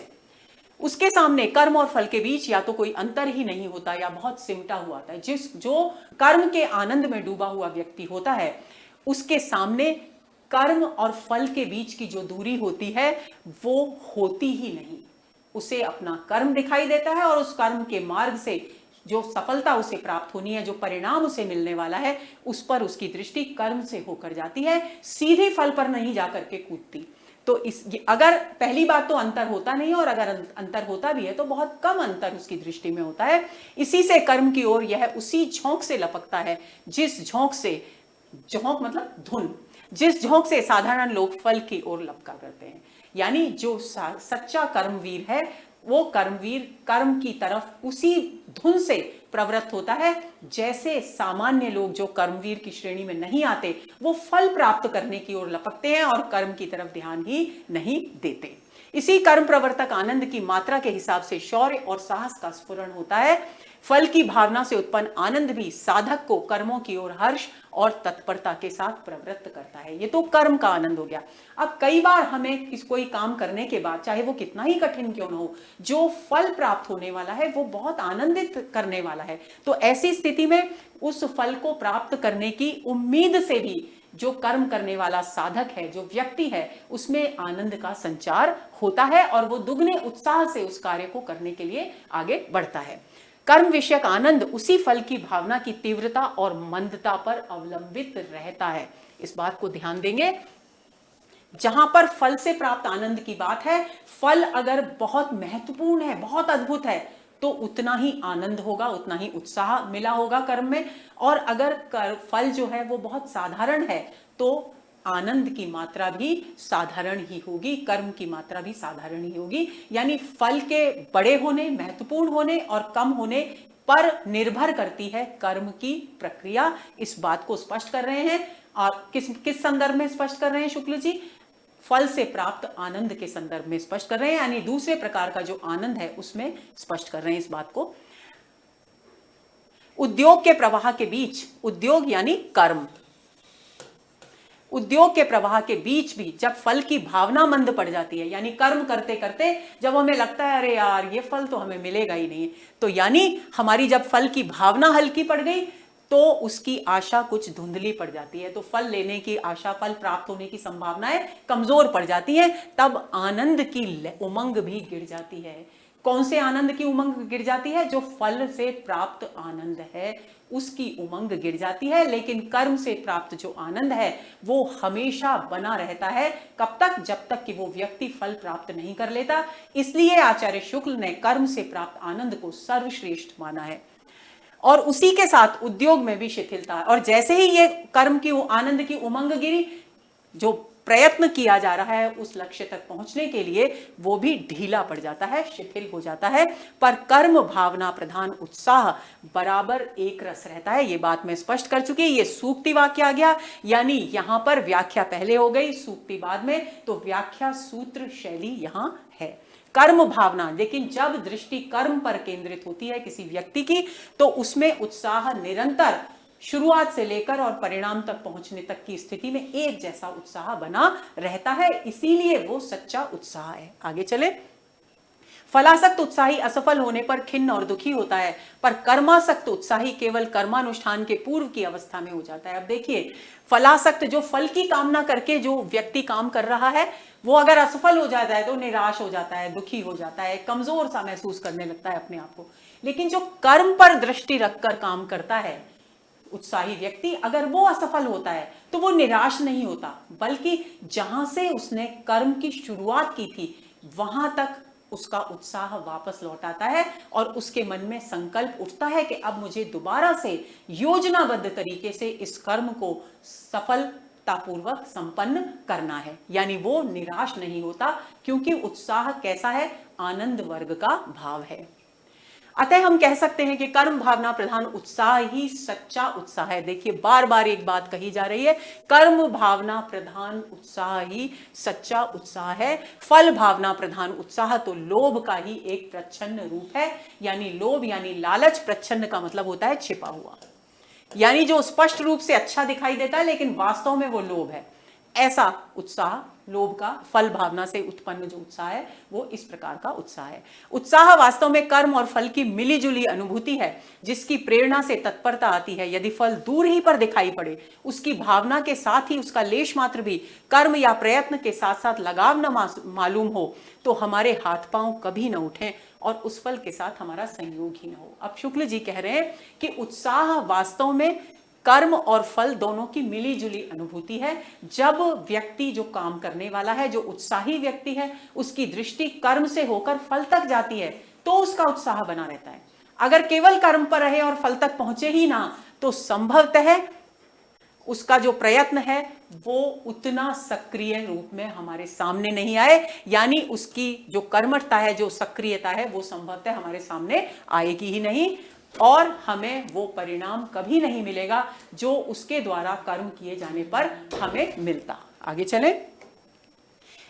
उसके सामने कर्म और फल के बीच या तो कोई अंतर ही नहीं होता या बहुत सिमटा हुआ होता है। जो कर्म के आनंद में डूबा हुआ व्यक्ति होता है उसके सामने कर्म और फल के बीच की जो दूरी होती है वो होती ही नहीं। उसे अपना कर्म दिखाई देता है और उस कर्म के मार्ग से जो सफलता उसे प्राप्त होनी है, जो परिणाम उसे मिलने वाला है, उस पर उसकी दृष्टि कर्म से होकर जाती है, सीधे फल पर नहीं जाकर के कूदती। तो अगर पहली बात तो अंतर होता नहीं, और अगर अंतर होता भी है तो बहुत कम अंतर उसकी दृष्टि में होता है। इसी से कर्म की ओर यह उसी झोंक से लपकता है जिस झोंक से, झोंक मतलब धुन, जिस झोंक से साधारण लोग फल की ओर लपका करते हैं। यानी जो सच्चा कर्मवीर है वो कर्मवीर कर्म की तरफ उसी धुन से प्रवृत्त होता है जैसे सामान्य लोग जो कर्मवीर की श्रेणी में नहीं आते वो फल प्राप्त करने की ओर लपकते हैं और कर्म की तरफ ध्यान ही नहीं देते। इसी कर्म प्रवर्तक आनंद की मात्रा के हिसाब से शौर्य और साहस का स्फुरण होता है। फल की भावना से उत्पन्न आनंद भी साधक को कर्मों की ओर हर्ष और तत्परता के साथ प्रवृत्त करता है। ये तो कर्म का आनंद हो गया। अब कई बार हमें कोई काम करने के बाद, चाहे वो कितना ही कठिन क्यों न हो, जो फल प्राप्त होने वाला है वो बहुत आनंदित करने वाला है। तो ऐसी स्थिति में उस फल को प्राप्त करने की उम्मीद से भी जो कर्म करने वाला साधक है, जो व्यक्ति है, उसमें आनंद का संचार होता है और वो दुगने उत्साह से उस कार्य को करने के लिए आगे बढ़ता है। कर्म विषयक आनंद उसी फल की भावना की तीव्रता और मंदता पर अवलंबित रहता है। इस बात को ध्यान देंगे। जहां पर फल से प्राप्त आनंद की बात है, फल अगर बहुत महत्वपूर्ण है, बहुत अद्भुत है, तो उतना ही आनंद होगा, उतना ही उत्साह मिला होगा कर्म में। और अगर फल जो है वो बहुत साधारण है तो आनंद की मात्रा भी साधारण ही होगी, कर्म की मात्रा भी साधारण ही होगी। यानी फल के बड़े होने, महत्वपूर्ण होने और कम होने पर निर्भर करती है कर्म की प्रक्रिया। इस बात को स्पष्ट कर रहे हैं। और किस संदर्भ में स्पष्ट कर रहे हैं शुक्ल जी? फल से प्राप्त आनंद के संदर्भ में स्पष्ट कर रहे हैं, यानी दूसरे प्रकार का जो आनंद है उसमें स्पष्ट कर रहे हैं इस बात को। उद्योग के प्रवाह के बीच, उद्योग यानी कर्म, उद्योग के प्रवाह के बीच भी जब फल की भावना मंद पड़ जाती है, यानी कर्म करते करते जब हमें लगता है अरे यार ये फल तो हमें मिलेगा ही नहीं, तो यानी हमारी जब फल की भावना हल्की पड़ गई तो उसकी आशा कुछ धुंधली पड़ जाती है, तो फल लेने की आशा, फल प्राप्त होने की संभावनाएं कमजोर पड़ जाती हैं। तब आनंद की उमंग भी गिर जाती है। कौन से आनंद की उमंग गिर जाती है? जो फल से प्राप्त आनंद है उसकी उमंग गिर जाती है। लेकिन कर्म से प्राप्त जो आनंद है वो हमेशा बना रहता है। कब तक? जब तक कि वो व्यक्ति फल प्राप्त नहीं कर लेता। इसलिए आचार्य शुक्ल ने कर्म से प्राप्त आनंद को सर्वश्रेष्ठ माना है। और उसी के साथ उद्योग में भी शिथिलता है। और जैसे ही ये कर्म की आनंद की उमंग गिरी, जो प्रयत्न किया जा रहा है उस लक्ष्य तक पहुंचने के लिए, वो भी ढीला पड़ जाता है, शिथिल हो जाता है। पर कर्म भावना प्रधान उत्साह बराबर एक रस रहता है। ये बात मैं स्पष्ट कर चुकी। ये सूक्ति वाक्य आ गया, यानी यहां पर व्याख्या पहले हो गई, सूक्ति बाद में, तो व्याख्या सूत्र शैली यहां है। कर्म भावना, लेकिन जब दृष्टि कर्म पर केंद्रित होती है किसी व्यक्ति की, तो उसमें उत्साह निरंतर शुरुआत से लेकर और परिणाम तक पहुंचने तक की स्थिति में एक जैसा उत्साह बना रहता है। इसीलिए वो सच्चा उत्साह है। आगे चले। फलासक्त उत्साही असफल होने पर खिन्न और दुखी होता है, पर कर्मासक्त उत्साही केवल कर्मानुष्ठान के पूर्व की अवस्था में हो जाता है। अब देखिए, फलासक्त जो फल की कामना करके जो व्यक्ति काम कर रहा है, वो अगर असफल हो जाता है तो निराश हो जाता है, दुखी हो जाता है, कमजोर सा महसूस करने लगता है अपने आप को। लेकिन जो कर्म पर दृष्टि रखकर काम करता है उत्साही व्यक्ति, अगर वो असफल होता है तो वो निराश नहीं होता, बल्कि जहां से उसने कर्म की शुरुआत की थी वहां तक उसका उत्साह वापस लौट आता है और उसके मन में संकल्प उठता है कि अब मुझे दोबारा से योजनाबद्ध तरीके से इस कर्म को सफलतापूर्वक संपन्न करना है। यानी वो निराश नहीं होता, क्योंकि उत्साह कैसा है? आनंद वर्ग का भाव है। अतः हम कह सकते हैं कि कर्म भावना प्रधान उत्साह ही सच्चा उत्साह है। देखिए बार बार एक बात कही जा रही है, कर्म भावना प्रधान उत्साह ही सच्चा उत्साह है। फल भावना प्रधान उत्साह तो लोभ का ही एक प्रच्छन्न रूप है। यानी लोभ यानी लालच, प्रच्छन्न का मतलब होता है छिपा हुआ, यानी जो स्पष्ट रूप से अच्छा दिखाई देता है लेकिन वास्तव में वो लोभ है। ऐसा उत्साह, लोभ का, फल भावना से उत्पन्न जो उत्साह है वो इस प्रकार का उत्साह है। उत्साह वास्तव में कर्म और फल की मिलीजुली अनुभूति है, जिसकी प्रेरणा से तत्परता आती है। यदि फल दूर ही पर दिखाई पड़े, उसकी भावना के साथ ही उसका लेश मात्र भी कर्म या प्रयत्न के साथ साथ लगाव न मालूम हो, तो हमारे हाथ पांव कभी न उठें और उस फल के साथ हमारा संयोग ही न हो। अब शुक्ल जी कह रहे हैं कि उत्साह वास्तव में कर्म और फल दोनों की मिली जुली अनुभूति है। जब व्यक्ति, जो काम करने वाला है, जो उत्साही व्यक्ति है, उसकी दृष्टि कर्म से होकर फल तक जाती है तो उसका उत्साह बना रहता है। अगर केवल कर्म पर रहे और फल तक पहुंचे ही ना, तो संभवतः उसका जो प्रयत्न है वो उतना सक्रिय रूप में हमारे सामने नहीं आए, यानी उसकी जो कर्मठता है, जो सक्रियता है, वो संभवतः हमारे सामने आएगी ही नहीं और हमें वो परिणाम कभी नहीं मिलेगा जो उसके द्वारा कर्म किए जाने पर हमें मिलता। आगे चलें।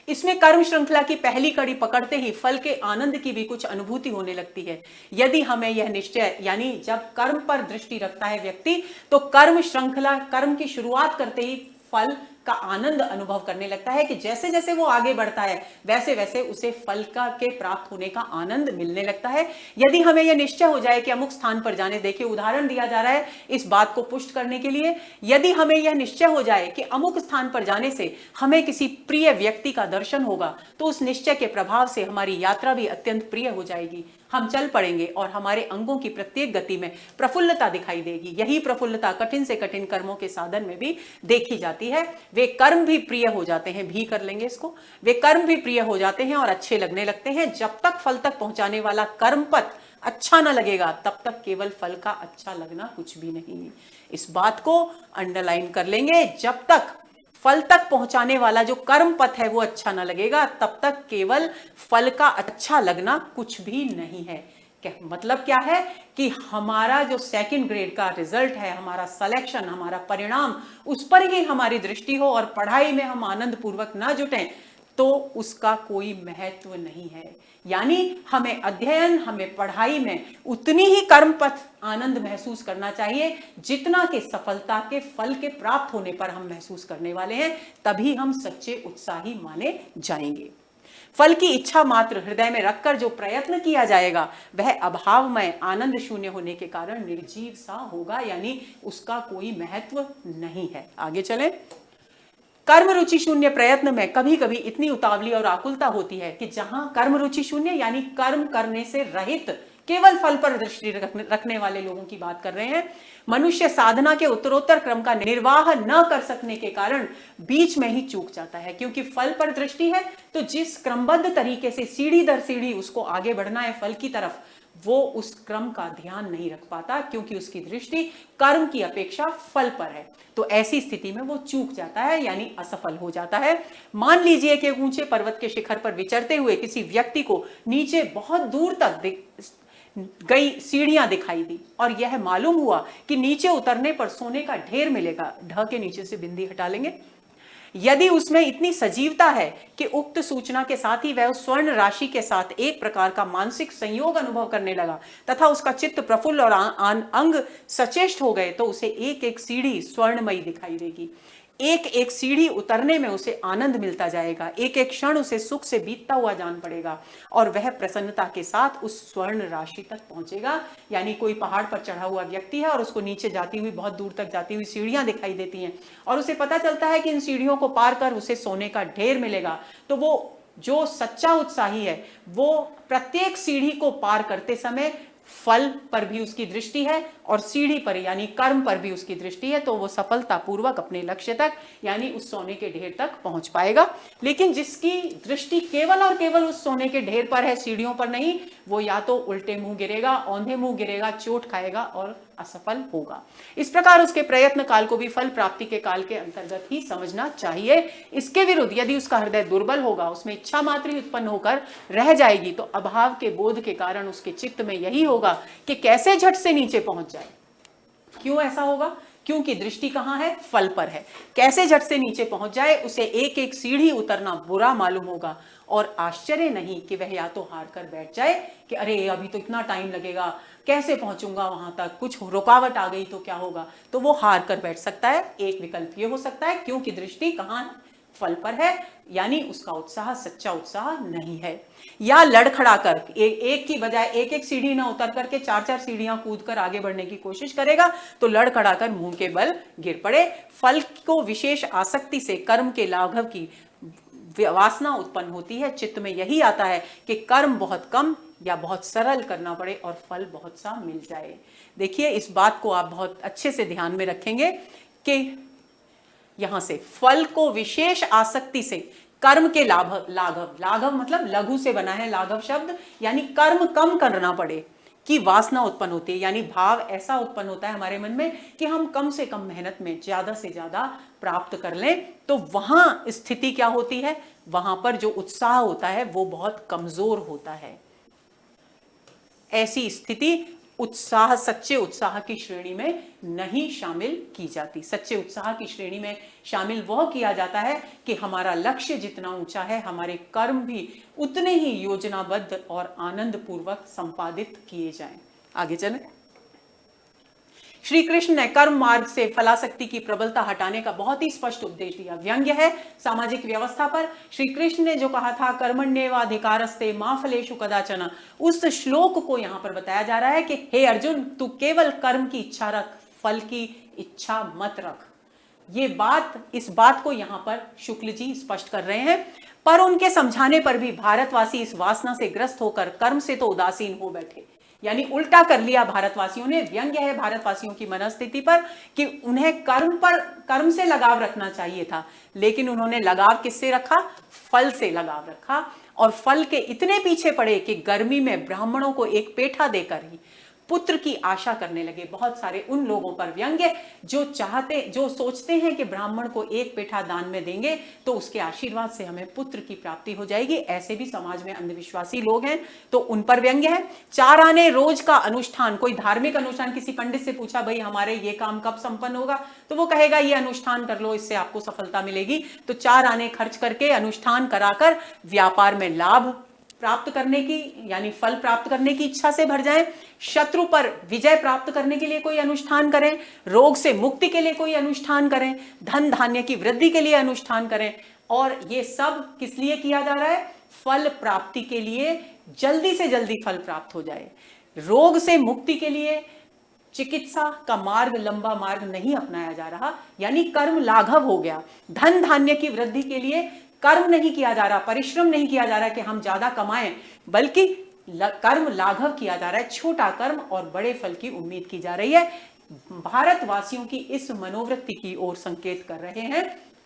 इसमें कर्म श्रृंखला की पहली कड़ी पकड़ते ही फल के आनंद की भी कुछ अनुभूति होने लगती है। यदि हमें यह निश्चय, यानी जब कर्म पर दृष्टि रखता है व्यक्ति, तो कर्म श्रृंखला, कर्म की शुरुआत करते ही फल का आनंद अनुभव करने लगता है कि जैसे जैसे वो आगे बढ़ता है वैसे वैसे उसे फल का के प्राप्त होने का आनंद मिलने लगता है। यदि हमें यह निश्चय हो जाए कि अमुक स्थान पर जाने, देखिए उदाहरण दिया जा रहा है इस बात को पुष्ट करने के लिए, यदि हमें यह निश्चय हो जाए कि अमुक स्थान पर जाने से हमें किसी प्रिय व्यक्ति का दर्शन होगा, तो उस निश्चय के प्रभाव से हमारी यात्रा भी अत्यंत प्रिय हो जाएगी। हम चल पड़ेंगे और हमारे अंगों की प्रत्येक गति में प्रफुल्लता दिखाई देगी। यही प्रफुल्लता कठिन से कठिन कर्मों के साधन में भी देखी जाती है। वे कर्म भी प्रिय हो जाते हैं, भी कर लेंगे इसको, वे कर्म भी प्रिय हो जाते हैं और अच्छे लगने लगते हैं। जब तक फल तक पहुंचाने वाला कर्म पथ अच्छा ना लगेगा, तब तक केवल फल का अच्छा लगना कुछ भी नहीं। इस बात को अंडरलाइन कर लेंगे, जब तक फल तक पहुंचाने वाला जो कर्म पथ है वो अच्छा ना लगेगा, तब तक केवल फल का अच्छा लगना कुछ भी नहीं है। मतलब क्या है कि हमारा जो सेकंड ग्रेड का रिजल्ट है, हमारा सिलेक्शन, हमारा परिणाम, उस पर ही हमारी दृष्टि हो और पढ़ाई में हम आनंद पूर्वक ना जुटें, तो उसका कोई महत्व नहीं है। यानी हमें अध्ययन, हमें पढ़ाई में उतनी ही कर्म पथ आनंद महसूस करना चाहिए जितना कि सफलता के फल के प्राप्त होने पर हम महसूस करने वाले हैं। तभी हम सच्चे उत्साही माने जाएंगे। फल की इच्छा मात्र हृदय में रखकर जो प्रयत्न किया जाएगा वह अभावमय, आनंद शून्य होने के कारण निर्जीव सा होगा, यानी उसका कोई महत्व नहीं है। आगे चलें। कर्म रुचि शून्य प्रयत्न में कभी कभी इतनी उतावली और आकुलता होती है कि जहां कर्म रुचि शून्य यानी कर्म करने से रहित केवल फल पर दृष्टि रखने वाले लोगों की बात कर रहे हैं, मनुष्य साधना के उत्तरोत्तर क्रम का निर्वाह न कर सकने के कारण बीच में ही चूक जाता है। क्योंकि फल पर दृष्टि है तो जिस क्रमबद्ध तरीके से सीढ़ी दर सीढ़ी उसको आगे बढ़ना है फल की तरफ, वो उस क्रम का ध्यान नहीं रख पाता, क्योंकि उसकी दृष्टि कर्म की अपेक्षा फल पर है। तो ऐसी स्थिति में वो चूक जाता है, यानी असफल हो जाता है। मान लीजिए कि ऊंचे पर्वत के शिखर पर विचरते हुए किसी व्यक्ति को नीचे बहुत दूर तक गई सीढ़ियां दिखाई दी और यह मालूम हुआ कि नीचे उतरने पर सोने का ढेर मिलेगा। ढ के नीचे से बिंदी हटा लेंगे। यदि उसमें इतनी सजीवता है कि उक्त सूचना के साथ ही वह उस स्वर्ण राशि के साथ एक प्रकार का मानसिक संयोग अनुभव करने लगा तथा उसका चित्त प्रफुल्ल और अंग सचेष्ट हो गए, तो उसे एक एक सीढ़ी स्वर्णमयी दिखाई देगी। एक एक सीढ़ी उतरने में उसे आनंद मिलता जाएगा, एक एक क्षण उसे सुख से बीतता हुआ जान पड़ेगा और वह प्रसन्नता के साथ उस स्वर्ण राशि तक पहुंचेगा। यानी कोई पहाड़ पर चढ़ा हुआ व्यक्ति है और उसको नीचे जाती हुई, बहुत दूर तक जाती हुई सीढ़ियां दिखाई देती हैं और उसे पता चलता है कि इन सीढ़ियों को पार कर उसे सोने का ढेर मिलेगा। तो वो जो सच्चा उत्साही है वो प्रत्येक सीढ़ी को पार करते समय फल पर भी उसकी दृष्टि है और सीढ़ी पर यानी कर्म पर भी उसकी दृष्टि है, तो वो सफलतापूर्वक अपने लक्ष्य तक यानी उस सोने के ढेर तक पहुंच पाएगा। लेकिन जिसकी दृष्टि केवल और केवल उस सोने के ढेर पर है, सीढ़ियों पर नहीं, वो या तो उल्टे मुंह गिरेगा, औंधे मुंह गिरेगा, चोट खाएगा और असफल होगा। इस प्रकार उसके प्रयत्न काल को भी फल प्राप्ति के काल के अंतर्गत ही समझना चाहिए। इसके विरुद्ध यदि उसका हृदय दुर्बल होगा, उसमें इच्छा मात्र ही उत्पन्न होकर रह जाएगी, तो अभाव के बोध के कारण उसके चित्त में यही होगा कि कैसे झट से नीचे पहुंच जाए। क्यों ऐसा होगा? क्योंकि दृष्टि कहां है? फल पर है। कैसे झट से नीचे पहुंच जाए, उसे एक एक सीढ़ी उतरना बुरा मालूम होगा, और आश्चर्य नहीं कि वह या तो हार कर बैठ जाए कि अरे अभी तो इतना टाइम लगेगा, कैसे पहुंचूंगा वहां तक, कुछ रुकावट आ गई तो क्या होगा, तो वो हार कर बैठ सकता है। एक विकल्प ये हो सकता है, क्योंकि दृष्टि कहां है? फल पर है, यानी उसका उत्साह सच्चा उत्साह नहीं है। या लड़खड़ा कर एक की बजाय एक एक सीढ़ी ना उतर करके चार चार सीढ़ियां कूद कर आगे बढ़ने की कोशिश करेगा, तो लड़खड़ा कर मुंह के बल गिर पड़े। फल को विशेष आसक्ति से कर्म के लाघव की वासना उत्पन्न होती है। चित्त में यही आता है कि कर्म बहुत कम या बहुत सरल करना पड़े और फल बहुत सा मिल जाए। देखिए, इस बात को आप बहुत अच्छे से ध्यान में रखेंगे कि यहां से फल को विशेष आसक्ति से कर्म के लाघव, लाघव मतलब लघु से बना है लाघव शब्द, यानी कर्म कम करना पड़े की वासना उत्पन्न होती है। यानी भाव ऐसा उत्पन्न होता है हमारे मन में कि हम कम से कम मेहनत में ज्यादा से ज्यादा प्राप्त कर लें। तो वहां स्थिति क्या होती है? वहां पर जो उत्साह होता है वो बहुत कमजोर होता है। ऐसी स्थिति उत्साह, सच्चे उत्साह की श्रेणी में नहीं शामिल की जाती। सच्चे उत्साह की श्रेणी में शामिल वह किया जाता है कि हमारा लक्ष्य जितना ऊंचा है, हमारे कर्म भी उतने ही योजनाबद्ध और आनंद पूर्वक संपादित किए जाएं। आगे चलें। श्री कृष्ण ने कर्म मार्ग से फलासक्ति की प्रबलता हटाने का बहुत ही स्पष्ट उपदेश दिया। व्यंग्य है सामाजिक व्यवस्था पर। श्री कृष्ण ने जो कहा था कर्मण्येवाधिकारस्ते मा फलेषु कदाचन, उस श्लोक को यहां पर बताया जा रहा है कि हे अर्जुन, तू केवल कर्म की इच्छा रख, फल की इच्छा मत रख। ये बात, इस बात को यहां पर शुक्ल जी स्पष्ट कर रहे हैं। पर उनके समझाने पर भी भारतवासी इस वासना से ग्रस्त होकर कर्म से तो उदासीन हो बैठे। यानी उल्टा कर लिया भारतवासियों ने। व्यंग्य है भारतवासियों की मनस्थिति पर कि उन्हें कर्म से लगाव रखना चाहिए था, लेकिन उन्होंने लगाव किससे रखा? फल से लगाव रखा, और फल के इतने पीछे पड़े कि गर्मी में ब्राह्मणों को एक पेठा देकर ही पुत्र की आशा करने लगे। बहुत सारे उन लोगों पर व्यंग्य जो सोचते हैं कि ब्राह्मण को एक पेठा दान में देंगे तो उसके आशीर्वाद से हमें पुत्र की प्राप्ति हो जाएगी। ऐसे भी समाज में अंधविश्वासी लोग हैं, तो उन पर व्यंग्य है। 4 आने रोज का अनुष्ठान, कोई धार्मिक अनुष्ठान, किसी पंडित से पूछा भाई हमारे ये काम कब संपन्न होगा, तो वो कहेगा ये अनुष्ठान कर लो, इससे आपको सफलता मिलेगी। तो 4 आने खर्च करके अनुष्ठान कराकर व्यापार में लाभ प्राप्त करने की, यानी फल प्राप्त करने की इच्छा से भर जाएं। शत्रु पर विजय प्राप्त करने के लिए कोई अनुष्ठान करें, रोग से मुक्ति के लिए कोई अनुष्ठान करें, धन धान्य की वृद्धि के लिए अनुष्ठान करें। और ये सब किस लिए किया जा रहा है? फल प्राप्ति के लिए, जल्दी से जल्दी फल प्राप्त हो जाए। रोग से मुक्ति के लिए चिकित्सा का मार्ग, लंबा मार्ग नहीं अपनाया जा रहा, यानी कर्म लाघव हो गया। धन धान्य की वृद्धि के लिए कर्म नहीं किया जा रहा, परिश्रम नहीं किया जा रहा कि हम ज्यादा कमाएं, बल्कि कर्म लाघव किया जा रहा है। छोटा कर्म और बड़े फल की उम्मीद की जा रही है। भारतवासियों की इस मनोवृत्ति की ओर संकेत कर रहे हैं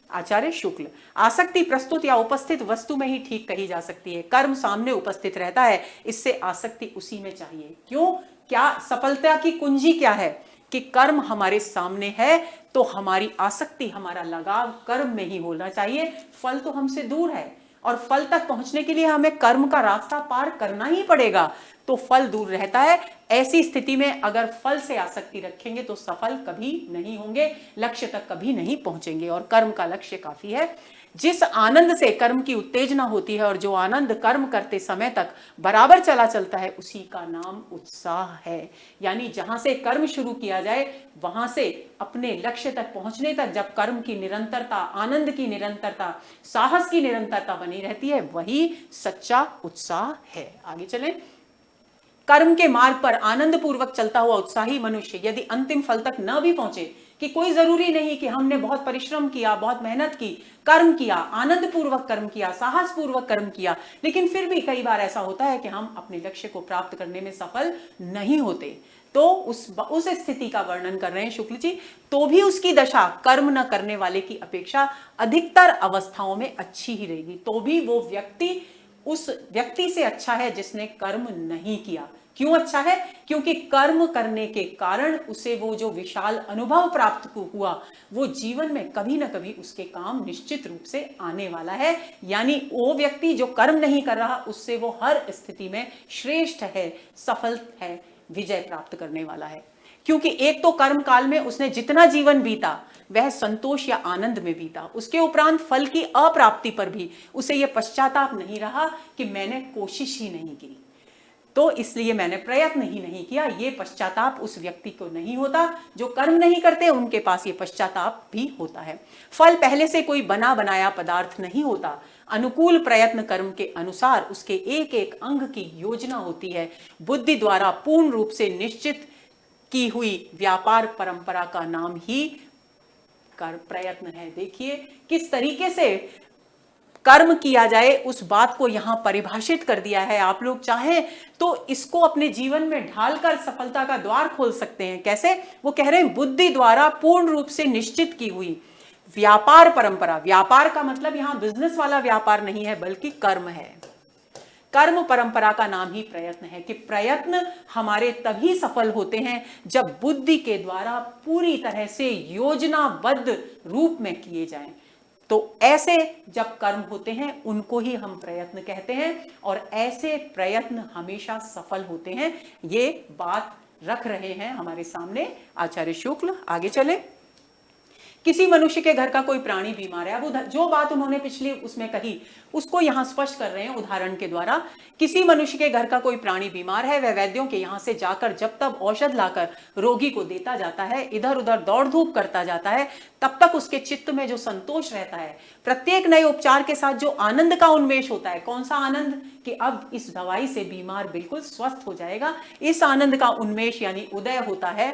आचार्य शुक्ल। आसक्ति प्रस्तुत या उपस्थित वस्तु में ही ठीक कही जा सकती है। कर्म सामने उपस्थित रहता है, इससे आसक्ति उसी में चाहिए। क्यों? क्या सफलता की कुंजी क्या है? कि कर्म हमारे सामने है, तो हमारी आसक्ति, हमारा लगाव कर्म में ही होना चाहिए। फल तो हमसे दूर है, और फल तक पहुंचने के लिए हमें कर्म का रास्ता पार करना ही पड़ेगा, तो फल दूर रहता है। ऐसी स्थिति में अगर फल से आसक्ति रखेंगे तो सफल कभी नहीं होंगे, लक्ष्य तक कभी नहीं पहुंचेंगे। और कर्म का लक्ष्य काफी है। जिस आनंद से कर्म की उत्तेजना होती है और जो आनंद कर्म करते समय तक बराबर चला चलता है, उसी का नाम उत्साह है। यानी जहां से कर्म शुरू किया जाए, वहां से अपने लक्ष्य तक पहुंचने तक जब कर्म की निरंतरता, आनंद की निरंतरता, साहस की निरंतरता बनी रहती है, वही सच्चा उत्साह है। आगे चलें। कर्म के मार्ग पर आनंद पूर्वक चलता हुआ उत्साही मनुष्य यदि अंतिम फल तक न भी पहुंचे, कि कोई जरूरी नहीं कि हमने बहुत परिश्रम किया, बहुत मेहनत की, कर्म किया, आनंद पूर्वक कर्म किया, साहस पूर्वक कर्म किया, लेकिन फिर भी कई बार ऐसा होता है कि हम अपने लक्ष्य को प्राप्त करने में सफल नहीं होते, तो उस स्थिति का वर्णन कर रहे हैं शुक्ल जी। तो भी उसकी दशा कर्म न करने वाले की अपेक्षा अधिकतर अवस्थाओं में अच्छी ही रहेगी। तो भी वो व्यक्ति उस व्यक्ति से अच्छा है जिसने कर्म नहीं किया। क्यों अच्छा है? क्योंकि कर्म करने के कारण उसे वो जो विशाल अनुभव प्राप्त हुआ वो जीवन में कभी ना कभी उसके काम निश्चित रूप से आने वाला है। यानी वो व्यक्ति जो कर्म नहीं कर रहा उससे वो हर स्थिति में श्रेष्ठ है, सफल है, विजय प्राप्त करने वाला है। क्योंकि एक तो कर्म काल में उसने जितना जीवन बीता वह संतोष या आनंद में बीता, उसके उपरांत फल की अप्राप्ति पर भी उसे यह पश्चाताप नहीं रहा कि मैंने कोशिश ही नहीं की, तो इसलिए मैंने प्रयत्न ही नहीं किया। ये पश्चाताप उस व्यक्ति को नहीं होता। जो कर्म नहीं करते उनके पास ये पश्चाताप भी होता है। फल पहले से कोई बना बनाया पदार्थ नहीं होता। अनुकूल प्रयत्न कर्म के अनुसार उसके एक एक अंग की योजना होती है। बुद्धि द्वारा पूर्ण रूप से निश्चित की हुई व्यापार परंपरा का नाम ही कर प्रयत्न है। देखिए किस तरीके से कर्म किया जाए उस बात को यहां परिभाषित कर दिया है। आप लोग चाहें तो इसको अपने जीवन में ढालकर सफलता का द्वार खोल सकते हैं। कैसे? वो कह रहे हैं बुद्धि द्वारा पूर्ण रूप से निश्चित की हुई व्यापार परंपरा। व्यापार का मतलब यहां बिजनेस वाला व्यापार नहीं है बल्कि कर्म है। कर्म परंपरा का नाम ही प्रयत्न है कि प्रयत्न हमारे तभी सफल होते हैं जब बुद्धि के द्वारा पूरी तरह से योजनाबद्ध रूप में किए जाएं। तो ऐसे जब कर्म होते हैं उनको ही हम प्रयत्न कहते हैं और ऐसे प्रयत्न हमेशा सफल होते हैं। ये बात रख रहे हैं हमारे सामने आचार्य शुक्ल। आगे चले। किसी मनुष्य के घर का कोई प्राणी बीमार है। अब जो बात उन्होंने पिछली उसमें कही उसको यहां स्पष्ट कर रहे हैं उदाहरण के द्वारा। किसी मनुष्य के घर का कोई प्राणी बीमार है, वह वैद्यों के यहां से जाकर जब तक औषध लाकर रोगी को देता जाता है, इधर उधर दौड़ धूप करता जाता है, तब तक उसके चित्त में जो संतोष रहता है, प्रत्येक नए उपचार के साथ जो आनंद का उन्मेष होता है। कौन सा आनंद? कि अब इस दवाई से बीमार बिल्कुल स्वस्थ हो जाएगा। इस आनंद का उन्मेष यानी उदय होता है,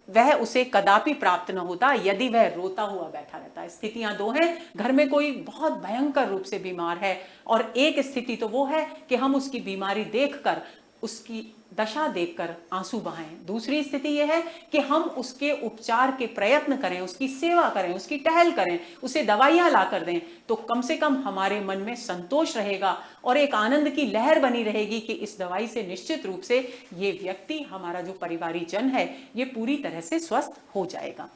वह उसे कदापि प्राप्त न होता यदि वह रोता हुआ बैठा रहता है। स्थितियां दो हैं। घर में कोई बहुत भयंकर रूप से बीमार है और एक स्थिति तो वो है कि हम उसकी बीमारी देखकर, उसकी दशा देखकर आंसू बहाएं। दूसरी स्थिति यह है कि हम उसके उपचार के प्रयत्न करें, उसकी सेवा करें, उसकी टहल करें, उसे दवाइयां ला कर दें, तो कम से कम हमारे मन में संतोष रहेगा और एक आनंद की लहर बनी रहेगी कि इस दवाई से निश्चित रूप से ये व्यक्ति, हमारा जो परिवारी जन है, ये पूरी तरह से स्वस्थ हो जाएगा।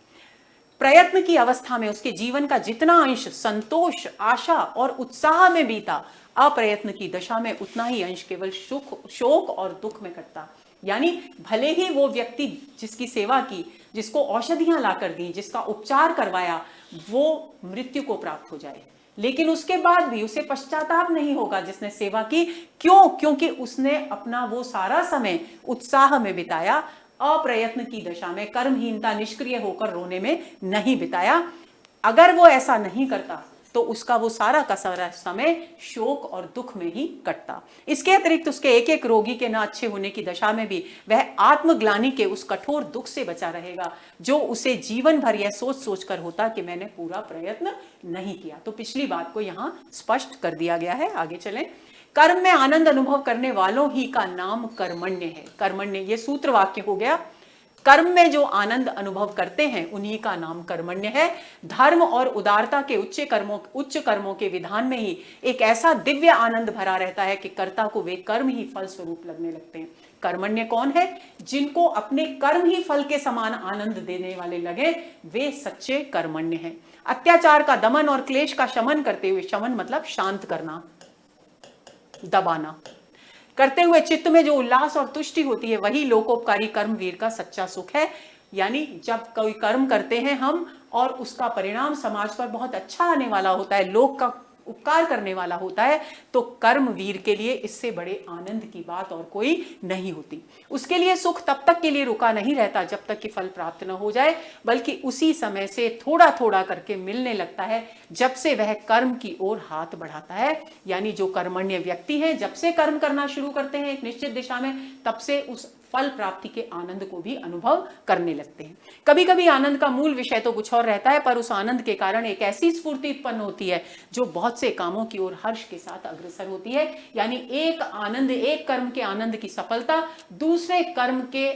प्रयत्न की अवस्था में उसके जीवन का जितना अंश संतोष, आशा और उत्साह में बीता, अप्रयत्न की दशा में उतना ही अंश केवल शोक और दुख में कटता। यानी भले ही वो व्यक्ति जिसकी सेवा की, जिसको औषधियां लाकर दी, जिसका उपचार करवाया, वो मृत्यु को प्राप्त हो जाए, लेकिन उसके बाद भी उसे पश्चाताप नहीं होगा जिसने सेवा की। क्यों? क्योंकि उसने अपना वो सारा समय उत्साह में बिताया, अप्रयत्न की दशा में, कर्महीनता, निष्क्रिय होकर रोने में नहीं बिताया। अगर वो ऐसा नहीं करता तो उसका वो सारा का सारा समय शोक और दुख में ही कटता। इसके अतिरिक्त उसके एक एक रोगी के न अच्छे होने की दशा में भी वह आत्मग्लानि के उस कठोर दुख से बचा रहेगा जो उसे जीवन भर यह सोच सोच कर होता कि मैंने पूरा प्रयत्न नहीं किया। तो पिछली बात को यहां स्पष्ट कर दिया गया है। आगे चलें। कर्म में आनंद अनुभव करने वालों ही का नाम कर्मण्य है। कर्मण्य ये सूत्र वाक्य हो गया। कर्म में जो आनंद अनुभव करते हैं उन्हीं का नाम कर्मण्य है। धर्म और उदारता के उच्च कर्मों के विधान में ही एक ऐसा दिव्य आनंद भरा रहता है कि कर्ता को वे कर्म ही फल स्वरूप लगने लगते हैं। कर्मण्य कौन है? जिनको अपने कर्म ही फल के समान आनंद देने वाले लगे, वे सच्चे कर्मण्य हैं। अत्याचार का दमन और क्लेश का शमन करते हुए, शमन मतलब शांत करना, दबाना, करते हुए चित्त में जो उल्लास और तुष्टि होती है, वही लोकोपकारी कर्मवीर का सच्चा सुख है। यानी जब कोई कर्म करते हैं हम और उसका परिणाम समाज पर बहुत अच्छा आने वाला होता है, लोक का उपकार करने वाला होता है, तो कर्मवीर के लिए इससे बड़े आनंद की बात और कोई नहीं होती। उसके लिए सुख तब तक के लिए रुका नहीं रहता जब तक कि फल प्राप्त न हो जाए, बल्कि उसी समय से थोड़ा थोड़ा करके मिलने लगता है जब से वह कर्म की ओर हाथ बढ़ाता है। यानी जो कर्मण्य व्यक्ति हैं, जब से कर्म करना शुरू करते हैं एक निश्चित दिशा में, तब से उस फल प्राप्ति के आनंद को भी अनुभव करने लगते हैं। कभी कभी आनंद का मूल विषय तो कुछ और रहता है, पर उस आनंद के कारण एक ऐसी स्फूर्ति उत्पन्न होती है जो बहुत से कामों की ओर हर्ष के साथ अग्रसर होती है। यानी एक आनंद, एक कर्म के आनंद की सफलता दूसरे कर्म के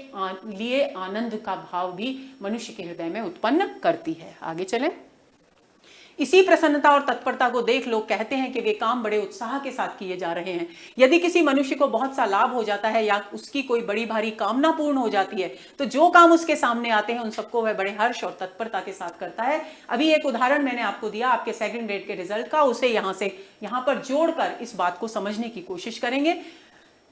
लिए आनंद का भाव भी मनुष्य के हृदय में उत्पन्न करती है। आगे चलें। इसी प्रसन्नता और तत्परता को देख लोग कहते हैं कि वे काम बड़े उत्साह के साथ किए जा रहे हैं। यदि किसी मनुष्य को बहुत सा लाभ हो जाता है या उसकी कोई बड़ी भारी कामना पूर्ण हो जाती है तो जो काम उसके सामने आते हैं उन सबको वह बड़े हर्ष और तत्परता के साथ करता है। अभी एक उदाहरण मैंने आपको दिया आपके सेकंड ग्रेड के रिजल्ट का, उसे यहां पर जोड़कर इस बात को समझने की कोशिश करेंगे।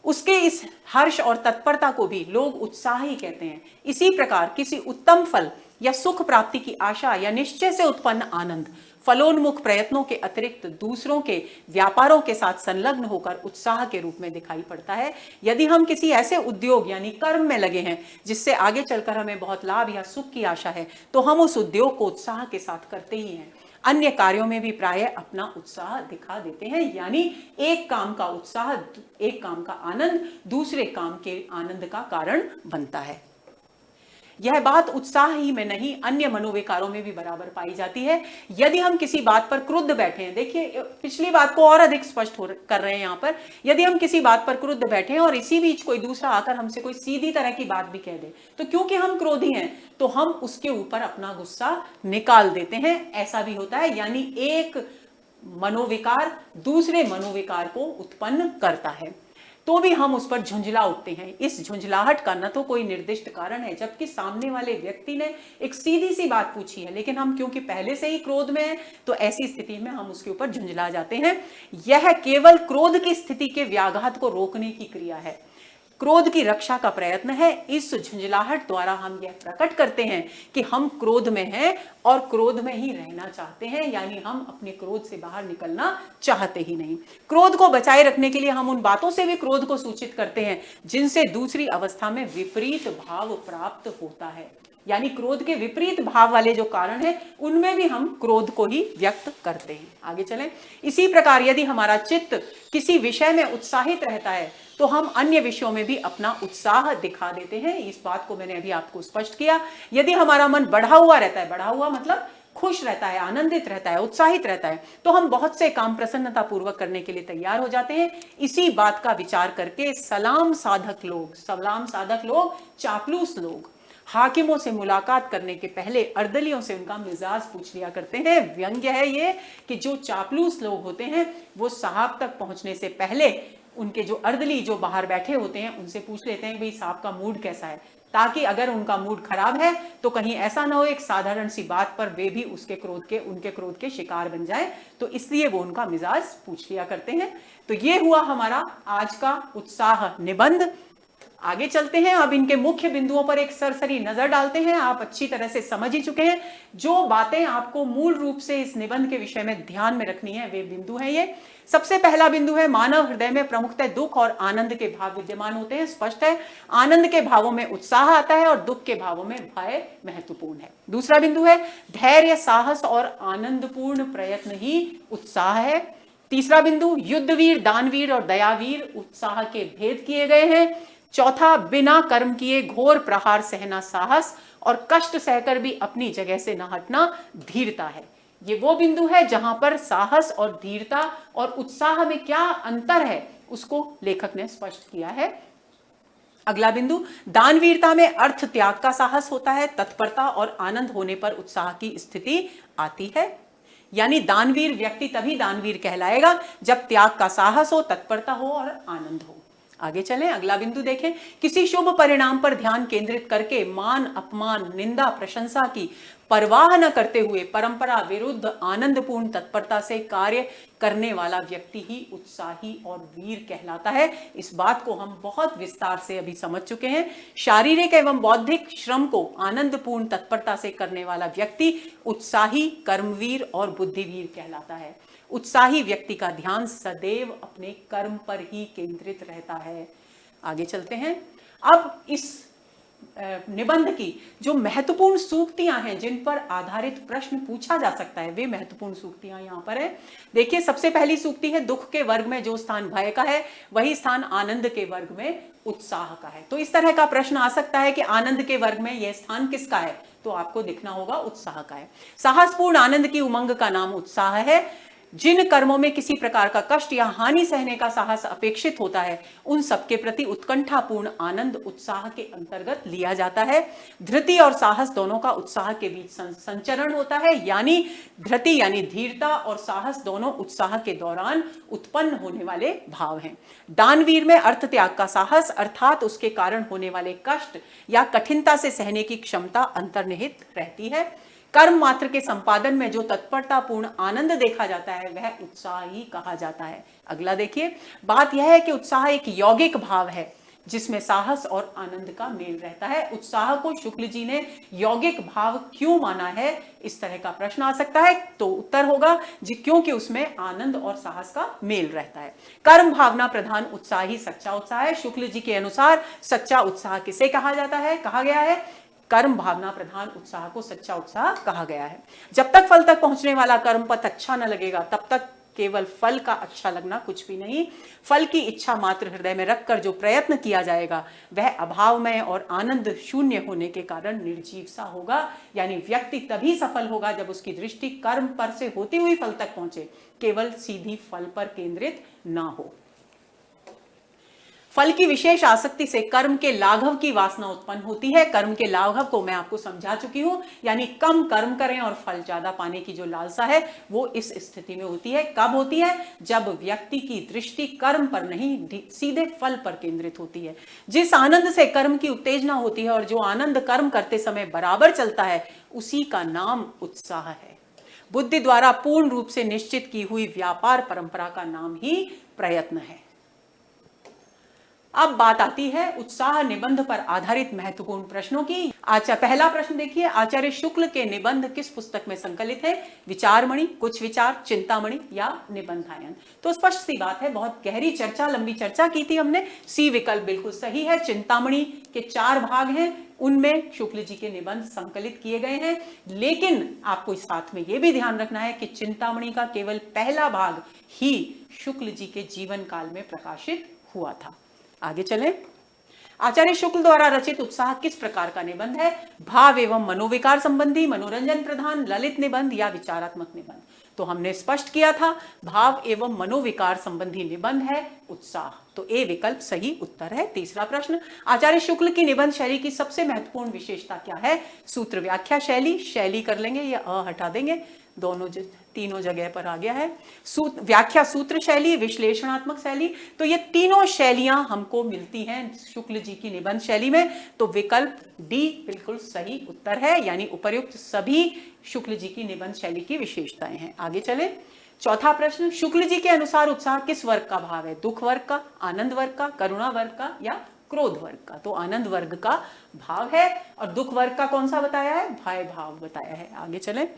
उसके इस हर्ष और तत्परता को भी लोग उत्साह ही कहते हैं। इसी प्रकार किसी उत्तम फल या सुख प्राप्ति की आशा या निश्चय से उत्पन्न आनंद फलोन्मुख प्रयत्नों के अतिरिक्त दूसरों के व्यापारों के साथ संलग्न होकर उत्साह के रूप में दिखाई पड़ता है। यदि हम किसी ऐसे उद्योग यानी कर्म में लगे हैं जिससे आगे चलकर हमें बहुत लाभ या सुख की आशा है तो हम उस उद्योग को उत्साह के साथ करते ही हैं। अन्य कार्यों में भी प्रायः अपना उत्साह दिखा देते हैं, यानी एक काम का उत्साह, एक काम का आनंद दूसरे काम के आनंद का कारण बनता है। यह बात उत्साह ही में नहीं अन्य मनोविकारों में भी बराबर पाई जाती है। यदि हम किसी बात पर क्रुद्ध बैठे हैं, देखिए पिछली बात को और अधिक स्पष्ट कर रहे हैं यहाँ पर, यदि हम किसी बात पर क्रुद्ध बैठे हैं और इसी बीच कोई दूसरा आकर हमसे कोई सीधी तरह की बात भी कह दे तो क्योंकि हम क्रोधी हैं तो हम उसके ऊपर अपना गुस्सा निकाल देते हैं। ऐसा भी होता है, यानी एक मनोविकार दूसरे मनोविकार को उत्पन्न करता है तो भी हम उस पर झुंझला उठते हैं। इस झुंझलाहट का न तो कोई निर्दिष्ट कारण है, जबकि सामने वाले व्यक्ति ने एक सीधी सी बात पूछी है, लेकिन हम क्योंकि पहले से ही क्रोध में हैं तो ऐसी स्थिति में हम उसके ऊपर झुंझला जाते हैं। यह केवल क्रोध की स्थिति के व्याघात को रोकने की क्रिया है, क्रोध की रक्षा का प्रयत्न है। इस झुंझलाहट द्वारा हम यह प्रकट करते हैं कि हम क्रोध में हैं और क्रोध में ही रहना चाहते हैं, यानी हम अपने क्रोध से बाहर निकलना चाहते ही नहीं। क्रोध को बचाए रखने के लिए हम उन बातों से भी क्रोध को सूचित करते हैं जिनसे दूसरी अवस्था में विपरीत भाव प्राप्त होता है, यानी क्रोध के विपरीत भाव वाले जो कारण है उनमें भी हम क्रोध को ही व्यक्त करते हैं। आगे चलें। इसी प्रकार यदि हमारा चित्त किसी विषय में उत्साहित रहता है तो हम अन्य विषयों में भी अपना उत्साह दिखा देते हैं। इस बात को मैंने अभी आपको स्पष्ट किया। यदि हमारा मन बढ़ा हुआ रहता है, बढ़ा हुआ मतलब खुश रहता है, आनंदित रहता है, उत्साहित रहता है, तो हम बहुत से काम प्रसन्नता पूर्वक करने के लिए तैयार हो जाते हैं। इसी बात का विचार करके सलाम साधक लोग, चापलूस लोग हाकिमों से मुलाकात करने के पहले अर्दलियों से उनका मिजाज पूछ लिया करते हैं। व्यंग्य है ये कि जो चापलूस लोग होते हैं वो साहब तक पहुंचने से पहले उनके जो अर्दली जो बाहर बैठे होते हैं उनसे पूछ लेते हैं भाई साहब का मूड कैसा है, ताकि अगर उनका मूड खराब है तो कहीं ऐसा ना हो एक साधारण सी बात पर वे भी उनके क्रोध के शिकार बन जाए, तो इसलिए वो उनका मिजाज पूछ लिया करते हैं। तो ये हुआ हमारा आज का उत्साह निबंध। आगे चलते हैं, अब इनके मुख्य बिंदुओं पर एक सरसरी नजर डालते हैं। आप अच्छी तरह से समझ ही चुके हैं। जो बातें आपको मूल रूप से इस निबंध के विषय में ध्यान में रखनी है वे बिंदु हैं ये। सबसे पहला बिंदु है मानव हृदय में प्रमुखतः दुख और आनंद के भाव विद्यमान होते हैं। स्पष्ट है, आनंद के भावों में उत्साह आता है और दुख के भावों में भय महत्वपूर्ण है। दूसरा बिंदु है धैर्य, साहस और आनंदपूर्ण प्रयत्न ही उत्साह है। तीसरा बिंदु युद्धवीर, दानवीर और दयावीर उत्साह के भेद किए गए हैं। चौथा, बिना कर्म किए घोर प्रहार सहना साहस और कष्ट सहकर भी अपनी जगह से न हटना धीरता है। ये वो बिंदु है जहां पर साहस और धीरता और उत्साह में क्या अंतर है उसको लेखक ने स्पष्ट किया है। अगला बिंदु, दानवीरता में अर्थ त्याग का साहस होता है, तत्परता और आनंद होने पर उत्साह की स्थिति आती है। यानी दानवीर व्यक्ति तभी दानवीर कहलाएगा जब त्याग का साहस हो, तत्परता हो और आनंद हो। आगे चलें, अगला बिंदु देखें। किसी शुभ परिणाम पर ध्यान केंद्रित करके मान, अपमान, निंदा, प्रशंसा की परवाह न करते हुए परंपरा विरुद्ध आनंदपूर्ण तत्परता से कार्य करने वाला व्यक्ति ही उत्साही और वीर कहलाता है। इस बात को हम बहुत विस्तार से अभी समझ चुके हैं। शारीरिक एवं बौद्धिक श्रम को आनंदपूर्ण तत्परता से करने वाला व्यक्ति उत्साही, कर्मवीर और बुद्धिवीर कहलाता है। उत्साही व्यक्ति का ध्यान सदैव अपने कर्म पर ही केंद्रित रहता है। आगे चलते हैं। अब इस निबंध की जो महत्वपूर्ण सूक्तियां हैं जिन पर आधारित प्रश्न पूछा जा सकता है वे महत्वपूर्ण सूक्तियां यहां पर है। देखिए, सबसे पहली सूक्ति है दुख के वर्ग में जो स्थान भय का है वही स्थान आनंद के वर्ग में उत्साह का है। तो इस तरह का प्रश्न आ सकता है कि आनंद के वर्ग में यह स्थान किसका है, तो आपको दिखना होगा उत्साह का है। साहसपूर्ण आनंद की उमंग का नाम उत्साह है। जिन कर्मों में किसी प्रकार का कष्ट या हानि सहने का साहस अपेक्षित होता है उन सबके प्रति उत्कंठापूर्ण आनंद उत्साह के अंतर्गत लिया जाता है। धृति और साहस दोनों का उत्साह के बीच संचरण होता है, यानी धृति यानी धीरता और साहस दोनों उत्साह के दौरान उत्पन्न होने वाले भाव हैं। दानवीर में अर्थ त्याग का साहस अर्थात उसके कारण होने वाले कष्ट या कठिनता से सहने की क्षमता अंतर्निहित रहती है। कर्म मात्र के संपादन में जो तत्परतापूर्ण आनंद देखा जाता है वह उत्साह ही कहा जाता है। अगला देखिए, बात यह है कि उत्साह एक यौगिक भाव है जिसमें साहस और आनंद का मेल रहता है। उत्साह को शुक्ल जी ने यौगिक भाव क्यों माना है, इस तरह का प्रश्न आ सकता है। तो उत्तर होगा जी क्योंकि उसमें आनंद और साहस का मेल रहता है। कर्म भावना प्रधान उत्साह ही सच्चा उत्साह है। शुक्ल जी के अनुसार सच्चा उत्साह किसे कहा जाता है, कहा गया है कर्म भावना प्रधान उत्साह को सच्चा उत्साह कहा गया है। जब तक फल तक पहुंचने वाला कर्म पथ अच्छा न लगेगा तब तक केवल फल का अच्छा लगना कुछ भी नहीं। फल की इच्छा मात्र हृदय में रखकर जो प्रयत्न किया जाएगा वह अभावमय और आनंद शून्य होने के कारण निर्जीव सा होगा। यानी व्यक्ति तभी सफल होगा जब उसकी दृष्टि कर्म पर से होती हुई फल तक पहुंचे, केवल सीधी फल पर केंद्रित ना हो। फल की विशेष आसक्ति से कर्म के लाघव की वासना उत्पन्न होती है। कर्म के लाघव को मैं आपको समझा चुकी हूं, यानी कम कर्म करें और फल ज्यादा पाने की जो लालसा है वो इस स्थिति में होती है। कब होती है, जब व्यक्ति की दृष्टि कर्म पर नहीं सीधे फल पर केंद्रित होती है। जिस आनंद से कर्म की उत्तेजना होती है और जो आनंद कर्म करते समय बराबर चलता है उसी का नाम उत्साह है। बुद्धि द्वारा पूर्ण रूप से निश्चित की हुई व्यापार परंपरा का नाम ही प्रयत्न है। अब बात आती है उत्साह निबंध पर आधारित महत्वपूर्ण प्रश्नों की। पहला प्रश्न देखिए, आचार्य शुक्ल के निबंध किस पुस्तक में संकलित है? विचारमणि, कुछ विचार, चिंतामणि या निबंधायन? तो स्पष्ट सी बात है, बहुत गहरी चर्चा, लंबी चर्चा की थी हमने। सी विकल्प बिल्कुल सही है। चिंतामणि के 4 भाग हैं, उनमें शुक्ल जी के निबंध संकलित किए गए हैं। लेकिन आपको इस बात में यह भी ध्यान रखना है कि चिंतामणि का केवल पहला भाग ही शुक्ल जी के जीवन काल में प्रकाशित हुआ था। आगे चलें। आचार्य शुक्ल द्वारा रचित उत्साह किस प्रकार का निबंध है? भाव एवं मनोविकार संबंधी, मनोरंजन प्रधान, ललित निबंध या विचारात्मक निबंध? तो हमने स्पष्ट किया था भाव एवं मनोविकार संबंधी निबंध है उत्साह, तो ए विकल्प सही उत्तर है। तीसरा प्रश्न, आचार्य शुक्ल की निबंध शैली की सबसे महत्वपूर्ण विशेषता क्या है? सूत्र व्याख्या शैली, शैली कर लेंगे या अ हटा देंगे, दोनों तीनों जगह पर आ गया है। व्याख्या सूत्र शैली, विश्लेषणात्मक शैली, तो ये तीनों शैलियां हमको मिलती हैं शुक्ल जी की निबंध शैली में। तो विकल्प डी बिल्कुल सही उत्तर है, यानी उपर्युक्त सभी शुक्ल जी की निबंध शैली की विशेषताएं हैं। आगे चले। चौथा प्रश्न, शुक्ल जी के अनुसार उत्साह किस वर्ग का भाव है? दुख वर्ग का, आनंद वर्ग का, करुणा वर्ग का या क्रोध वर्ग का? तो आनंद वर्ग का भाव है। और दुख वर्ग का कौन सा बताया है? भय भाव बताया है। आगे चले।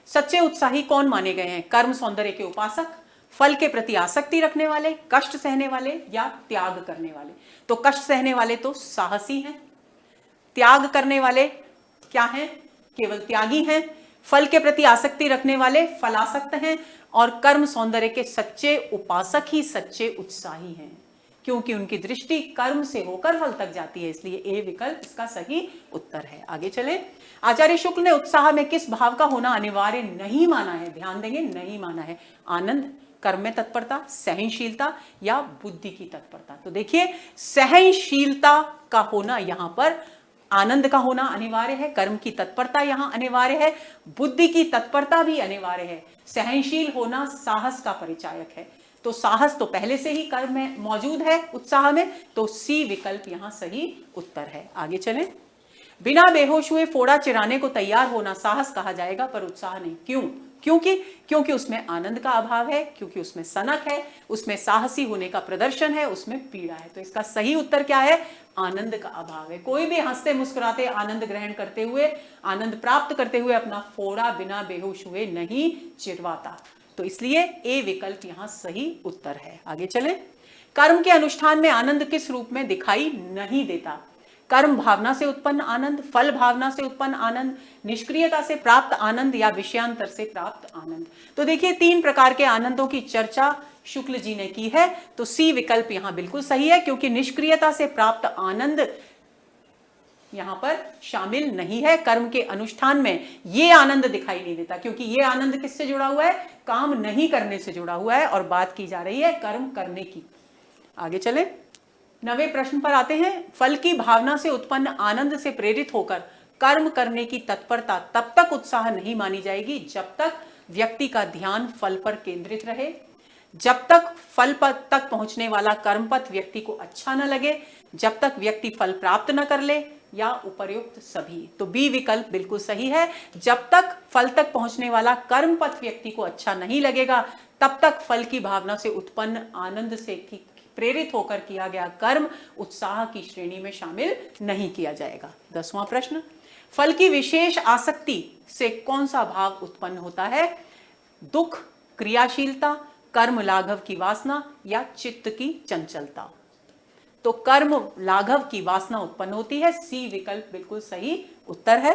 सच्चे उत्साही कौन माने गए हैं? कर्म सौंदर्य के उपासक, फल के प्रति आसक्ति रखने वाले, कष्ट सहने वाले या त्याग करने वाले? तो कष्ट सहने वाले तो साहसी हैं, त्याग करने वाले क्या हैं? केवल त्यागी हैं। फल के प्रति आसक्ति रखने वाले फलासक्त हैं और कर्म सौंदर्य के सच्चे उपासक ही सच्चे उत्साही हैं, क्योंकि उनकी दृष्टि कर्म से होकर फल तक जाती है। इसलिए ए विकल्प इसका सही उत्तर है। आगे चलें। आचार्य शुक्ल ने उत्साह में किस भाव का होना अनिवार्य नहीं माना है? ध्यान देंगे, नहीं माना है। आनंद, कर्म में तत्परता, सहनशीलता या बुद्धि की तत्परता? तो देखिए, सहनशीलता का होना यहां पर, आनंद का होना अनिवार्य है, कर्म की तत्परता यहां अनिवार्य है, बुद्धि की तत्परता भी अनिवार्य है। सहनशील होना साहस का परिचायक है, तो साहस तो पहले से ही कर्म में मौजूद है उत्साह में, तो सी विकल्प यहां सही उत्तर है। आगे चलें। बिना बेहोश हुए फोड़ा चिराने को तैयार होना साहस कहा जाएगा पर उत्साह नहीं। क्यों? क्योंकि उसमें आनंद का अभाव है, क्योंकि उसमें सनक है, उसमें साहसी होने का प्रदर्शन है, उसमें पीड़ा है। तो इसका सही उत्तर क्या है? आनंद का अभाव है। कोई भी हंसते मुस्कुराते आनंद ग्रहण करते हुए, आनंद प्राप्त करते हुए अपना फोड़ा बिना बेहोश हुए नहीं चिरवाता। तो इसलिए ए विकल्प यहां सही उत्तर है। आगे चलें। कर्म के अनुष्ठान में आनंद किस रूप में दिखाई नहीं देता? कर्म भावना से उत्पन्न आनंद, फल भावना से उत्पन्न आनंद, निष्क्रियता से प्राप्त आनंद या विषयांतर से प्राप्त आनंद? तो देखिए, 3 प्रकार के आनंदों की चर्चा शुक्ल जी ने की है, तो सी विकल्प यहां बिल्कुल सही है, क्योंकि निष्क्रियता से प्राप्त आनंद यहां पर शामिल नहीं है। कर्म के अनुष्ठान में ये आनंद दिखाई नहीं देता, क्योंकि ये आनंद किससे जुड़ा हुआ है? काम नहीं करने से जुड़ा हुआ है, और बात की जा रही है कर्म करने की। आगे चले, 9वें प्रश्न पर आते हैं। फल की भावना से उत्पन्न आनंद से प्रेरित होकर कर्म करने की तत्परता तब तक उत्साह नहीं मानी जाएगी जब तक व्यक्ति का ध्यान फल पर केंद्रित रहे, जब तक फल पद तक पहुंचने वाला कर्म पथ व्यक्ति को अच्छा न लगे, जब तक व्यक्ति फल प्राप्त न कर ले, या उपर्युक्त सभी। तो बी विकल्प बिल्कुल सही है। जब तक फल तक पहुंचने वाला कर्म पथ व्यक्ति को अच्छा नहीं लगेगा, तब तक फल की भावना से उत्पन्न आनंद से प्रेरित होकर किया गया कर्म उत्साह की श्रेणी में शामिल नहीं किया जाएगा। 10वां प्रश्न, फल की विशेष आसक्ति से कौन सा भाव उत्पन्न होता है? दुख, क्रियाशीलता, कर्म लाघव की वासना, या चित्त की चंचलता। तो कर्म लाघव की वासना उत्पन्न होती है। सी विकल्प बिल्कुल सही उत्तर है।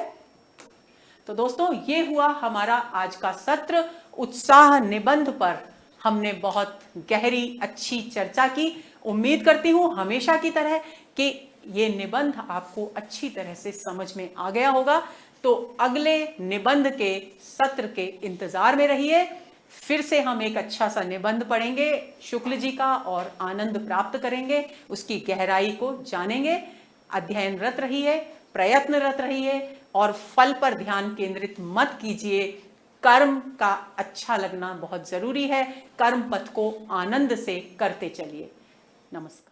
तो दोस्तों, ये हुआ हमारा आज का सत्र। उत्साह निबंध पर हमने बहुत गहरी अच्छी चर्चा की। उम्मीद करती हूं हमेशा की तरह कि ये निबंध आपको अच्छी तरह से समझ में आ गया होगा। तो अगले निबंध के सत्र के इंतजार में रहिए। फिर से हम एक अच्छा सा निबंध पढ़ेंगे शुक्ल जी का और आनंद प्राप्त करेंगे, उसकी गहराई को जानेंगे। अध्ययनरत रहिए, प्रयत्नरत रहिए, और फल पर ध्यान केंद्रित मत कीजिए। कर्म का अच्छा लगना बहुत जरूरी है। कर्म पथ को आनंद से करते चलिए। नमस्कार।